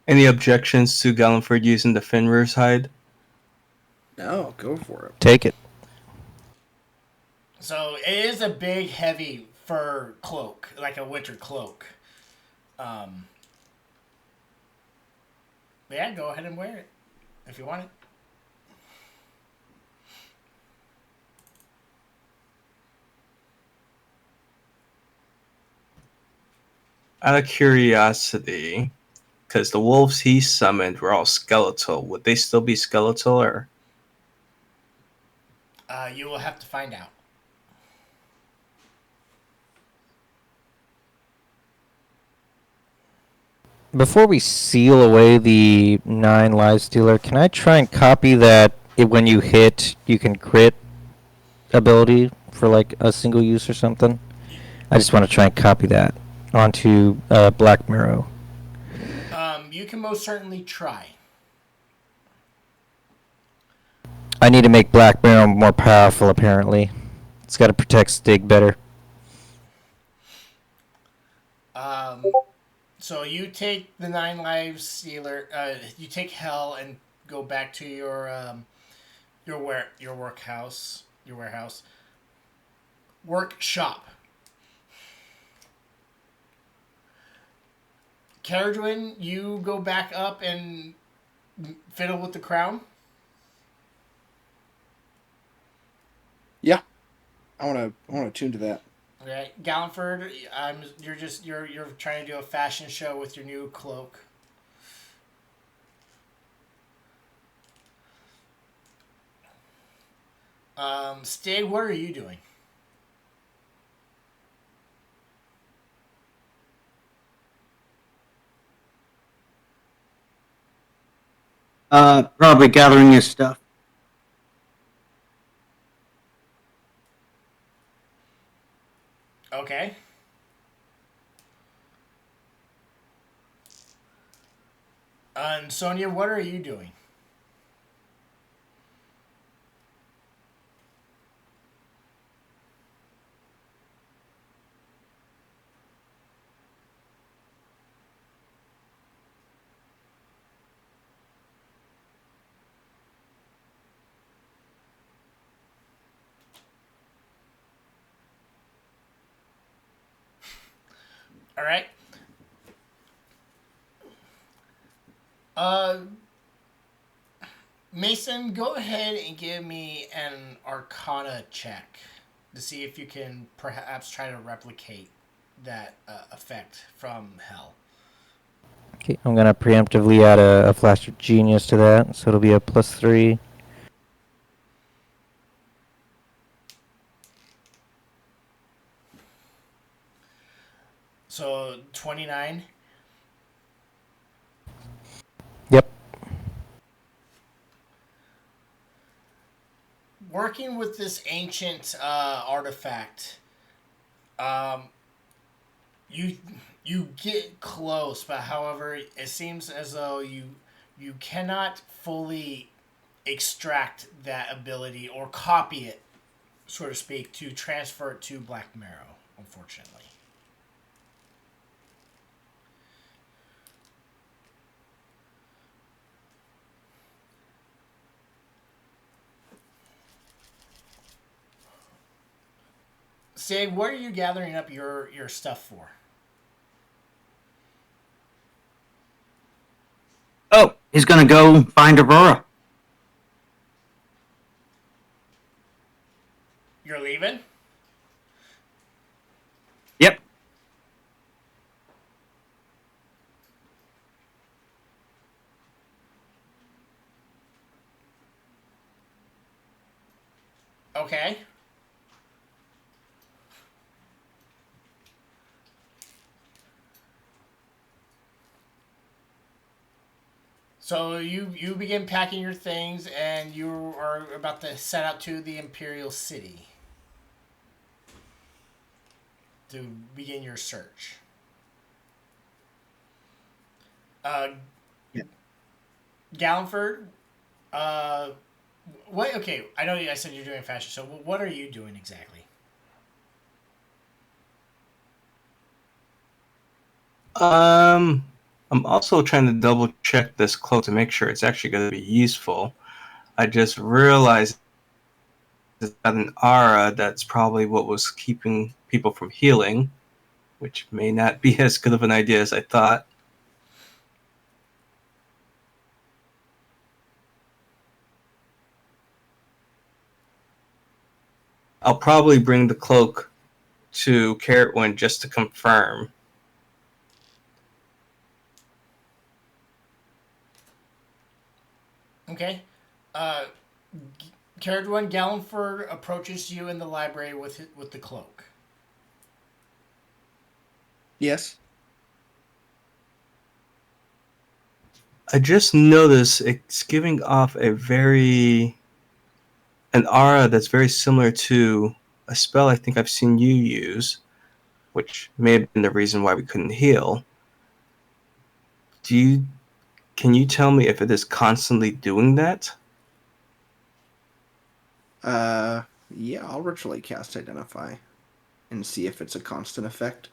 Any objections to Galliford using the Fenrir's hide? No, go for it. Take it. so it is a big, heavy fur cloak, like a winter cloak. Yeah, go ahead and wear it if you want it. Out of curiosity, because the wolves he summoned were all skeletal, would they still be skeletal, or? You will have to find out. Before we seal away the 9 live stealer, can I try and copy that when you hit, you can crit ability for like a single use or something? I just want to try and copy that onto Black Mirror. You can most certainly try. I need to make Black Mirror more powerful, apparently. It's got to protect Stig better. So you take the 9 lives stealer. You take Hell and go back to your warehouse. Workshop. Caradwin, you go back up and fiddle with the crown. Yeah. I want to tune to that. Okay, Gallenford, you're trying to do a fashion show with your new cloak. Stig, what are you doing? Probably gathering his stuff. Okay. And Sonia, what are you doing? All right. Uh, Mason, go ahead and give me an Arcana check to see if you can perhaps try to replicate that effect from Hell. Okay, I'm gonna preemptively add a flash of genius to that, so it'll be a +3. So 29. Yep. Working with this ancient artifact, um, you you get close, but however, it seems as though you cannot fully extract that ability or copy it, so to speak, to transfer it to Black Marrow. Unfortunately. Sig, what are you gathering up your stuff for? Oh, he's gonna go find Aurora. You're leaving? Yep. Okay. So you begin packing your things and you are about to set out to the Imperial City to begin your search. Uh, Yeah. Gallenford, uh, what? Okay, I know I said you're doing fashion. So what are you doing exactly? I'm also trying to double check this cloak to make sure it's actually going to be useful. I just realized it's got an aura that's probably what was keeping people from healing, which may not be as good of an idea as I thought. I'll probably bring the cloak to Carrotwind just to confirm. Okay. Uh, Carrot Gallenford approaches you in the library with the cloak. Yes. I just noticed it's giving off an aura that's very similar to a spell I think I've seen you use, which may have been the reason why we couldn't heal. Can you tell me if it is constantly doing that? Yeah, I'll ritually cast Identify and see if it's a constant effect.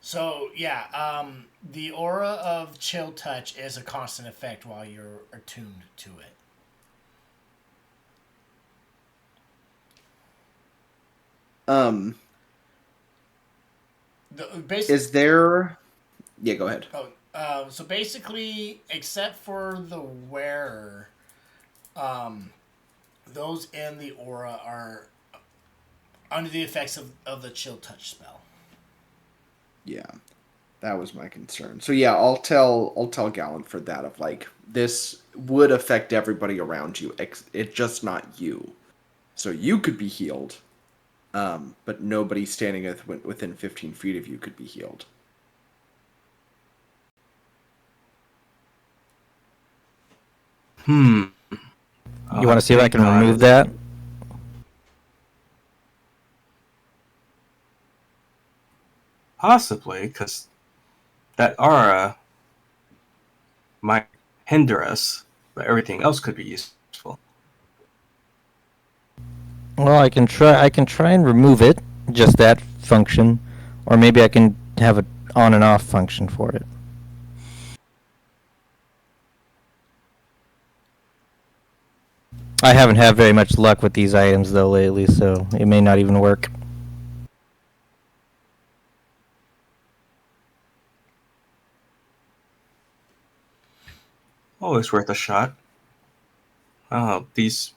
So yeah, the aura of chill touch is a constant effect while you're attuned to it. Um, is there? Yeah, go ahead. So basically, except for the wearer, those in the aura are under the effects of the chill touch spell. Yeah, that was my concern. So yeah, I'll tell Gallantford that of like this would affect everybody around you. It's just not you. So you could be healed, but nobody standing within 15 feet of you could be healed. Hmm. You want to see if I can remove that? Possibly, because that aura might hinder us, but everything else could be useful. Well, I can try. I can try and remove it, just that function, or maybe I can have an on and off function for it. I haven't had very much luck with these items though lately, so it may not even work. Always worth a shot. These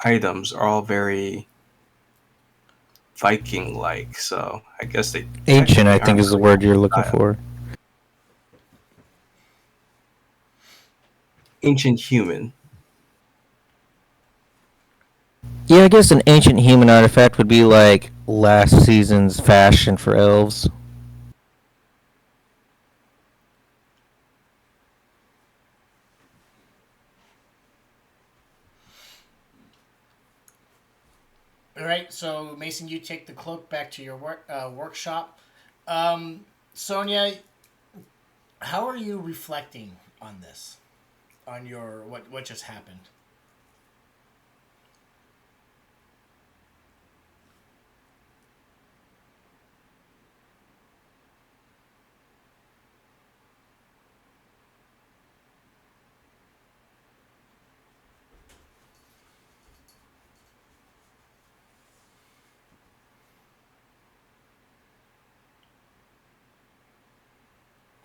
items are all very Viking-like, so I guess they Ancient, I technically think, aren't is the really word you're old looking style. for. Ancient human. Yeah, I guess an ancient human artifact would be like last season's fashion for elves. All right, so Mason, you take the cloak back to your workshop. Sonia, how are you reflecting on this, on your what just happened?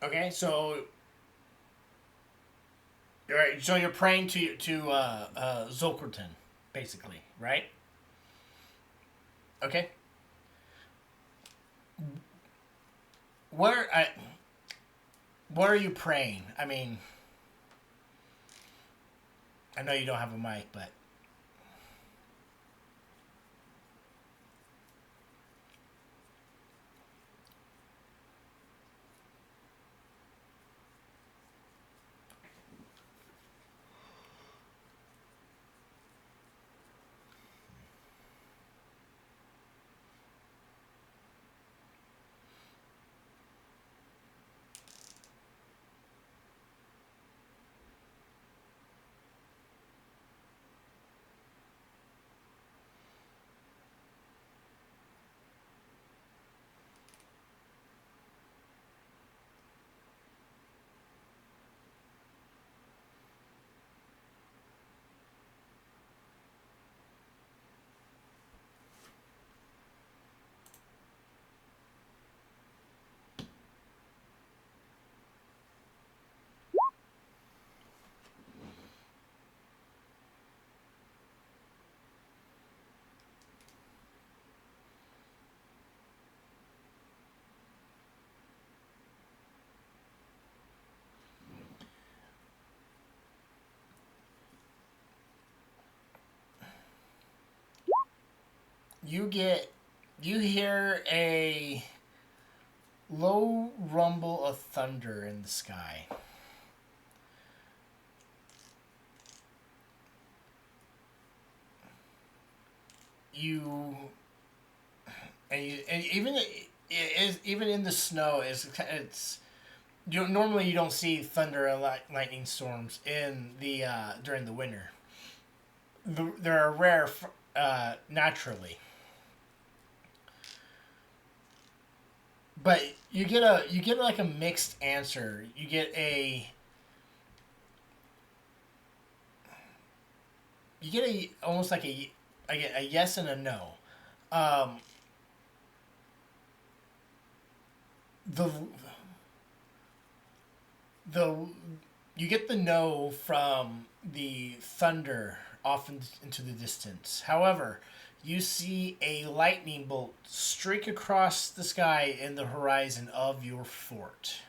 Okay, so all right, so you're praying to Zolkerton, basically, right? Okay. Where I what are you praying? I mean, I know you don't have a mic, but you hear a low rumble of thunder in the sky. You and even in the snow it's normally you don't see thunder and lightning storms in the during the winter. They're rare naturally, but you get like a mixed answer. You get almost like a yes and a no. Um, the the you get the no from the thunder off into the distance. However, you see a lightning bolt streak across the sky in the horizon of your fort.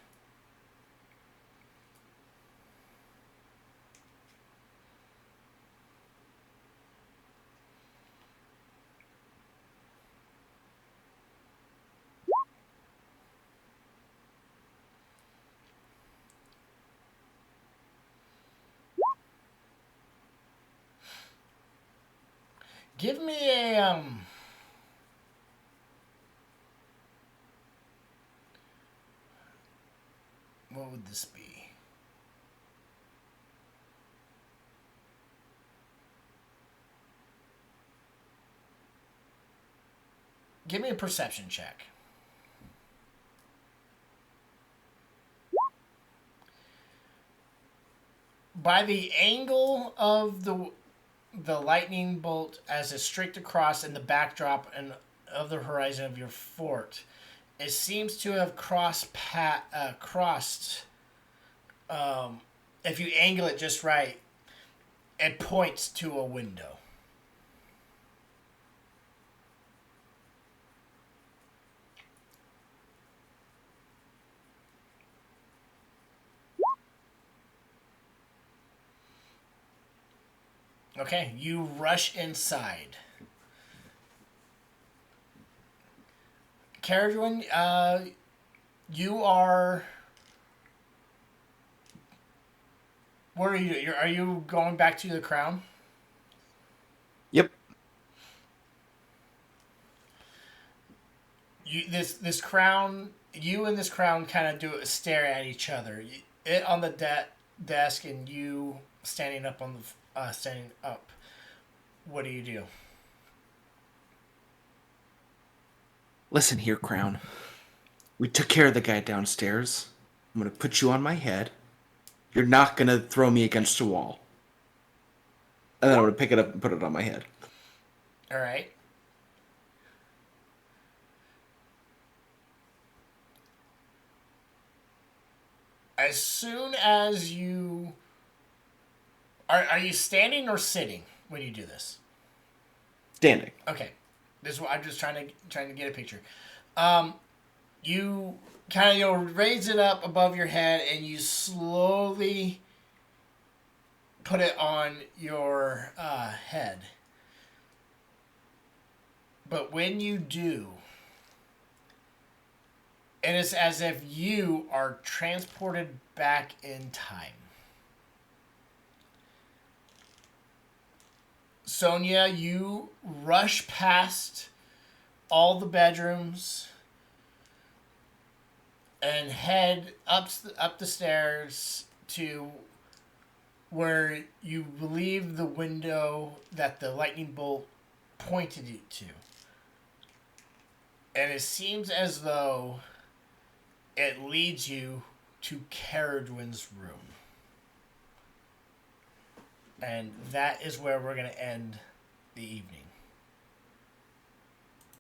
Give me a what would this be? Give me a perception check. By the angle of the lightning bolt as it streaked across in the backdrop and of the horizon of your fort, it seems to have crossed. If you angle it just right, it points to a window. Okay, you rush inside. Caradwin, you are. What are you? Are you going back to the crown? Yep. This crown. You and this crown kind of do a stare at each other. It on the desk and you standing up on the standing up. What do you do? Listen here, Crown. We took care of the guy downstairs. I'm gonna put you on my head. You're not gonna throw me against a wall. And then I'm gonna pick it up and put it on my head. All right. As soon as you are you standing or sitting when you do this? Standing. Okay, this is what I'm just trying to get a picture. You kind of raise it up above your head and you slowly put it on your head. But when you do, it is as if you are transported back in time. Sonia, you rush past all the bedrooms and head up the stairs to where you believe the window that the lightning bolt pointed you to. And it seems as though it leads you to Caradwin's room. And that is where we're going to end the evening.